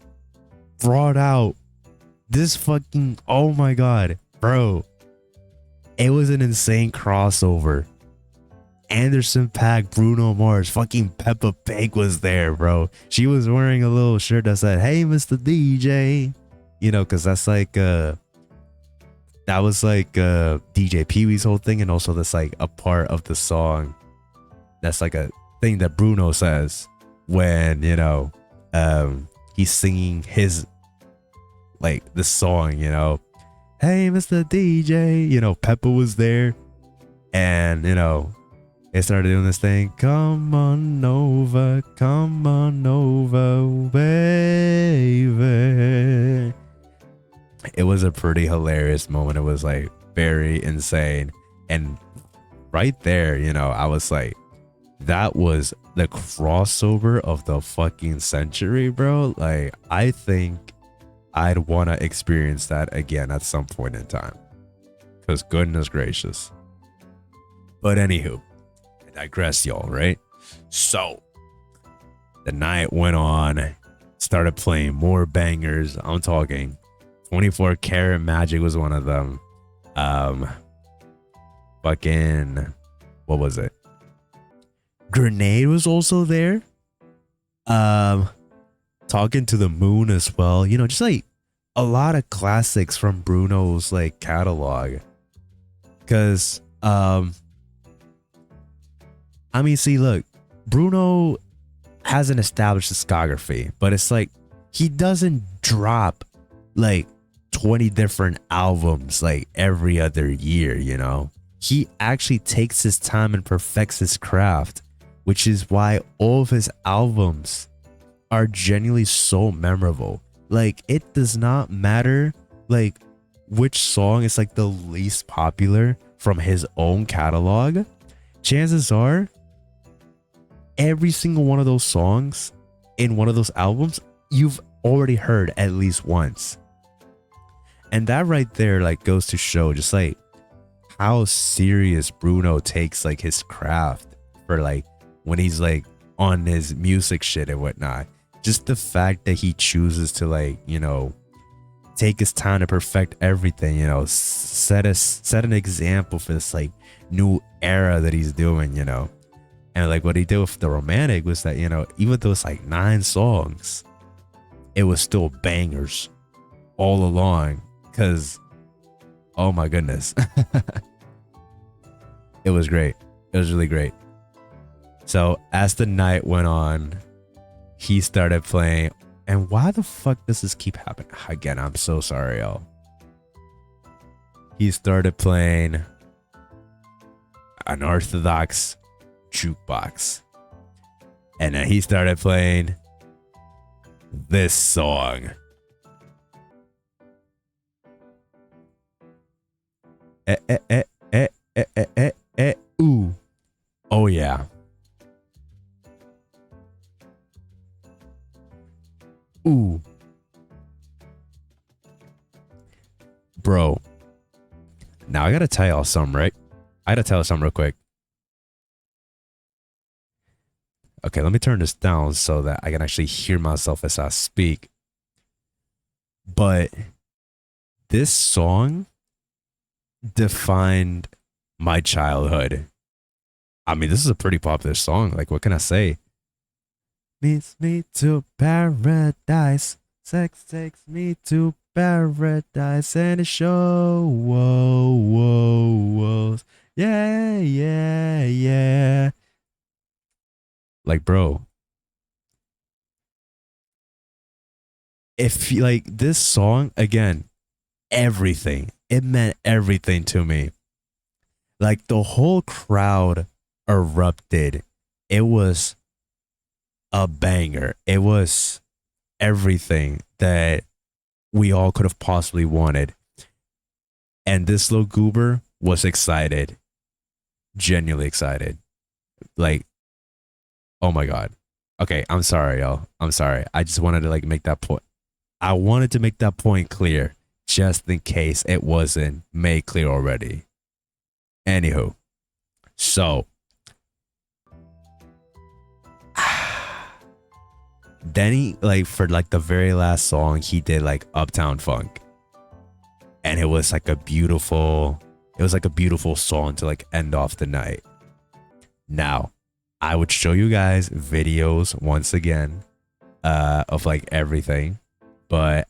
S1: brought out this fucking, oh my god, bro. It was an insane crossover. Anderson .Paak, Bruno Mars, fucking Peppa Pig was there, bro. She was wearing a little shirt that said, "Hey, Mr. DJ." You know, because that's like, that was like DJ Pee Wee's whole thing. And also that's like a part of the song. That's like a thing that Bruno says when, you know, he's singing his, like, the song, you know. "Hey, Mr. DJ." You know, Peppa was there. And, you know, they started doing this thing. Come on over, baby. It was a pretty hilarious moment. It was like very insane. And right there, you know, I was like, that was the crossover of the fucking century, bro. Like, I think I'd want to experience that again at some point in time. Because goodness gracious. But anywho, I digress, y'all, right? So, the night went on, started playing more bangers. I'm talking 24 Karat Magic was one of them. Fucking, what was it? Grenade was also there. Talking to the Moon as well. You know, just like a lot of classics from Bruno's like catalog. Cause I mean, see, look, Bruno has an established discography, but it's like he doesn't drop like 20 different albums like every other year, you know. He actually takes his time and perfects his craft, which is why all of his albums are genuinely so memorable. Like, it does not matter like which song is like the least popular from his own catalog. Chances are every single one of those songs in one of those albums you've already heard at least once. And that right there like goes to show just like how serious Bruno takes like his craft for like when he's like on his music shit and whatnot. Just the fact that he chooses to like, you know, take his time to perfect everything, you know, set an example for this like new era that he's doing, you know. And like what he did with the Romantic was that, you know, even though it's like 9 songs, it was still bangers all along. Cause, oh my goodness. It was great. It was really great. So as the night went on, he started playing. And why the fuck does this keep happening? Again, I'm so sorry, y'all. He started playing Unorthodox Jukebox. And then he started playing this song. Ooh. Oh yeah. Ooh. Bro. Now I gotta tell y'all something, right? I gotta tell you something real quick. Okay, let me turn this down so that I can actually hear myself as I speak. But this song defined my childhood. I mean, this is a pretty popular song. Like, what can I say? Meets me to paradise. Sex takes me to paradise. And it show. Whoa, whoa, whoa. Yeah, yeah, yeah. Like, bro. If like this song, again, everything. It meant everything to me. Like the whole crowd erupted. It was a banger. It was everything that we all could have possibly wanted. And this little goober was excited, genuinely excited. Like, oh my God. Okay, I'm sorry, y'all. I'm sorry. I just wanted to like make that point. I wanted to make that point clear just in case it wasn't made clear already. Anywho, so then he like for like the very last song he did like Uptown Funk. And it was like a beautiful song to like end off the night. Now, I would show you guys videos once again of like everything, but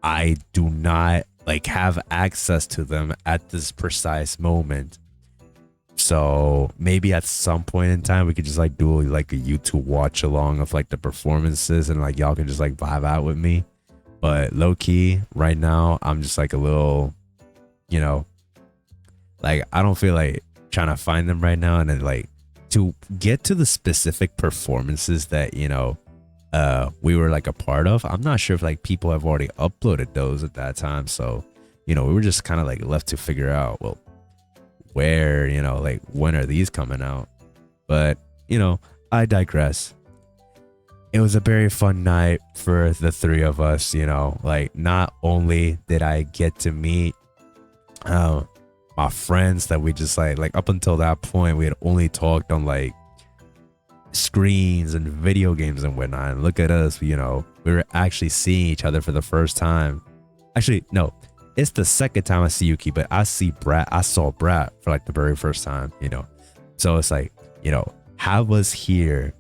S1: I do not like have access to them at this precise moment. So maybe at some point in time we could just like do like a YouTube watch along of like the performances and like y'all can just like vibe out with me. But low key right now I'm just like a little, you know, like I don't feel like trying to find them right now, and then like to get to the specific performances that, you know, we were like a part of. I'm not sure if like people have already uploaded those at that time. So, you know, we were just kind of like left to figure out, well, where, you know, like when are these coming out? But, you know, I digress. It was a very fun night for the three of us, you know, like not only did I get to meet my friends that we just like up until that point, we had only talked on like screens and video games and whatnot. And look at us, you know, we were actually seeing each other for the first time. Actually, no, it's the second time I see Yuki, but I saw Brat for like the very first time, you know. So it's like, you know, have us here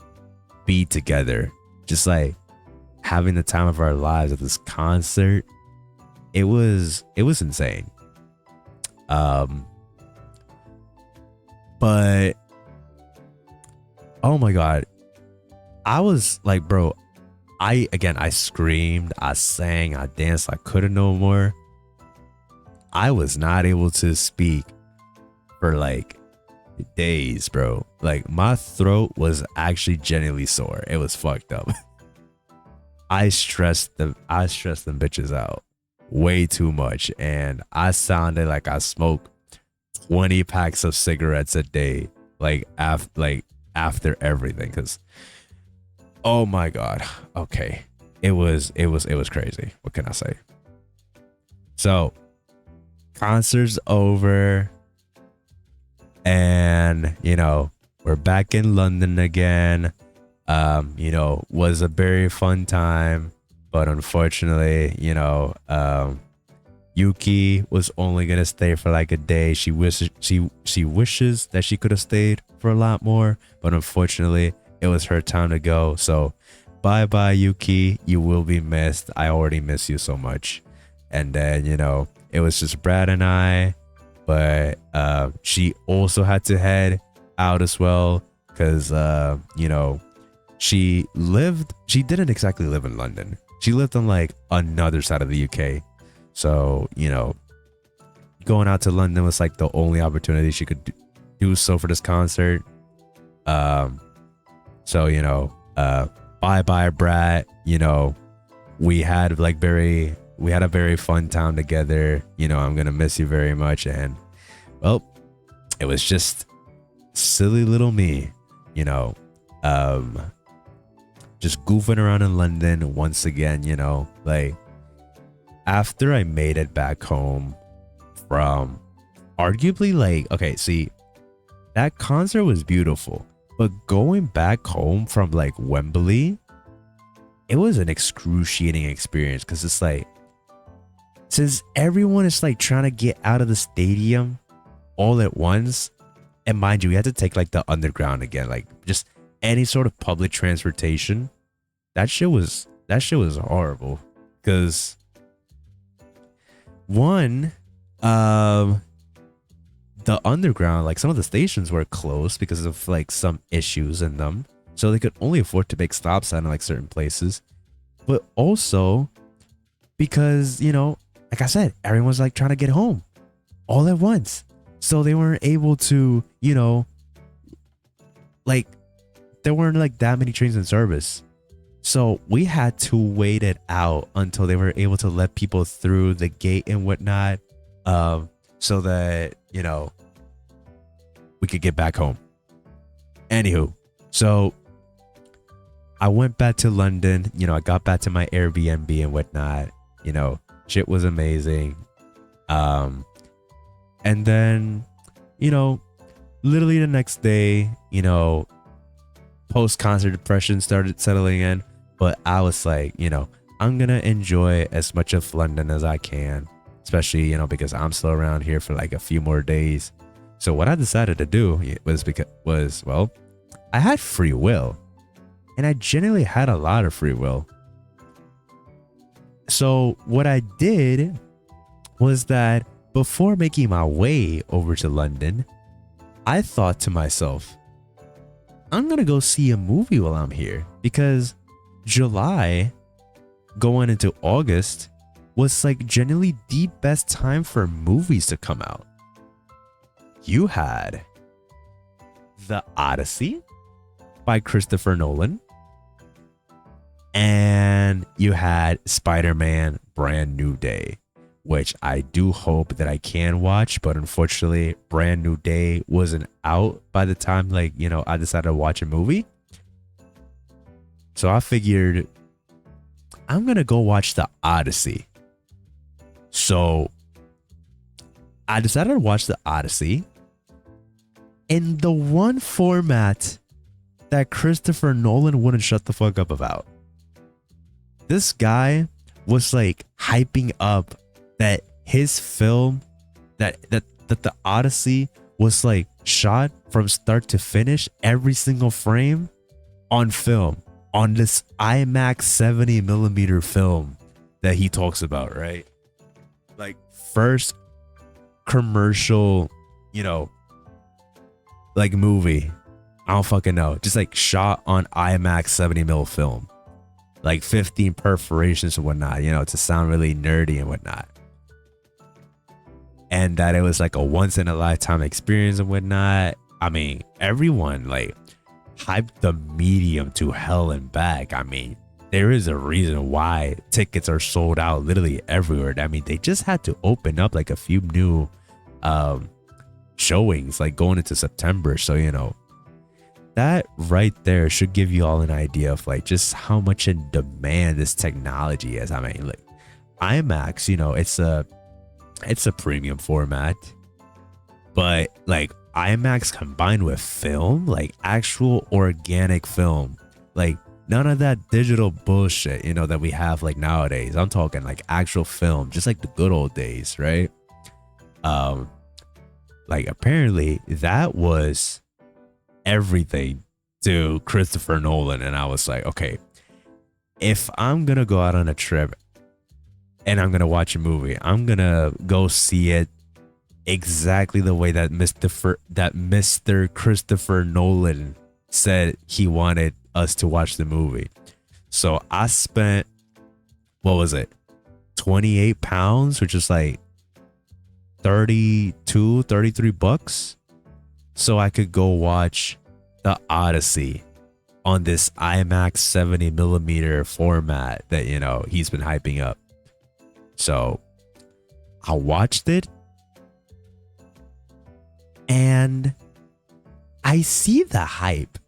S1: be together, just like having the time of our lives at this concert. It was insane. But oh my God, I was like, bro, I screamed, I sang, I danced, I couldn't no more. I was not able to speak for like days, bro. Like my throat was actually genuinely sore. It was fucked up. I stressed them bitches out way too much, and I sounded like I smoked 20 packs of cigarettes a day, like after everything, because oh my God, okay, it was crazy. What can I say? So concert's over, and you know, we're back in London again. You know, was a very fun time, but unfortunately, you know, Yuki was only gonna stay for like a day. She wishes that she could have stayed for a lot more, but unfortunately it was her time to go. So bye bye Yuki, you will be missed. I already miss you so much. And then, you know, it was just Brad and I, but she also had to head out as well, because you know, she didn't exactly live in London. She lived on like another side of the UK. So, you know, going out to London was like the only opportunity she could do so for this concert. So, you know, bye bye Brat. You know, we had a very fun time together. You know, I'm gonna miss you very much. And well, it was just silly little me, you know, just goofing around in London once again, you know, like after I made it back home from arguably like, okay, see, that concert was beautiful, but going back home from like Wembley, it was an excruciating experience, because it's like, since everyone is like trying to get out of the stadium all at once, and mind you, we had to take like the underground again, like just any sort of public transportation. That shit was horrible, because one, the underground, like some of the stations were closed because of like some issues in them, so they could only afford to make stops at like certain places. But also because, you know, like I said, everyone's like trying to get home all at once, so they weren't able to, you know, like there weren't like that many trains in service. So we had to wait it out until they were able to let people through the gate and whatnot. so that, we could get back home. Anywho, so I went back to London. I got back to my Airbnb and whatnot. Shit was amazing. And then, literally the next day, post-concert depression started settling in. But I was like, I'm going to enjoy as much of London as I can, especially, because I'm still around here for like a few more days. So what I decided to do was, well, I had free will, and I genuinely had a lot of free will. So what I did was that before making my way over to London, I thought to myself, I'm going to go see a movie while I'm here, because July going into August was like genuinely the best time for movies to come out. You had The Odyssey by Christopher Nolan, and you had Spider-Man Brand New Day, which I do hope that I can watch, but unfortunately Brand New Day wasn't out by the time I decided to watch a movie. So I figured I'm gonna go watch The Odyssey. So I decided to watch The Odyssey in the one format that Christopher Nolan wouldn't shut the fuck up about. This guy was like hyping up that his film, that the Odyssey was like shot from start to finish, every single frame on film, on this IMAX 70mm film that he talks about, right? Like first commercial, like movie, I don't fucking know, just like shot on IMAX 70mm film, like 15 perforations and whatnot, to sound really nerdy and whatnot. And that it was like a once in a lifetime experience and whatnot. I mean, everyone like hyped the medium to hell and back. I mean, there is a reason why tickets are sold out literally everywhere. I mean, they just had to open up like a few new showings like going into September. So, that right there should give you all an idea of like just how much in demand this technology is. I mean, like IMAX, it's a premium format, but like IMAX combined with film, like actual organic film, like none of that digital bullshit, that we have like nowadays. I'm talking like actual film, just like the good old days, right? Like apparently that was everything to Christopher Nolan. And I was like, okay, if I'm gonna go out on a trip and I'm gonna watch a movie, I'm gonna go see it exactly the way that Mr. Christopher Nolan said he wanted us to watch the movie. So I spent, what was it, 28 pounds, which is like 33 bucks, so I could go watch The Odyssey on this IMAX 70mm format that he's been hyping up. So I watched it, and I see the hype.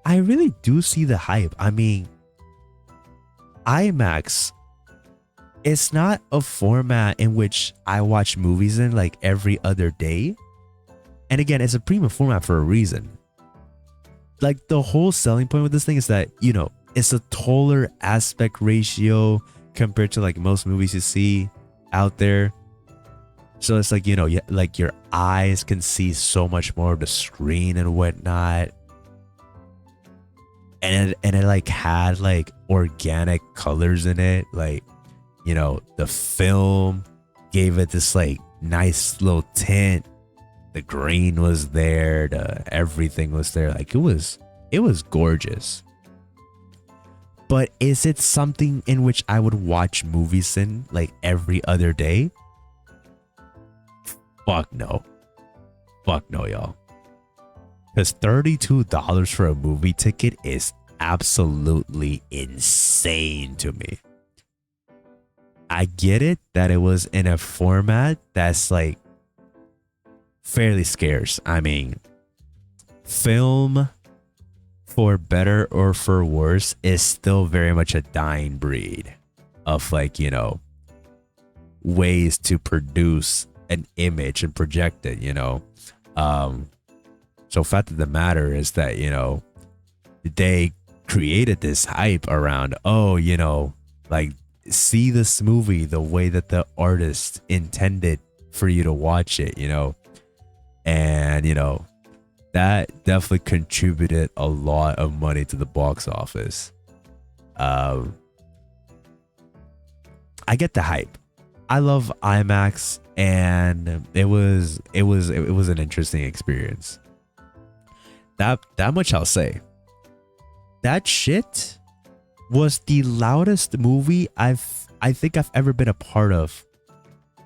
S1: I really do see the hype. I mean, IMAX, it's not a format in which I watch movies in like every other day. And again, it's a premium format for a reason. Like the whole selling point with this thing is that, it's a taller aspect ratio compared to like most movies you see out there. So it's like, like your eyes can see so much more of the screen and whatnot. And it like had like organic colors in it. Like, the film gave it this like nice little tint. The green was there, everything was there. Like it was gorgeous. But is it something in which I would watch movies in like every other day? Fuck no, y'all. Because $32 for a movie ticket is absolutely insane to me. I get it that it was in a format that's like fairly scarce. I mean, film, for better or for worse, is still very much a dying breed of like, you know, ways to produce an image and project it, you know. So fact of the matter is that, you know, they created this hype around, oh, you know, like, see this movie the way that the artist intended for you to watch it, you know. And, you know, that definitely contributed a lot of money to the box office. I get the hype. I love IMAX, and it was an interesting experience. That much I'll say. That shit was the loudest movie I think I've ever been a part of.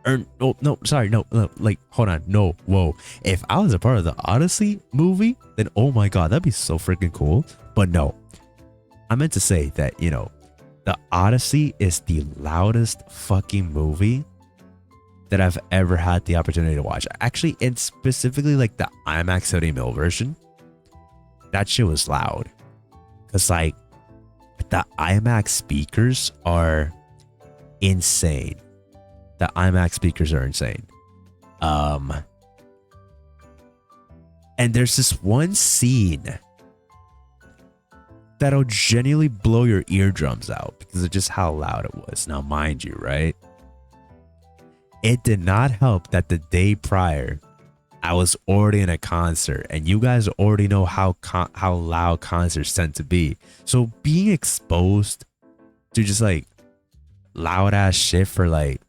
S1: Or no, sorry, no, like, hold on, no, whoa. If I was a part of the Odyssey movie, then oh my god, that'd be so freaking cool. But no, I meant to say that, you know, the Odyssey is the loudest fucking movie that I've ever had the opportunity to watch. Actually, and specifically like the IMAX 70mm version, that shit was loud. Cause like the IMAX speakers are insane. The IMAX speakers are insane. And there's this one scene that'll genuinely blow your eardrums out because of just how loud it was. Now, mind you, right? It did not help that the day prior, I was already in a concert, and you guys already know how loud concerts tend to be. So being exposed to just like loud ass shit for like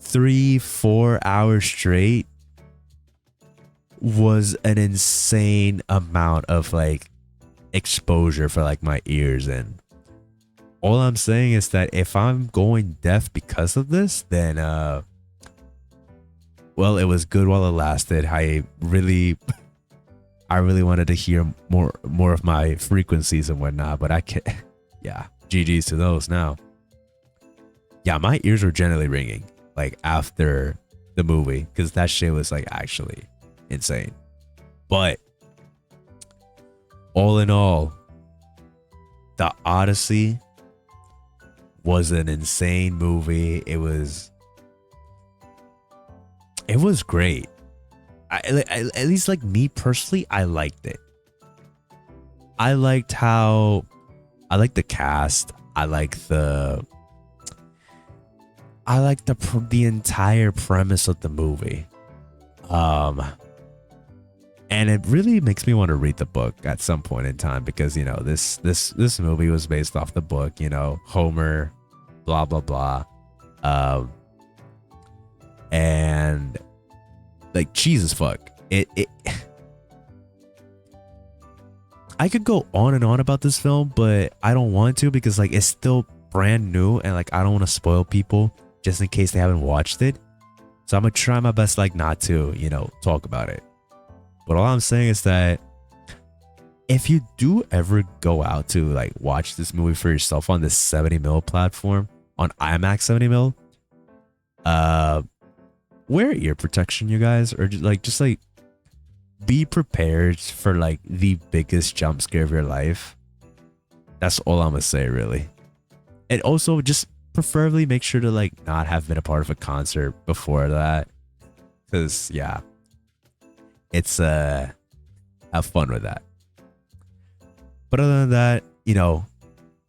S1: 3-4 hours straight was an insane amount of like exposure for like my ears. And all I'm saying is that if I'm going deaf because of this, then well, it was good while it lasted. I really wanted to hear more of my frequencies and whatnot, but I can't. Yeah, GG's to those now. Yeah, my ears were generally ringing like after the movie because that shit was like actually insane. But all in all, the Odyssey was an insane movie. It was great. At least like me personally, I liked it. I liked the cast. I liked the entire premise of the movie. And it really makes me want to read the book at some point in time because, you know, this movie was based off the book, you know, Homer, blah blah blah. And like, Jesus fuck. It I could go on and on about this film, but I don't want to because like it's still brand new and like I don't want to spoil people just in case they haven't watched it. So I'm gonna try my best like not to, you know, talk about it. But all I'm saying is that if you do ever go out to like watch this movie for yourself on this 70mm platform, on IMAX 70mm, wear ear protection, you guys, or just be prepared for like the biggest jump scare of your life. That's all I'm gonna say, really. And also just preferably make sure to like not have been a part of a concert before that, because yeah, it's have fun with that. But other than that, you know,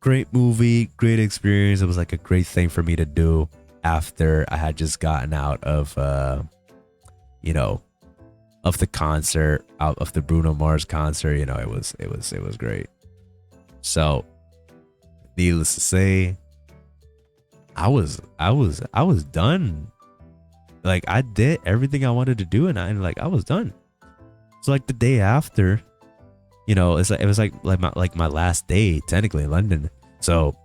S1: great movie, great experience. It was like a great thing for me to do after I had just gotten out of you know, of the concert, out of the Bruno Mars concert. You know, it was great. So needless to say, I was done. Like, I did everything I wanted to do, and I was done. So like the day after, you know, it was like my last day technically in London. So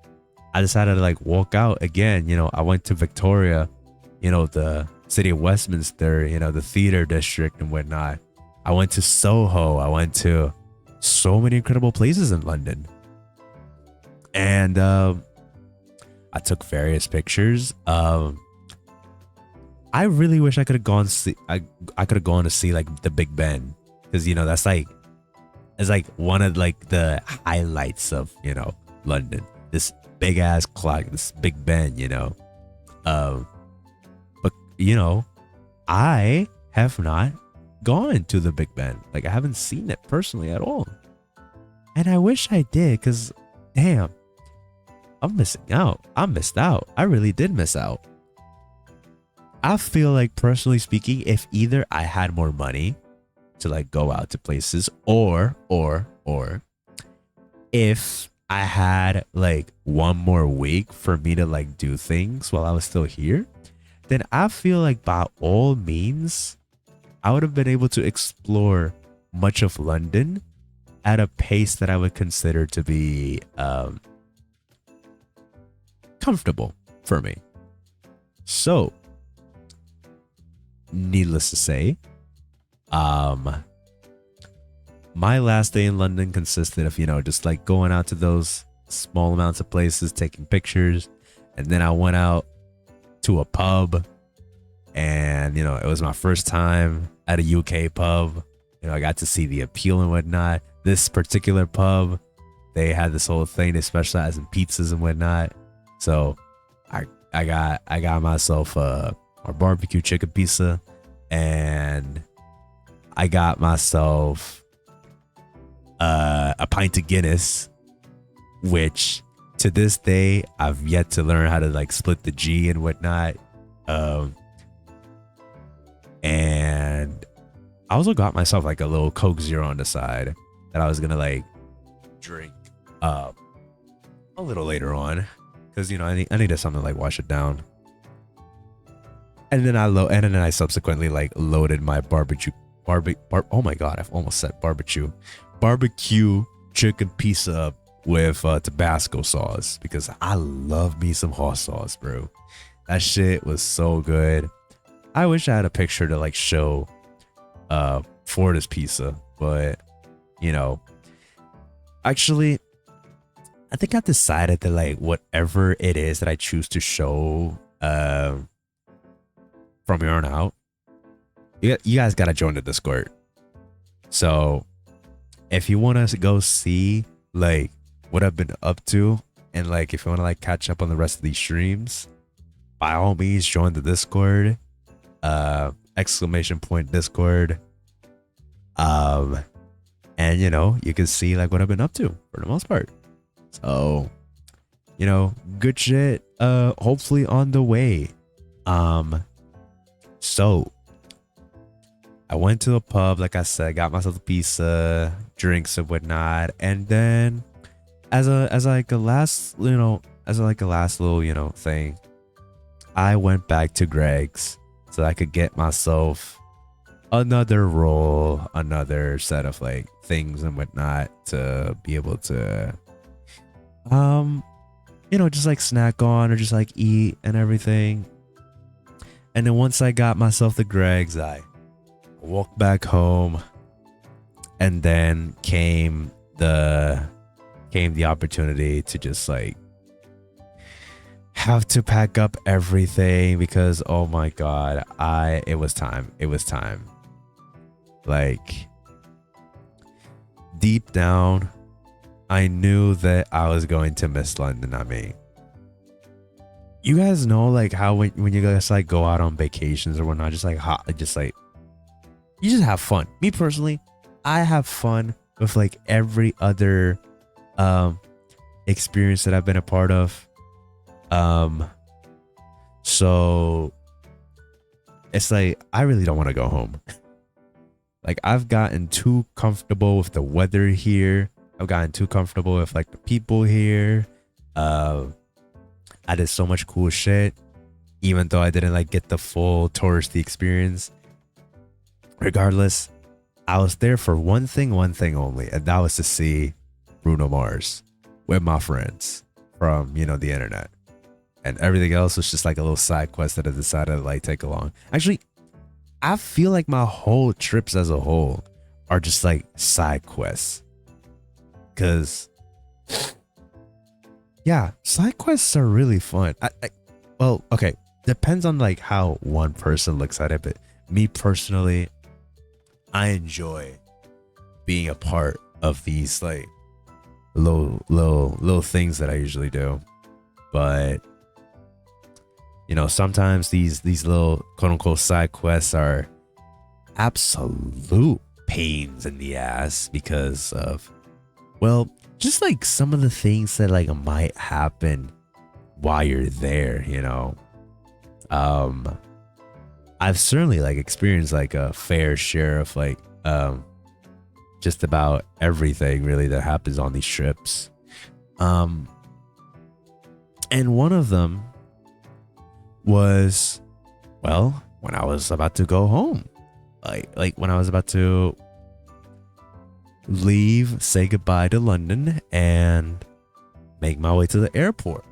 S1: I decided to like walk out again. You know, I went to Victoria, you know, the city of Westminster, you know, the theater district and whatnot. I went to Soho. I went to so many incredible places in London. And I took various pictures. I really wish I could have gone see I could have gone to see like the Big Ben, because you know that's like it's like one of like the highlights of London. This big ass clock, this Big Ben, but I have not gone to the Big Ben. Like I haven't seen it personally at all, and I wish I did, because damn, I'm missing out. I missed out. I really did miss out. I feel like, personally speaking, if either I had more money to like go out to places, or if I had like one more week for me to like do things while I was still here, then I feel like by all means I would have been able to explore much of London at a pace that I would consider to be comfortable for me. So needless to say, my last day in London consisted of, just like going out to those small amounts of places, taking pictures. And then I went out to a pub, and, it was my first time at a UK pub. I got to see the appeal and whatnot. This particular pub, they had this whole thing. They specialize in pizzas and whatnot. So I got myself a barbecue chicken pizza, and I got myself a pint of Guinness, which to this day I've yet to learn how to like split the G and whatnot. And I also got myself like a little Coke Zero on the side that I was gonna like drink a little later on, because I needed something to like wash it down. And then I subsequently like loaded my oh my god, I've almost said barbecue chicken pizza up with Tabasco sauce, because I love me some hot sauce, bro. That shit was so good. I wish I had a picture to like show for this pizza, but actually I think I've decided that like whatever it is that I choose to show from here on out, you guys gotta join the Discord. So if you want to go see like what I've been up to, and like if you want to like catch up on the rest of these streams, by all means join the Discord. !Discord. And you can see like what I've been up to for the most part. So good shit hopefully on the way. So I went to a pub, like I said, got myself a pizza, drinks and whatnot, and then as a last little thing, I went back to Greg's so I could get myself another roll, another set of like things and whatnot to be able to just like snack on or just like eat and everything. And then once I got myself to Greg's, I walked back home, and then came the opportunity to just like have to pack up everything, because oh my god, it was time. Like deep down I knew that I was going to miss London. I mean, you guys know like how when you guys like go out on vacations or whatnot, just like you just have fun. Me personally, I have fun with like every other experience that I've been a part of. So it's like I really don't want to go home. Like I've gotten too comfortable with the weather here. I've gotten too comfortable with like the people here. I did so much cool shit, even though I didn't like get the full touristy experience. Regardless, I was there for one thing only, and that was to see Bruno Mars with my friends from the internet. And everything else was just like a little side quest that I decided to like take along. Actually, I feel like my whole trips as a whole are just like side quests, because Yeah, side quests are really fun. Well, okay, depends on like how one person looks at it, but me personally, I enjoy being a part of these like little things that I usually do. But you know, sometimes these little quote unquote side quests are absolute pains in the ass because of, well, just like some of the things that like might happen while you're there, you know. I've certainly like experienced like a fair share of like just about everything really that happens on these trips. And one of them was, well, when I was about to go home. Like when I was about to leave, say goodbye to London and make my way to the airport.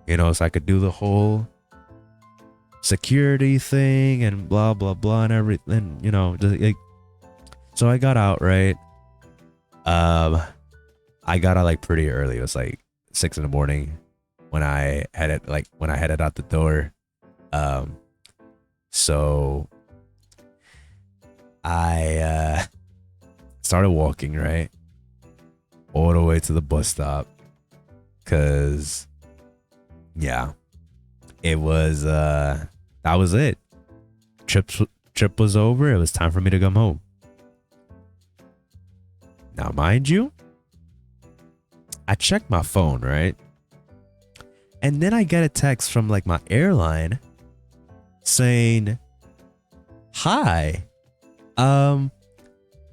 S1: You know, so I could do the whole security thing and blah blah blah and everything, you know, just like, so I got out, right? I got out like pretty early. It was like 6 in the morning when I headed out the door. So I started walking, right, all the way to the bus stop, cause yeah, it was that was it. Trip was over. It was time for me to come home. Now, mind you, I checked my phone, right? And then I get a text from like my airline saying, "Hi,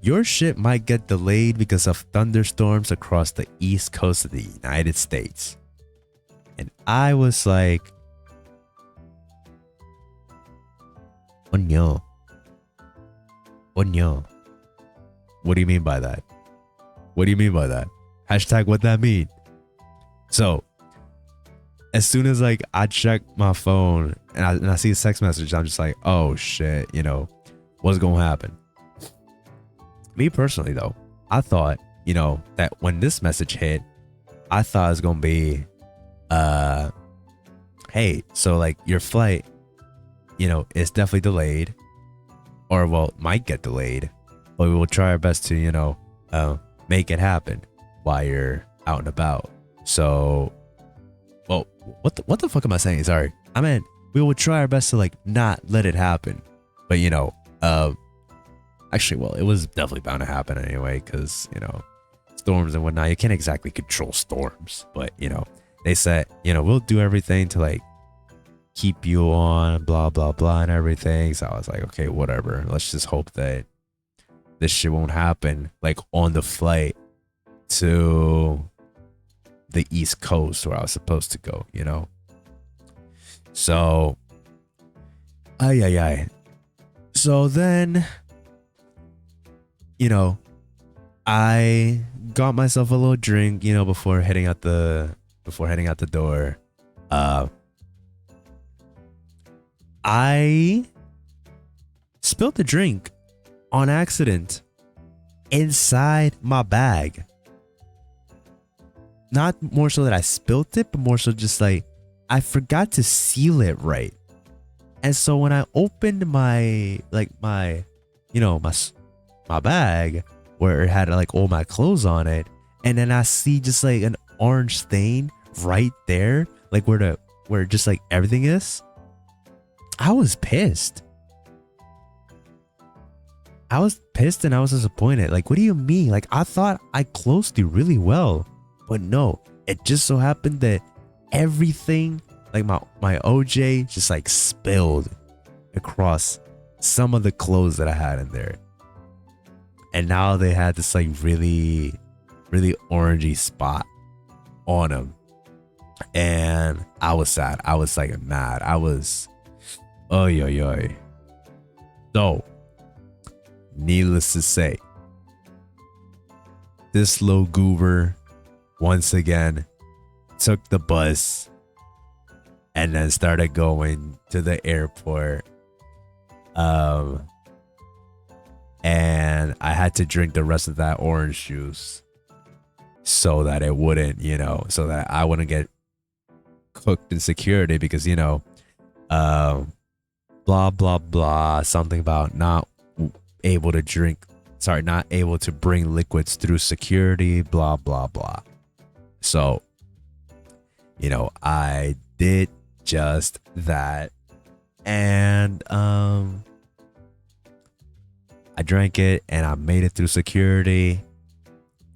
S1: your ship might get delayed because of thunderstorms across the east coast of the United States." And I was like, "Oh no. Oh no. What do you mean by that? What do you mean by that? Hashtag what that mean?" So as soon as like I check my phone and I see a text message, I'm just like, oh shit, you know, what's gonna happen? Me personally though, I thought, you know, that when this message hit, I thought it was gonna be hey, so like your flight, you know, is definitely delayed, or well, might get delayed, but we will try our best to, you know, make it happen while you're out and about. So, well, what the fuck am I saying? Sorry, I meant we will try our best to like not let it happen, but you know, actually, well, it was definitely bound to happen anyway, because you know, storms and whatnot. You can't exactly control storms, but you know, they said, you know, we'll do everything to like keep you on, blah blah blah, and everything. So I was like, okay, whatever. Let's just hope that this shit won't happen like on the flight to the East Coast where I was supposed to go, you know. So, ay. So then, you know, I got myself a little drink, you know, before heading out the door. I spilled the drink on accident inside my bag. Not more so that I spilled it, but more so just like I forgot to seal it right. And so when I opened my bag where it had like all my clothes on it, and then I see just like an orange stain right there, like where just like everything is, I was pissed. I was pissed and I was disappointed. Like, what do you mean? Like, I thought I closed you really well, but no, it just so happened that everything, like my OJ just like spilled across some of the clothes that I had in there. And now they had this like really, really orangey spot on them. And I was sad. I was like mad. I was, oy. So, needless to say, this little goober once again took the bus and then started going to the airport. And I had to drink the rest of that orange juice so that it wouldn't, you know, so that I wouldn't get cooked in security because, you know, blah, blah, blah, something about not able to drink, sorry, not able to bring liquids through security, blah, blah, blah. So, you know, I did just that. And I drank it and I made it through security.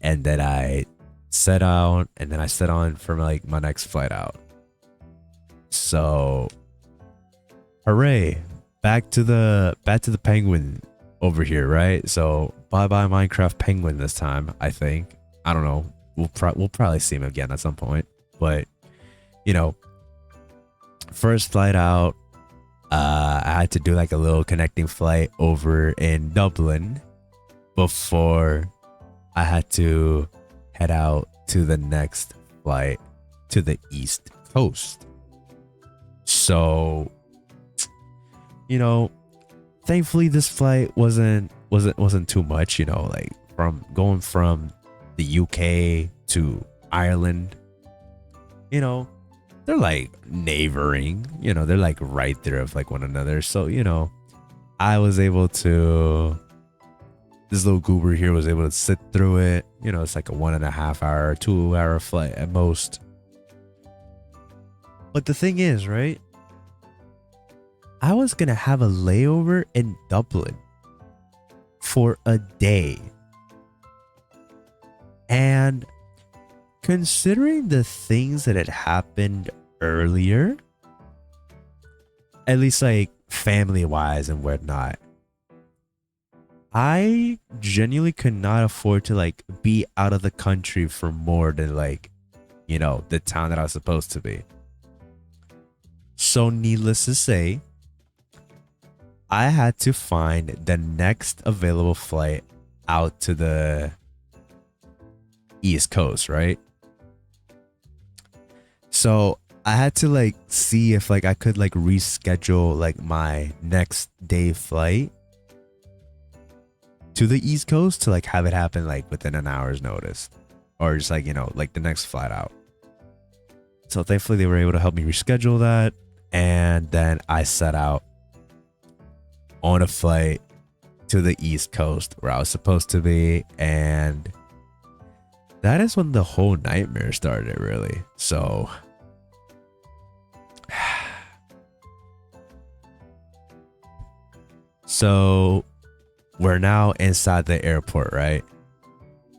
S1: And then I set out, and then I set on for like my next flight out. So hooray, back to the penguin over here, right? So bye bye Minecraft penguin this time, I think. I don't know. We'll probably see him again at some point. But you know, first flight out, I had to do like a little connecting flight over in Dublin before I had to head out to the next flight to the East Coast. So, you know, thankfully this flight wasn't too much, you know, like from going from the UK to Ireland, you know, they're like neighboring, you know, they're like right there of like one another. So, you know, I was able to, this little goober here was able to sit through it. You know, it's like a 1.5 hour, 2 hour flight at most. But the thing is, right? I was going to have a layover in Dublin for a day. And considering the things that had happened earlier, at least like family wise and whatnot, I genuinely could not afford to like be out of the country for more than like, you know, the town that I was supposed to be. So needless to say, I had to find the next available flight out to the East Coast, right? So I had to like see if like I could like reschedule like my next day flight to the East Coast to like have it happen like within an hour's notice, or just like, you know, like the next flight out. So thankfully they were able to help me reschedule that. And then I set out on a flight to the East Coast where I was supposed to be. And that is when the whole nightmare started, really. So we're now inside the airport, right?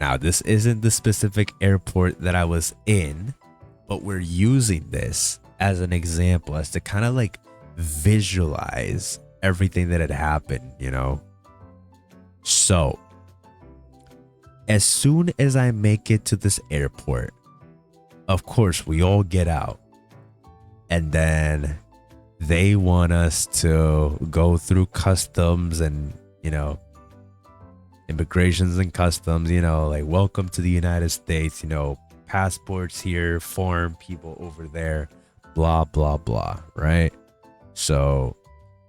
S1: Now, this isn't the specific airport that I was in, but we're using this as an example, as to kind of like visualize everything that had happened, you know? So, as soon as I make it to this airport, of course, we all get out. And then they want us to go through customs and, you know, immigrations and customs, you know, like welcome to the United States, you know, passports here, foreign people over there, blah, blah, blah, right? So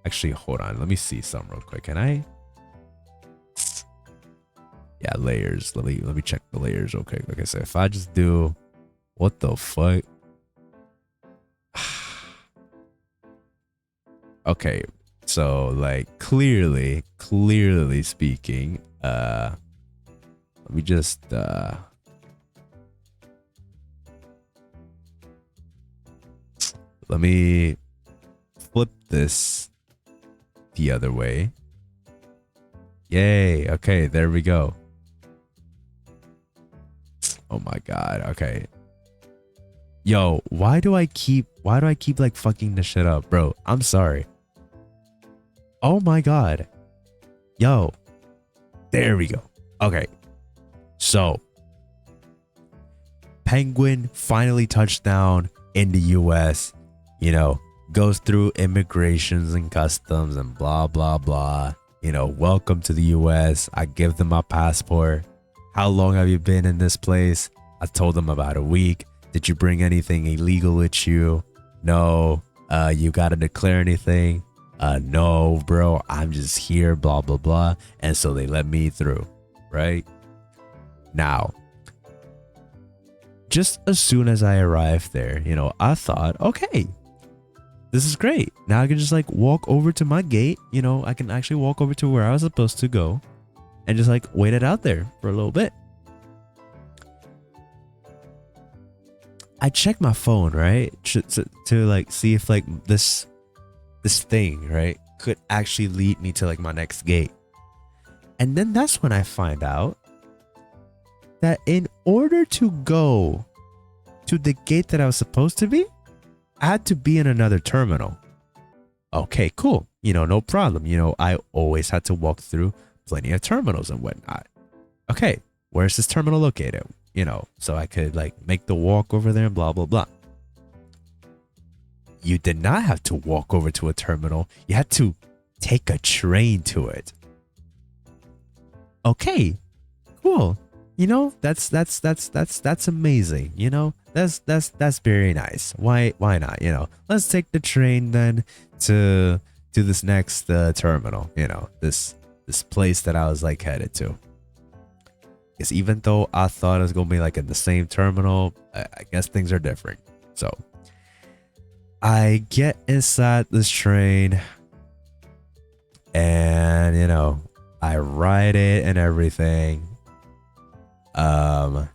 S1: actually, hold on. Let me see something real quick. Can I? Yeah, layers. Let me check the layers. Okay. Like I said, if I just do, what the fuck? Okay. So like clearly speaking, let me just let me flip this the other way. Yay. Okay, there we go. Oh my god. Okay. Yo, why do I keep like fucking this shit up, bro? I'm sorry. Oh my god. Yo. There we go. Okay. So, Penguin finally touched down in the US, you know, goes through immigrations and customs and blah, blah, blah. You know, welcome to the US. I give them my passport. How long have you been in this place? I told them about a week. Did you bring anything illegal with you? No. You got to declare anything? No, bro. I'm just here, blah, blah, blah. And so they let me through, right? Now, just as soon as I arrived there, I thought, okay, this is great. Now I can just like walk over to my gate. I can actually walk over to where I was supposed to go and just like wait it out there for a little bit. I checked my phone, right? To like see if like this thing, right, could actually lead me to like my next gate. And then that's when I find out that in order to go to the gate that I was supposed to be, I had to be in another terminal. Okay, cool. No problem. I always had to walk through plenty of terminals and whatnot. Okay, where's this terminal located? So I could like make the walk over there and blah, blah, blah. You did not have to walk over to a terminal. You had to take a train to it. Okay, cool. That's amazing. That's very nice. Why not? Let's take the train then to this next terminal. This place that I was like headed to. Because even though I thought it was gonna be like in the same terminal, I guess things are different. So I get inside this train and I ride it and everything. And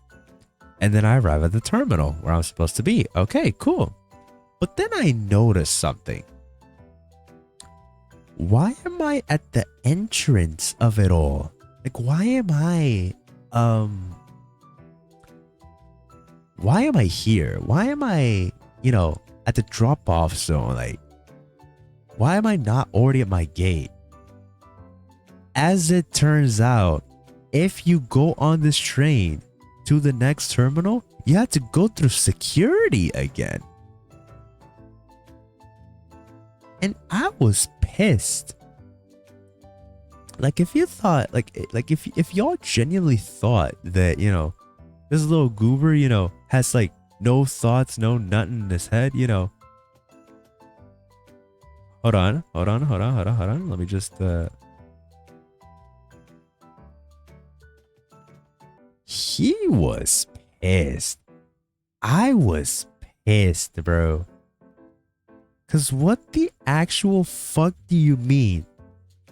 S1: then I arrive at the terminal where I'm supposed to be. Okay, cool. But then I noticed something. Why am I at the entrance of it all? Like, why am I here? Why am I, at the drop-off zone? Like, why am I not already at my gate? As it turns out, if you go on this train to the next terminal, you have to go through security again. And I was pissed. Like, if you thought, like if y'all genuinely thought that, this little goober, has like no thoughts, no nothing in his head, Hold on. Let me just, He was pissed. I was pissed, bro. Cause what the actual fuck do you mean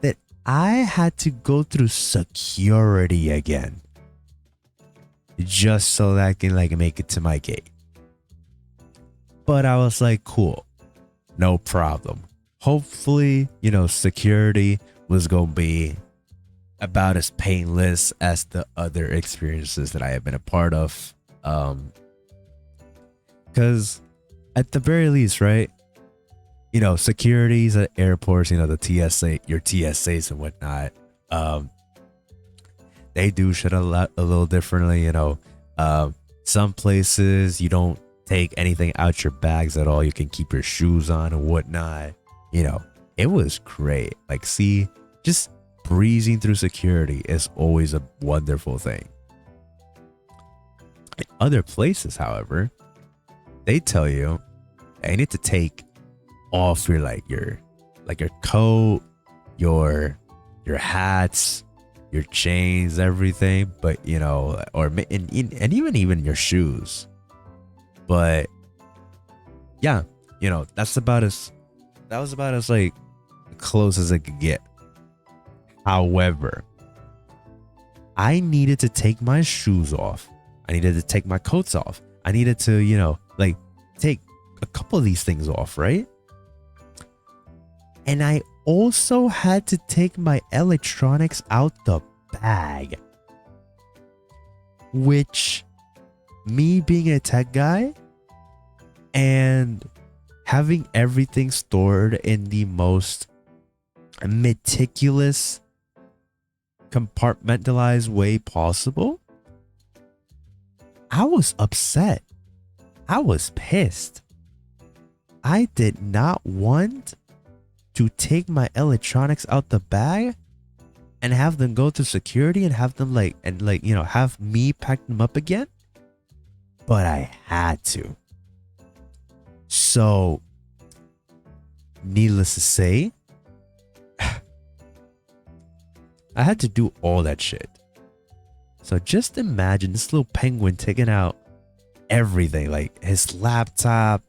S1: that I had to go through security again just so that I can like make it to my gate? But I was like, cool, no problem. Hopefully, security was gonna be about as painless as the other experiences that I have been a part of. Because at the very least, right? Securities at airports, the TSA, your TSAs and whatnot, they do shit a little differently. Some places you don't take anything out your bags at all. You can keep your shoes on and whatnot. It was great. Like, see, just breezing through security is always a wonderful thing. In other places, however, they tell you you need to take off your coat, your hats, your chains, everything, but and even your shoes. But yeah, that was about as like close as it could get. However, I needed to take my shoes off. I needed to take my coats off. I needed to, take a couple of these things off, right? And I also had to take my electronics out the bag. Which, me being a tech guy and having everything stored in the most meticulous, compartmentalized way possible, I was upset. I was pissed. I did not want to take my electronics out the bag and have them go to security and have them have me pack them up again. But I had to. So, needless to say, I had to do all that shit. So just imagine this little penguin taking out everything, like his laptop,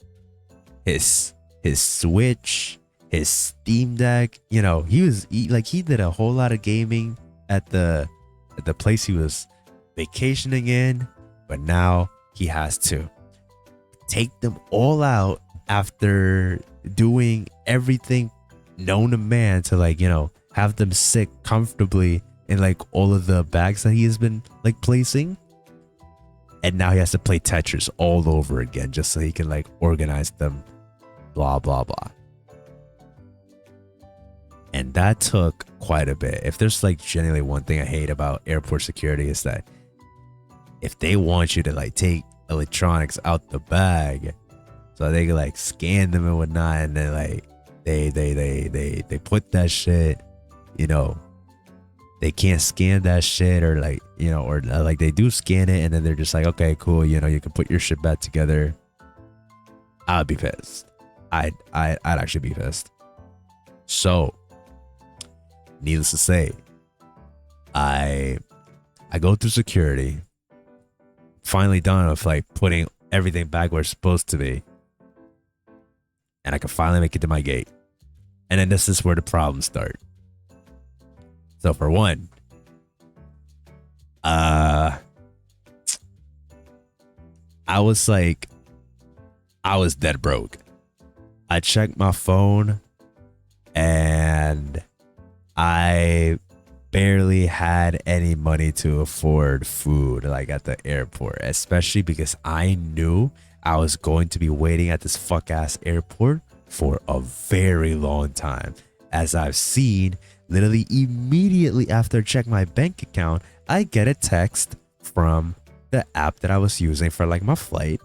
S1: his Switch, his Steam Deck. You know, he did a whole lot of gaming at the place he was vacationing in, but now he has to take them all out after doing everything known to man to, like, you know, have them sit comfortably in like all of the bags that he has been like placing. And now he has to play Tetris all over again just so he can like organize them, blah blah blah. And that took quite a bit. If there's like genuinely one thing I hate about airport security, is that if they want you to like take electronics out the bag so they can like scan them and whatnot, and then like they put that shit, you know, they can't scan that shit, or like, you know, or like they do scan it and then they're just like, okay, cool, you know, you can put your shit back together. I'd be pissed. I'd actually be pissed. So needless to say, I go through security, finally done with like putting everything back where it's supposed to be, and I can finally make it to my gate. And then this is where the problems start. So for one, I was dead broke. I checked my phone and I barely had any money to afford food like at the airport, especially because I knew I was going to be waiting at this fuck ass airport for a very long time. As I've seen, literally immediately after I check my bank account, I get a text from the app that I was using for like my flight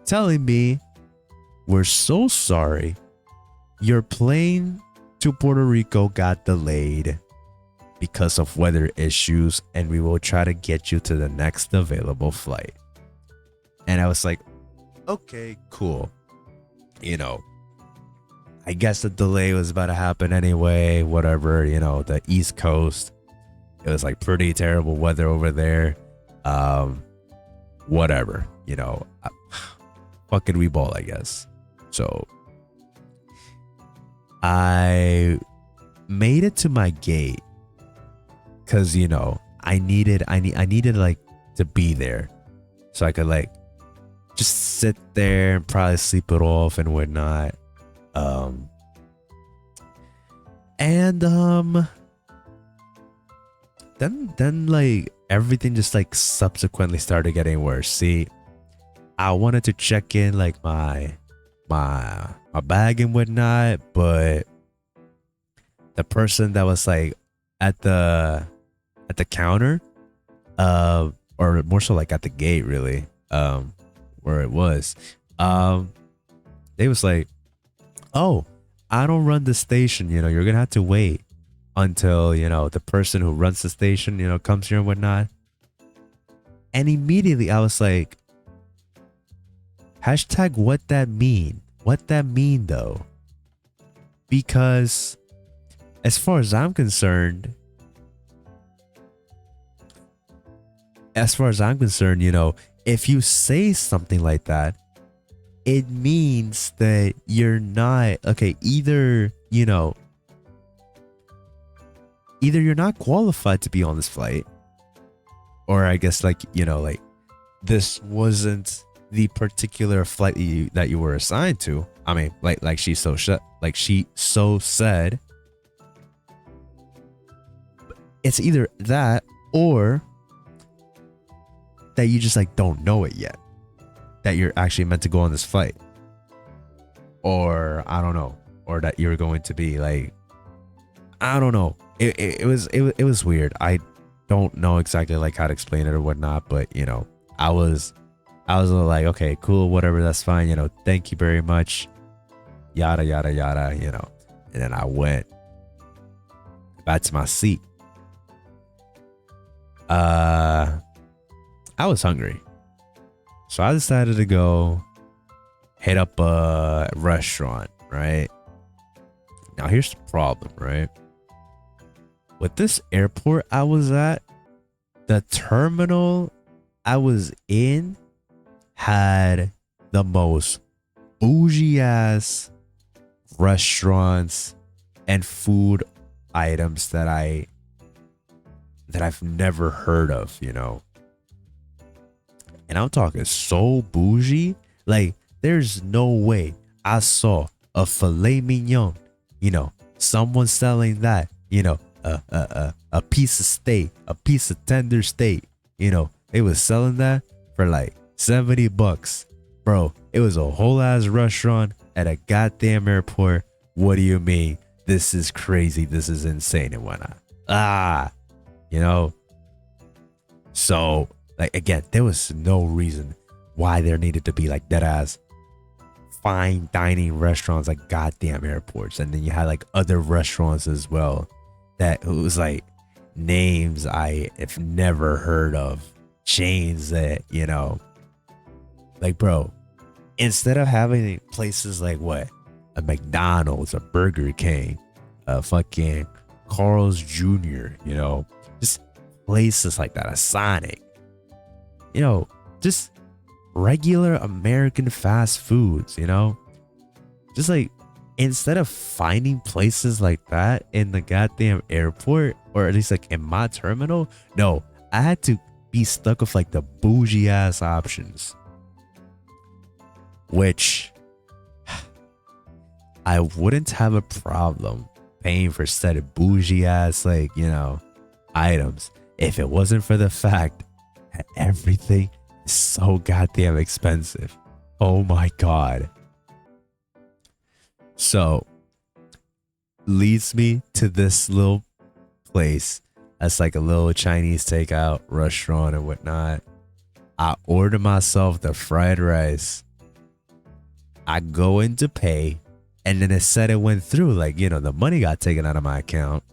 S1: telling me, we're so sorry, your plane to Puerto Rico got delayed because of weather issues, and we will try to get you to the next available flight. And I was like, okay, cool. You know, I guess the delay was about to happen anyway, whatever, you know, the East Coast, it was like pretty terrible weather over there. Whatever, you know, fucking we ball, I guess. So I made it to my gate because, you know, I needed like to be there so I could like just sit there and probably sleep it off and whatnot. Then like everything just like subsequently started getting worse. See, I wanted to check in like my bag and whatnot, but the person that was like at the counter, or more so like at the gate really, where it was, they was like, oh, I don't run the station, you know, you're gonna have to wait until, you know, the person who runs the station, you know, comes here and whatnot. And immediately I was like, hashtag what that mean though, because as far as I'm concerned, you know, if you say something like that, it means that you're not okay. Either you're not qualified to be on this flight, or I guess like, you know, like this wasn't the particular flight that you were assigned to. I mean, like she so said. It's either that or that you just like don't know it yet, that you're actually meant to go on this flight, or I don't know, or that you're going to be like, I don't know. It was weird. I don't know exactly like how to explain it or whatnot, but you know, I was like, okay, cool, whatever, that's fine, you know, thank you very much, yada yada yada, you know. And then I went back to my seat. I was hungry, so I decided to go hit up a restaurant, right? Now here's the problem, right? With this airport I was at, the terminal I was in had the most bougie ass restaurants and food items that I've never heard of, you know. And I'm talking so bougie, like there's no way I saw a filet mignon, you know, someone selling that, you know, a piece of steak, a piece of tender steak, you know, they was selling that for like $70. Bro, it was a whole ass restaurant at a goddamn airport. What do you mean? This is crazy. This is insane and whatnot. You know? So, like, again, there was no reason why there needed to be like dead ass fine dining restaurants like goddamn airports. And then you had like other restaurants as well that it was like names I have never heard of, chains that, you know, like, bro, instead of having places like what, a McDonald's, a Burger King, a fucking Carl's Jr., you know, just places like that, a Sonic, you know, just regular American fast foods, you know, just like, instead of finding places like that in the goddamn airport, or at least like in my terminal, no, I had to be stuck with like the bougie ass options, which I wouldn't have a problem paying for said bougie ass, like, you know, items if it wasn't for the fact that everything is so goddamn expensive. Oh my God. So leads me to this little place that's like a little Chinese takeout restaurant and whatnot. I order myself the fried rice. I go in to pay, and then it said it went through, like, you know, the money got taken out of my account.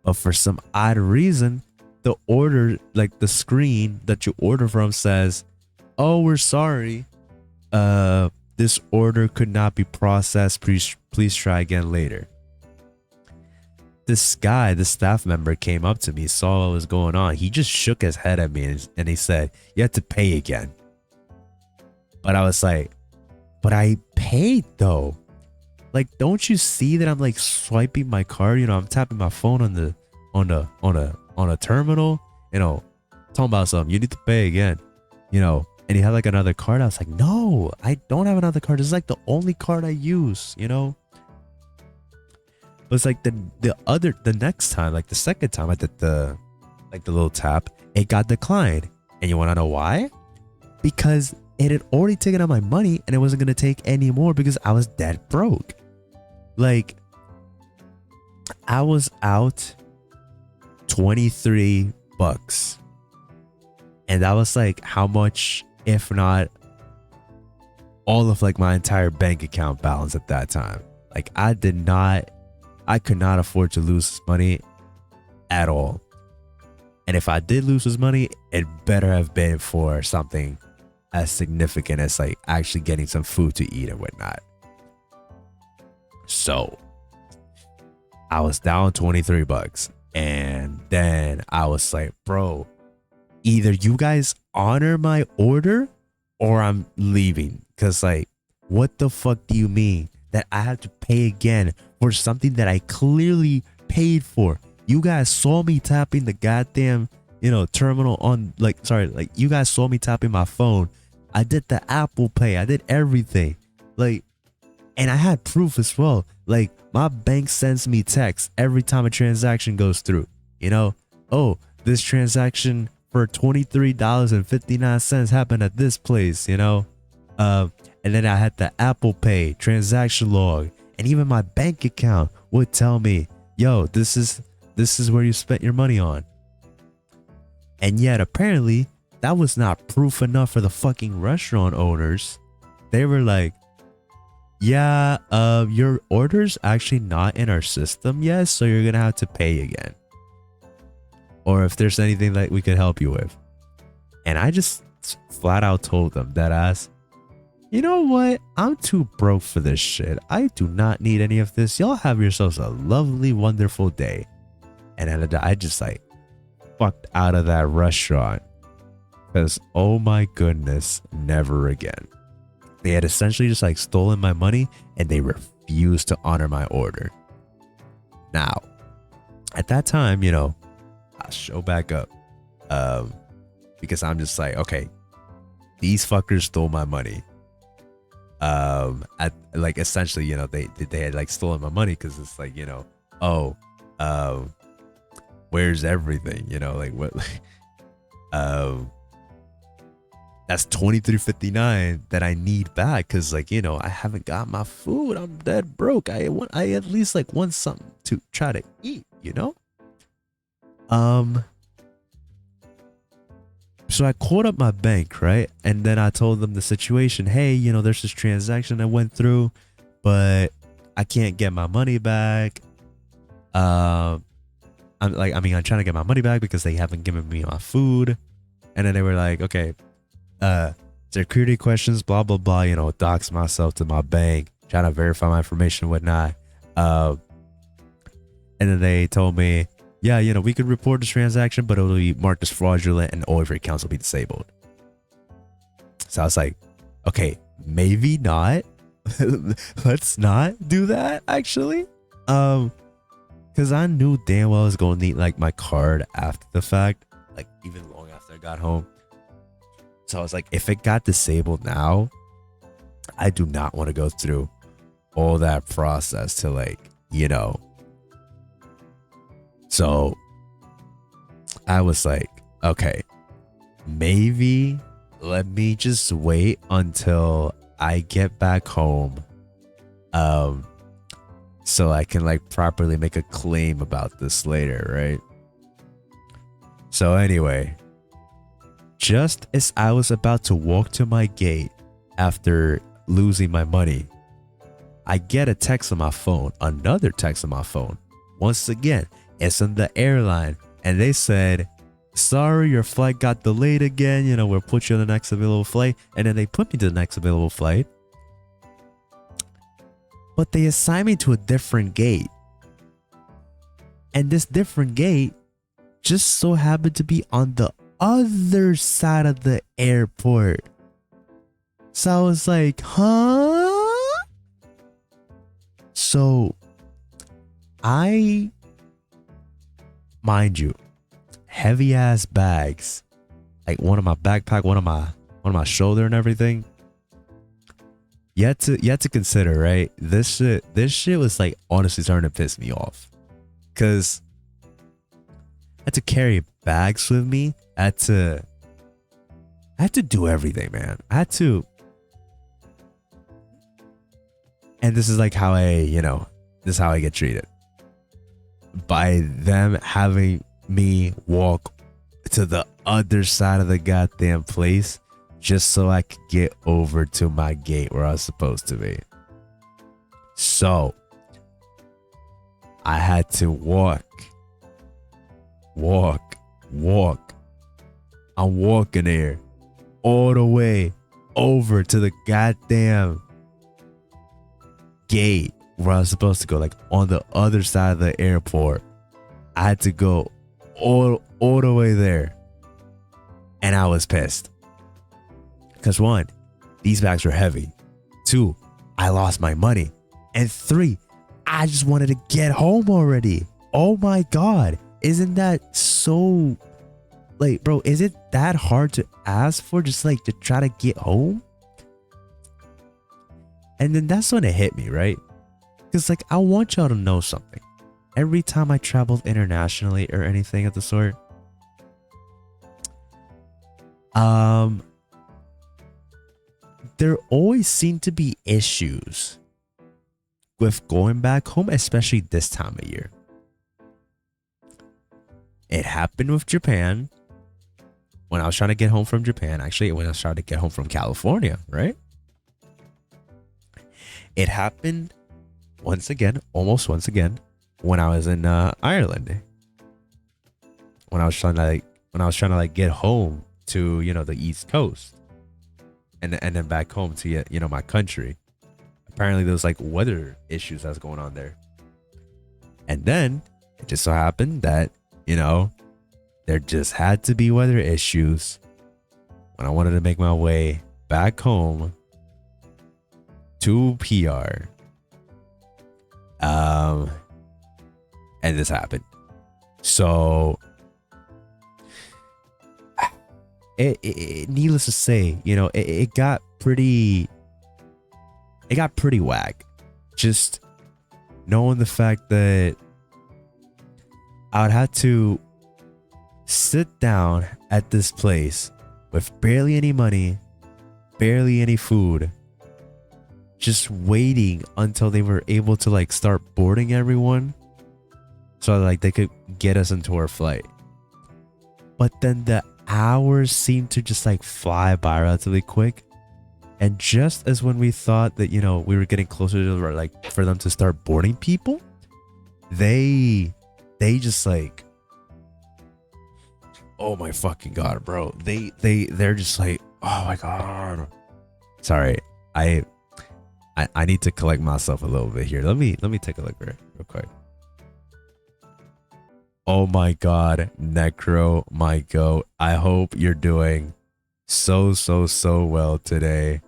S1: But for some odd reason, the order, like the screen that you order from says, "Oh, we're sorry. This order could not be processed. Please try again later." This guy, the staff member, came up to me, saw what was going on. He just shook his head at me and he said, "You have to pay again." But I was like, "But I paid though. Like, don't you see that I'm like swiping my card? You know, I'm tapping my phone on a terminal, you know, talking about something. You need to pay again, you know." And he had like another card. I was like, "No, I don't have another card. This is like the only card I use, you know." But it's like the next time, like the second time I did the little tap, it got declined. And you want to know why? Because it had already taken out my money and it wasn't going to take any more because I was dead broke. Like, I was out $23. And that was like how much, if not all of like my entire bank account balance at that time. Like, I could not afford to lose this money at all. And if I did lose this money, it better have been for something as significant as like actually getting some food to eat and whatnot. So I was down $23. And then I was like, "Bro, either you guys honor my order or I'm leaving." Because like, what the fuck do you mean that I have to pay again for something that I clearly paid for? You guys saw me tapping the goddamn, you know, terminal on, like, sorry, like, you guys saw me tapping my phone. I did the Apple Pay. I did everything. Like, and I had proof as well. Like, my bank sends me texts every time a transaction goes through. You know, "Oh, this transaction for $23.59 happened at this place," you know. And then I had the Apple Pay transaction log, and even my bank account would tell me, "Yo, this is where you spent your money on." And yet apparently that was not proof enough for the fucking restaurant owners. They were like, "Yeah, your order's actually not in our system yet, so you're gonna have to pay again. Or if there's anything that we could help you with." And I just flat out told them that ass, "You know what? I'm too broke for this shit. I do not need any of this. Y'all have yourselves a lovely, wonderful day." And then I just like fucked out of that restaurant Because, oh my goodness, never again. They had essentially just like stolen my money and they refused to honor my order. Now, at that time, you know, I'll show back up. Because I'm just like, okay, these fuckers stole my money. At like essentially, you know, they had like stolen my money because it's like, you know, oh, where's everything? You know, like what that's $23.59 that I need back because, like, you know, I haven't got my food. I'm dead broke. I at least like want something to try to eat, you know? So I called up my bank, right? And then I told them the situation. Hey, you know, there's this transaction that went through, but I can't get my money back. I'm trying to get my money back because they haven't given me my food. And then they were like, okay, security questions, blah, blah, blah, you know, dox myself to my bank, trying to verify my information and whatnot. And then they told me, yeah, you know, we could report this transaction, but it'll be marked as fraudulent and all of your accounts will be disabled. So I was like, okay, maybe not. Let's not do that, actually. Because I knew damn well I was going to need like my card after the fact, like even long after I got home. So I was like, if it got disabled now, I do not want to go through all that process to, like, you know. So I was like, okay, maybe let me just wait until I get back home. So I can like properly make a claim about this later, right? So anyway, just as I was about to walk to my gate after losing my money, I get a text on my phone, another text on my phone. Once again, it's on the airline, and they said, sorry, your flight got delayed again. You know, we'll put you on the next available flight. And then they put me to the next available flight. But they assigned me to a different gate. And this different gate just so happened to be on the other side of the airport. So I was like, huh? So mind you, heavy ass bags, like one on my backpack, one on my shoulder and everything. You had to consider, right? This shit was like honestly starting to piss me off. Cause I had to carry bags with me. I had to do everything, man. And this is like how this is how I get treated. By them having me walk to the other side of the goddamn place just so I could get over to my gate where I was supposed to be. So I had to walk. I'm walking there all the way over to the goddamn gate where I was supposed to go, like on the other side of the airport. I had to go all the way there. And I was pissed. Because 1, these bags were heavy. 2, I lost my money. And 3, I just wanted to get home already. Oh my God. Isn't that so, like, bro, is it that hard to ask for, just like to try to get home? And then that's when it hit me, right? Because like, I want y'all to know something. Every time I traveled internationally or anything of the sort, there always seemed to be issues with going back home, especially this time of year. It happened with Japan when I was trying to get home from Japan. Actually, when I was trying to get home from California, right? It happened almost once again, when I was in Ireland. When I was trying to get home to, the East Coast, and then back home to, my country. Apparently there was like weather issues that was going on there. And then it just so happened that, there just had to be weather issues when I wanted to make my way back home to PR, and this happened. So needless to say, you know, it got pretty whack. Just knowing the fact that I would have to sit down at this place with barely any money, barely any food, just waiting until they were able to like start boarding everyone so like they could get us into our flight. But then the hours seemed to just like fly by relatively quick. And just as when we thought that, you know, we were getting closer to like for them to start boarding people, they just like, oh my fucking God, bro. They're just like, oh my God. Sorry. I need to collect myself a little bit here. Let me take a look real quick. Oh my God, Necro, my goat. I hope you're doing so well today.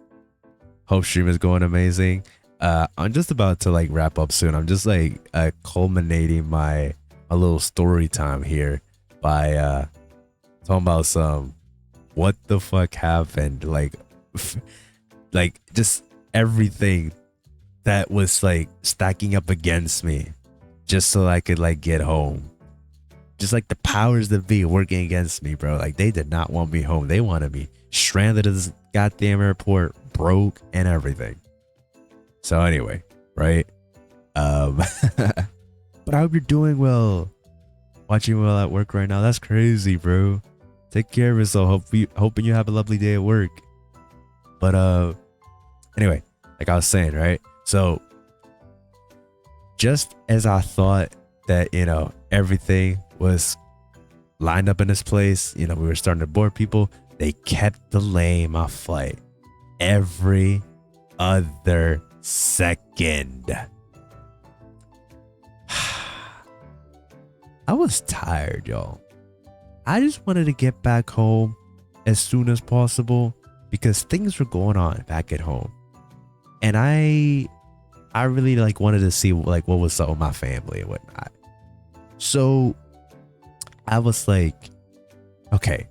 S1: Hope stream is going amazing. I'm just about to like wrap up soon. I'm just like culminating a little story time here by talking about some what the fuck happened, like like just everything that was like stacking up against me just so I could like get home. Just like the powers that be working against me, bro. Like they did not want me home. They wanted me stranded at this goddamn airport, broke and everything. So anyway, right? But I hope you're doing well. Watching well at work right now. That's crazy, bro. Take care of yourself. Hoping you have a lovely day at work. But anyway, like I was saying, right? So just as I thought that, you know, everything was lined up in this place, you know, we were starting to board people, they kept delaying my flight every other second. I was tired, y'all. I just wanted to get back home as soon as possible because things were going on back at home. And I really like wanted to see like what was up with my family and whatnot. So I was like, okay,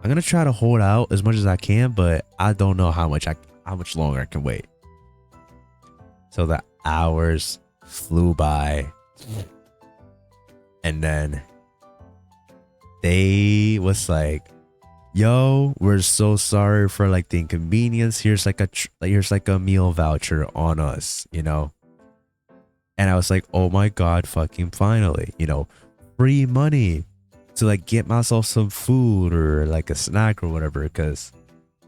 S1: I'm gonna try to hold out as much as I can, but I don't know how much longer I can wait. So the hours flew by, and then they was like, yo, we're so sorry for like the inconvenience. Here's like a meal voucher on us, you know. And I was like, oh my God, fucking finally, you know, free money to like get myself some food or like a snack or whatever. Because,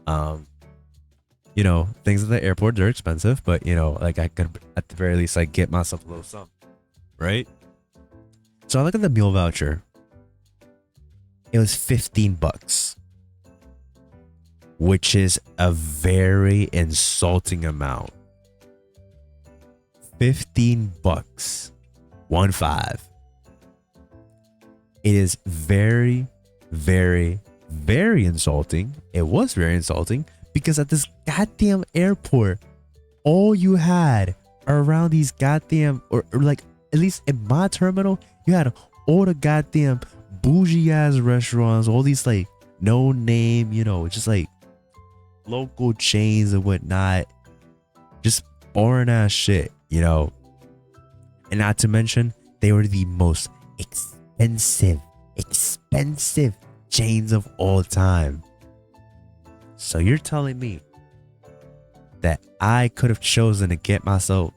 S1: you know, things at the airport, they're expensive, but you know, like I could at the very least like get myself a little something, right? So I look at the meal voucher. It was $15, which is a very insulting amount. $15, 15. It is very, very, very insulting. It was very insulting because at this goddamn airport, all you had around these goddamn, or like at least in my terminal, you had all the goddamn bougie ass restaurants, all these like no name, you know, just like local chains and whatnot, just boring ass shit, you know. And not to mention, they were the most expensive chains of all time. So you're telling me that I could have chosen to get myself,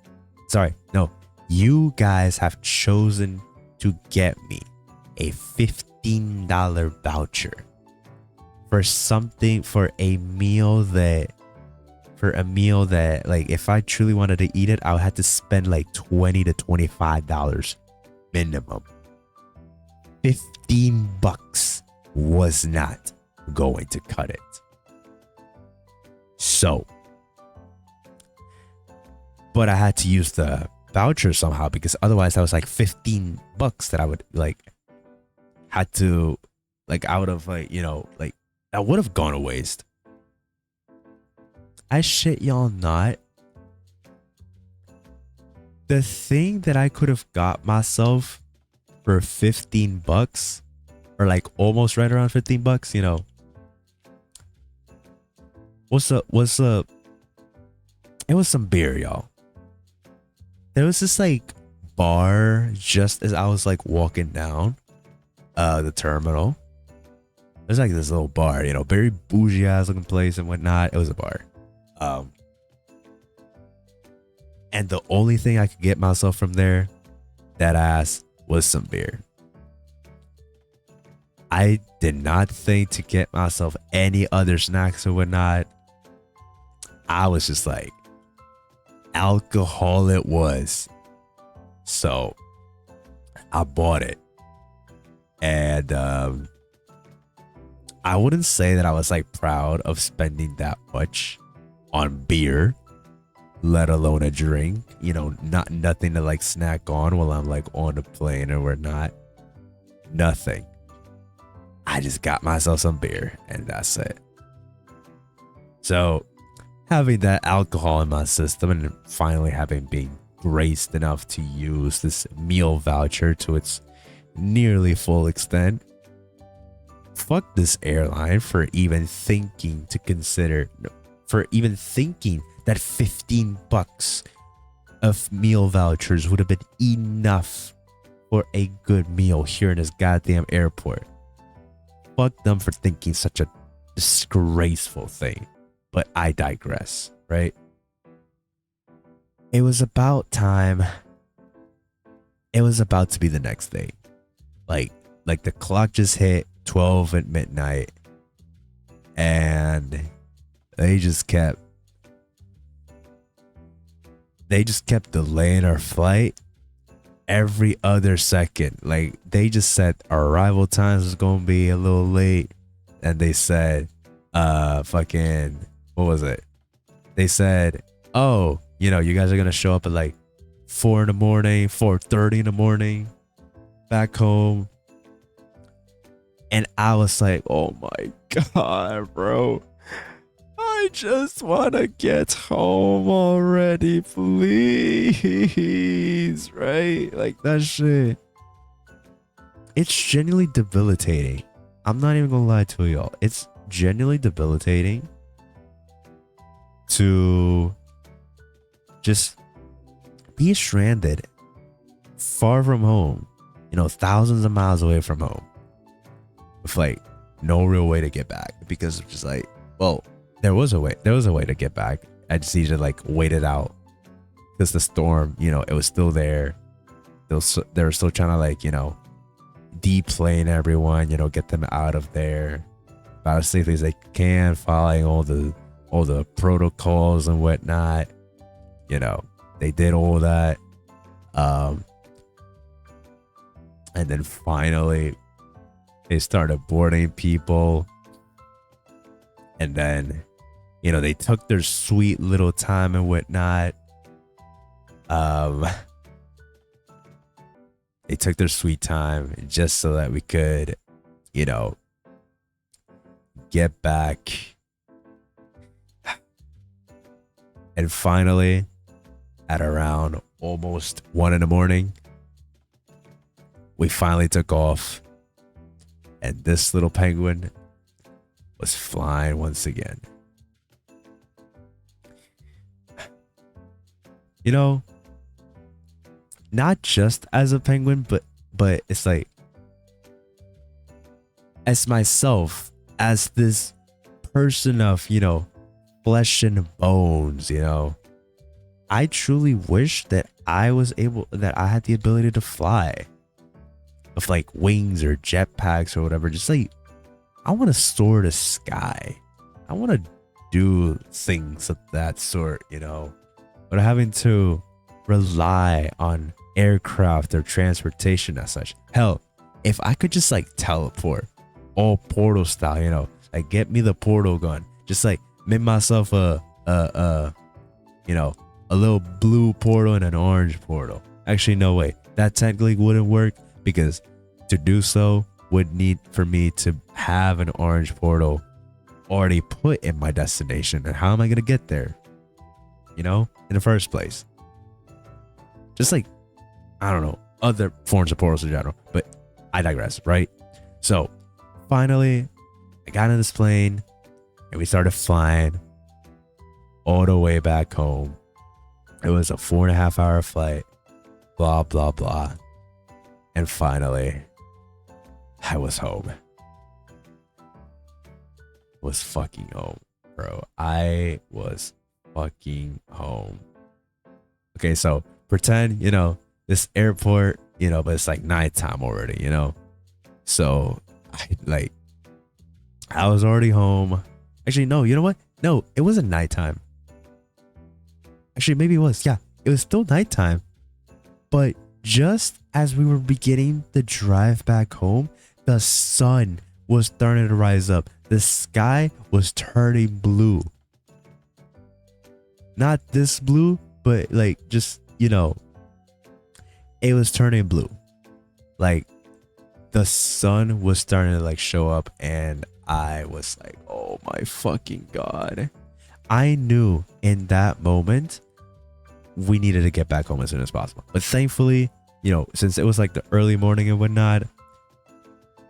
S1: sorry, no, you guys have chosen to get me a $15 voucher for something, for a meal that like if I truly wanted to eat it, I would have to spend like $20 to $25 minimum. $15 was not going to cut it. So, but I had to use the voucher somehow because otherwise that was like $15 that I would like had to like out of like, you know, like that would have gone to waste. I shit y'all not. The thing that I could have got myself for 15 bucks, or like almost right around 15 bucks, you know. What's up? It was some beer, y'all. There was this like bar just as I was like walking down the terminal. There's like this little bar, you know, very bougie ass looking place and whatnot. It was a bar. And the only thing I could get myself from there, that ass, was some beer. I did not think to get myself any other snacks or whatnot. I was just like, alcohol it was. So I bought it. And I wouldn't say that I was like proud of spending that much on beer, let alone a drink, you know, nothing to like snack on while I'm like on the plane or whatnot. Nothing. I just got myself some beer and that's it. So having that alcohol in my system and finally having been graced enough to use this meal voucher to its nearly full extent, fuck this airline for even thinking that 15 bucks of meal vouchers would have been enough for a good meal here in this goddamn airport. Fuck them for thinking such a disgraceful thing. But I digress, right? It was about time. It was about to be the next day. Like the clock just hit 12 at midnight. And they just kept delaying our flight every other second. Like they just said our arrival times was gonna be a little late, and they said fucking, what was it? They said, oh, you know, you guys are gonna show up at like 4 in the morning, 4:30 in the morning back home. And I was like, oh my god, bro, I just want to get home already, please. Right? Like that shit. It's genuinely debilitating. I'm not even gonna lie to y'all. It's genuinely debilitating to just be stranded far from home, you know, thousands of miles away from home, with like no real way to get back, because it's just like, well, there was a way to get back. I just needed to like wait it out, because the storm, you know, it was still there. They were still trying to like, you know, deplane everyone, you know, get them out of there about as safely as they can, following all the protocols and whatnot. You know, they did all that. And then finally they started boarding people. And then, you know, they took their sweet little time and whatnot. They took their sweet time just so that we could, you know, get back. And finally, at around almost 1 in the morning, we finally took off. And this little penguin was flying once again. You know, not just as a penguin, but it's like, as myself, as this person of, you know, flesh and bones, you know, I truly wish that I had the ability to fly with like wings or jetpacks or whatever. Just like, I want to soar the sky. I want to do things of that sort, you know, but having to rely on aircraft or transportation as such. Hell, if I could just like teleport, all Portal style, you know, like get me the portal gun, just like make myself a you know, a little blue portal and an orange portal. Actually, no way, that technically wouldn't work, because to do so would need for me to have an orange portal already put in my destination, and how am I gonna get there? You know, in the first place. Just like, I don't know, other forms of portals in general, but I digress, right? So finally, I got on this plane and we started flying all the way back home. It was a 4.5 hour flight, blah, blah, blah. And finally, I was home. Was fucking home, bro. I was fucking home. Okay, so pretend, you know, this airport, you know, but it's like nighttime already, you know? So I was already home. Actually, no, you know what? No, it wasn't nighttime. Actually, maybe it was. Yeah, it was still nighttime. But just as we were beginning the drive back home, the sun was starting to rise up. The sky was turning blue. Not this blue, but like just, you know, it was turning blue. Like the sun was starting to like show up, and I was like, oh my fucking God. I knew in that moment we needed to get back home as soon as possible. But thankfully, you know, since it was like the early morning and whatnot,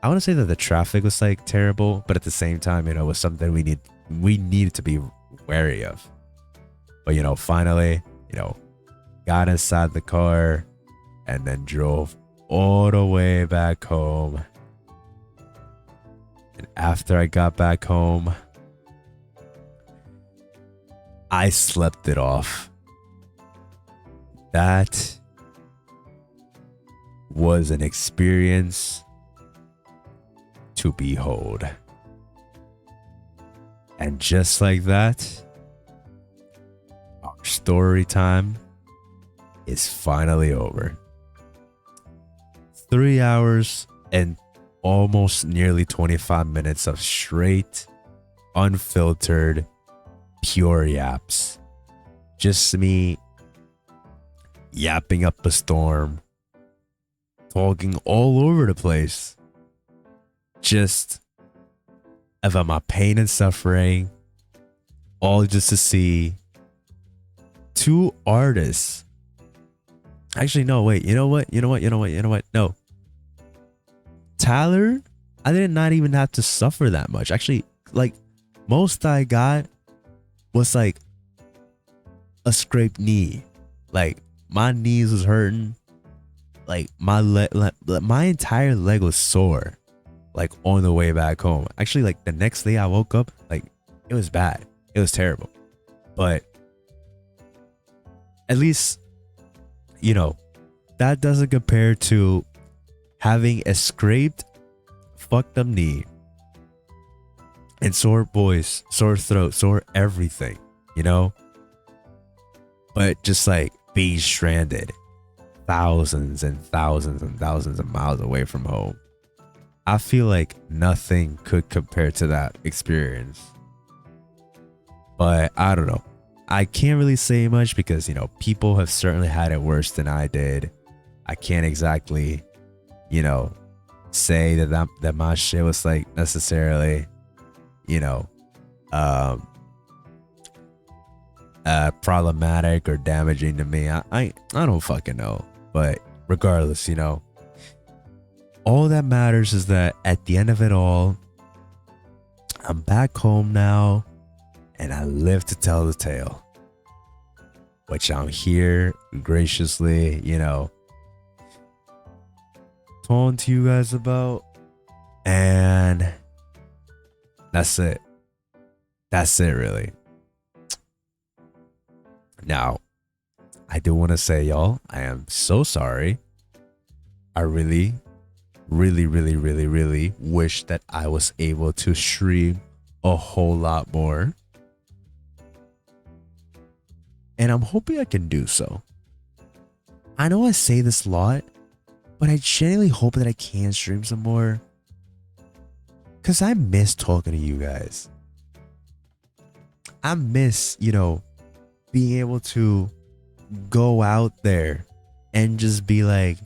S1: I want to say that the traffic was like terrible, but at the same time, you know, it was something we needed to be wary of. But, you know, finally, you know, got inside the car and then drove all the way back home. And after I got back home, I slept it off. That was an experience to behold. And just like that, our story time is finally over. 3 hours and almost nearly 25 minutes of straight, unfiltered, pure yaps. Just me yapping up a storm, talking all over the place, just about my pain and suffering, all just to see two artists. Actually, no, wait, you know what? No. Tyler, I did not even have to suffer that much. Actually, like, most I got was like a scraped knee. Like, my knees was hurting. Like, my entire leg was sore. Like, on the way back home. Actually, like, the next day I woke up, like, it was bad. It was terrible. But at least, you know, that doesn't compare to having a scraped, fucked up knee and sore voice, sore throat, sore everything, you know? But just like being stranded thousands and thousands and thousands of miles away from home. I feel like nothing could compare to that experience. But I don't know. I can't really say much because, you know, people have certainly had it worse than I did. I can't exactly, you know, say that my shit was like necessarily, you know, problematic or damaging to me. I don't fucking know. But regardless, you know, all that matters is that at the end of it all, I'm back home now and I live to tell the tale, which I'm here graciously, you know, talking to you guys about. And that's it. That's it, really. Now, I do want to say, y'all, I am so sorry. I really wish that I was able to stream a whole lot more. And I'm hoping I can do so. I know I say this a lot, but I genuinely hope that I can stream some more. Because I miss talking to you guys. I miss, you know, being able to go out there and just be like,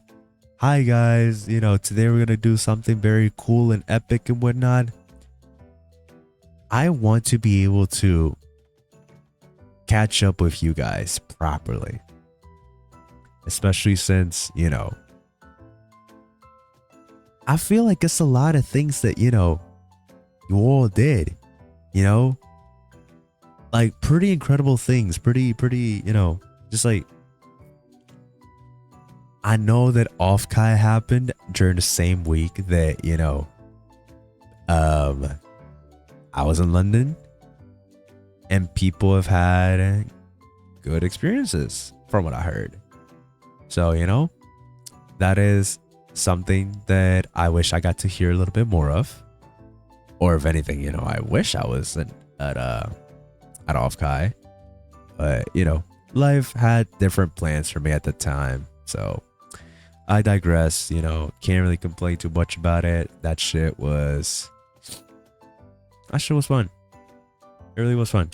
S1: hi guys, you know, today we're gonna do something very cool and epic and whatnot. I want to be able to catch up with you guys properly. Especially since, you know, I feel like it's a lot of things that, you know, you all did, you know, like pretty incredible things, pretty, you know, just like, I know that Off-Kai happened during the same week that, you know, I was in London, and people have had good experiences from what I heard. So, you know, that is something that I wish I got to hear a little bit more of. Or if anything, you know, I wish I was at Off-Kai. But, you know, life had different plans for me at the time. So I digress, you know, can't really complain too much about it. That shit was fun. It really was fun.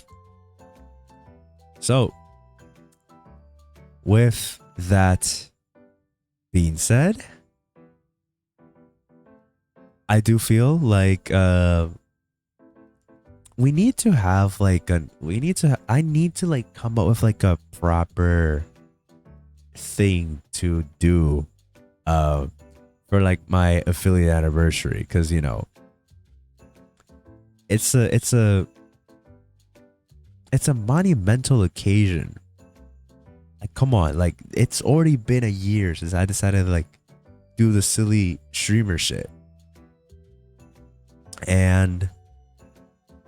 S1: So with that being said, I do feel like we need to have like I need to like come up with like a proper thing to do for like my affiliate anniversary, because, you know, it's a monumental occasion. Like, come on, like it's already been a year since I decided to like do the silly streamer shit. And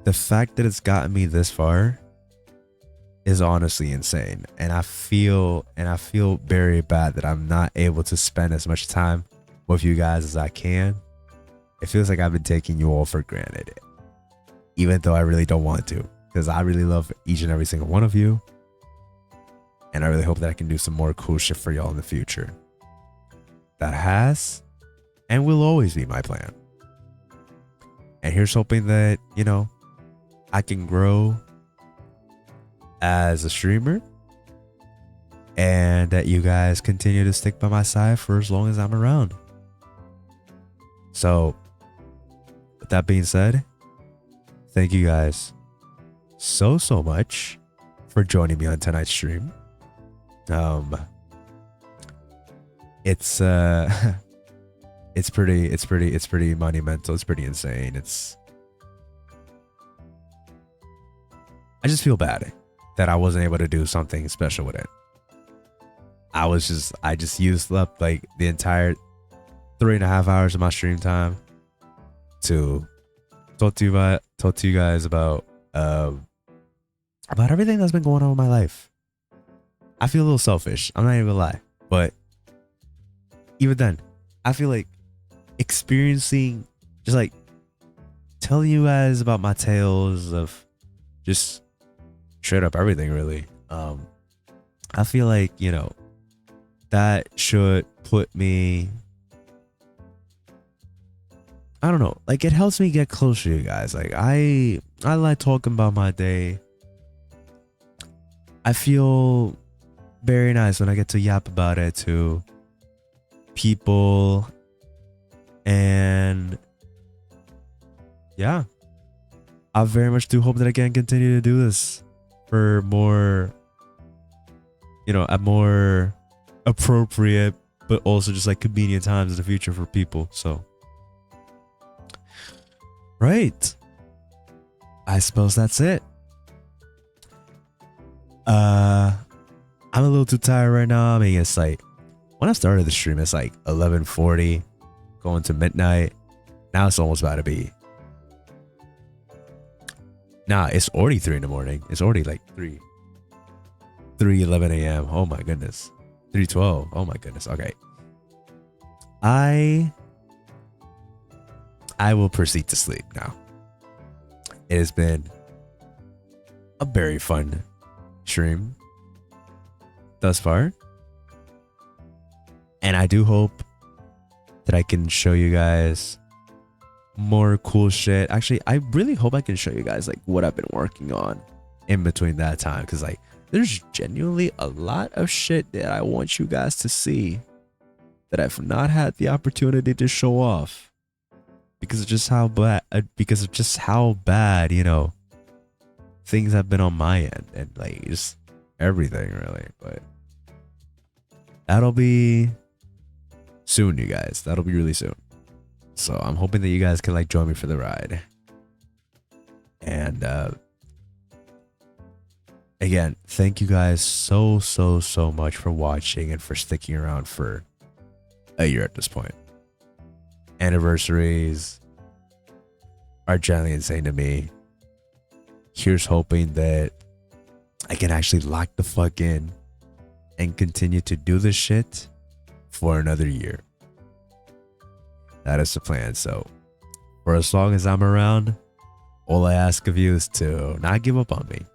S1: the fact that it's gotten me this far is honestly insane. And I feel very bad that I'm not able to spend as much time with you guys as I can. It feels like I've been taking you all for granted, even though I really don't want to, because I really love each and every single one of you. And I really hope that I can do some more cool shit for y'all in the future. That has and will always be my plan. And here's hoping that, you know, I can grow as a streamer, and that you guys continue to stick by my side for as long as I'm around. So with that being said, thank you guys so much for joining me on tonight's stream. It's it's pretty monumental. It's pretty insane. I just feel bad that I wasn't able to do something special with it. I just used up like the entire 3.5 hours of my stream time to talk to you guys about everything that's been going on in my life. I feel a little selfish, I'm not even gonna lie, but even then, I feel like experiencing, just like telling you guys about my tales of just straight up everything, really. I feel like, you know, that should put me, I don't know, like it helps me get closer to you guys. Like I like talking about my day. I feel very nice when I get to yap about it to people. And yeah, I very much do hope that I can continue to do this for more, you know, at more appropriate but also just like convenient times in the future for people. So right, I suppose that's it. I'm a little too tired right now. I mean, it's like when I started the stream, it's like 11:40 going to midnight. Now it's almost about to be, nah, it's already 3 in the morning. It's already like 3:11 a.m. Oh my goodness. 3:12. Oh my goodness. Okay. I will proceed to sleep now. It has been a very fun stream thus far, and I do hope that I can show you guys more cool shit. Actually, I really hope I can show you guys like what I've been working on in between that time, because like there's genuinely a lot of shit that I want you guys to see that I've not had the opportunity to show off because of just how bad, you know, things have been on my end, and like just everything really. But that'll be soon, you guys. That'll be really soon. So I'm hoping that you guys can like join me for the ride. And again, thank you guys so much for watching and for sticking around for a year at this point. Anniversaries are generally insane to me. Here's hoping that I can actually lock the fuck in and continue to do this shit for another year. That is the plan. So for as long as I'm around, all I ask of you is to not give up on me.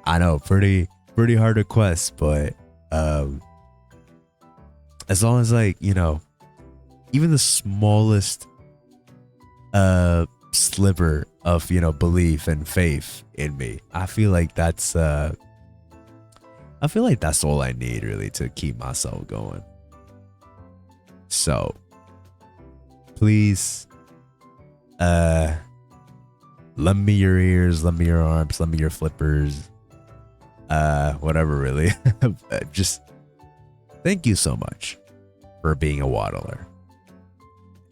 S1: I know, pretty hard request, but as long as, like, you know, even the smallest sliver of, you know, belief and faith in me, I feel like that's all I need really to keep myself going. So please lend me your ears, lend me your arms, lend me your flippers, whatever really. Just thank you so much for being a waddler.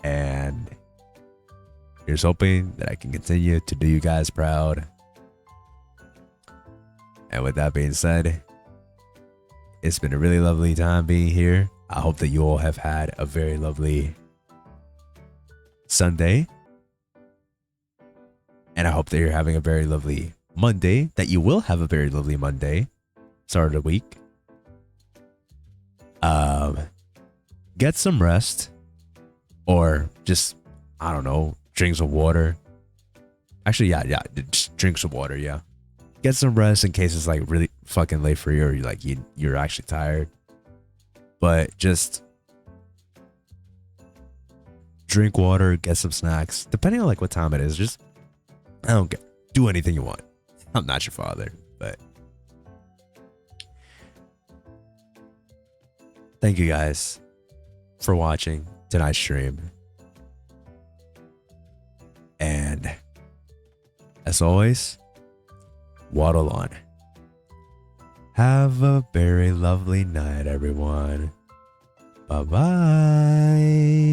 S1: And here's hoping that I can continue to do you guys proud. And with that being said, it's been a really lovely time being here. I hope that you all have had a very lovely Sunday. And I hope that you're having a very lovely Monday, that you will have a very lovely Monday, start of the week. Get some rest, or just, I don't know, drink some water. Actually, yeah, just drink some water, yeah. Get some rest in case it's like really fucking late for you, or you're actually tired. But just drink water, get some snacks, depending on like what time it is. Just, I don't care. Do anything you want. I'm not your father, but thank you guys for watching tonight's stream. And as always, waddle on. Have a very lovely night, everyone. Bye-bye.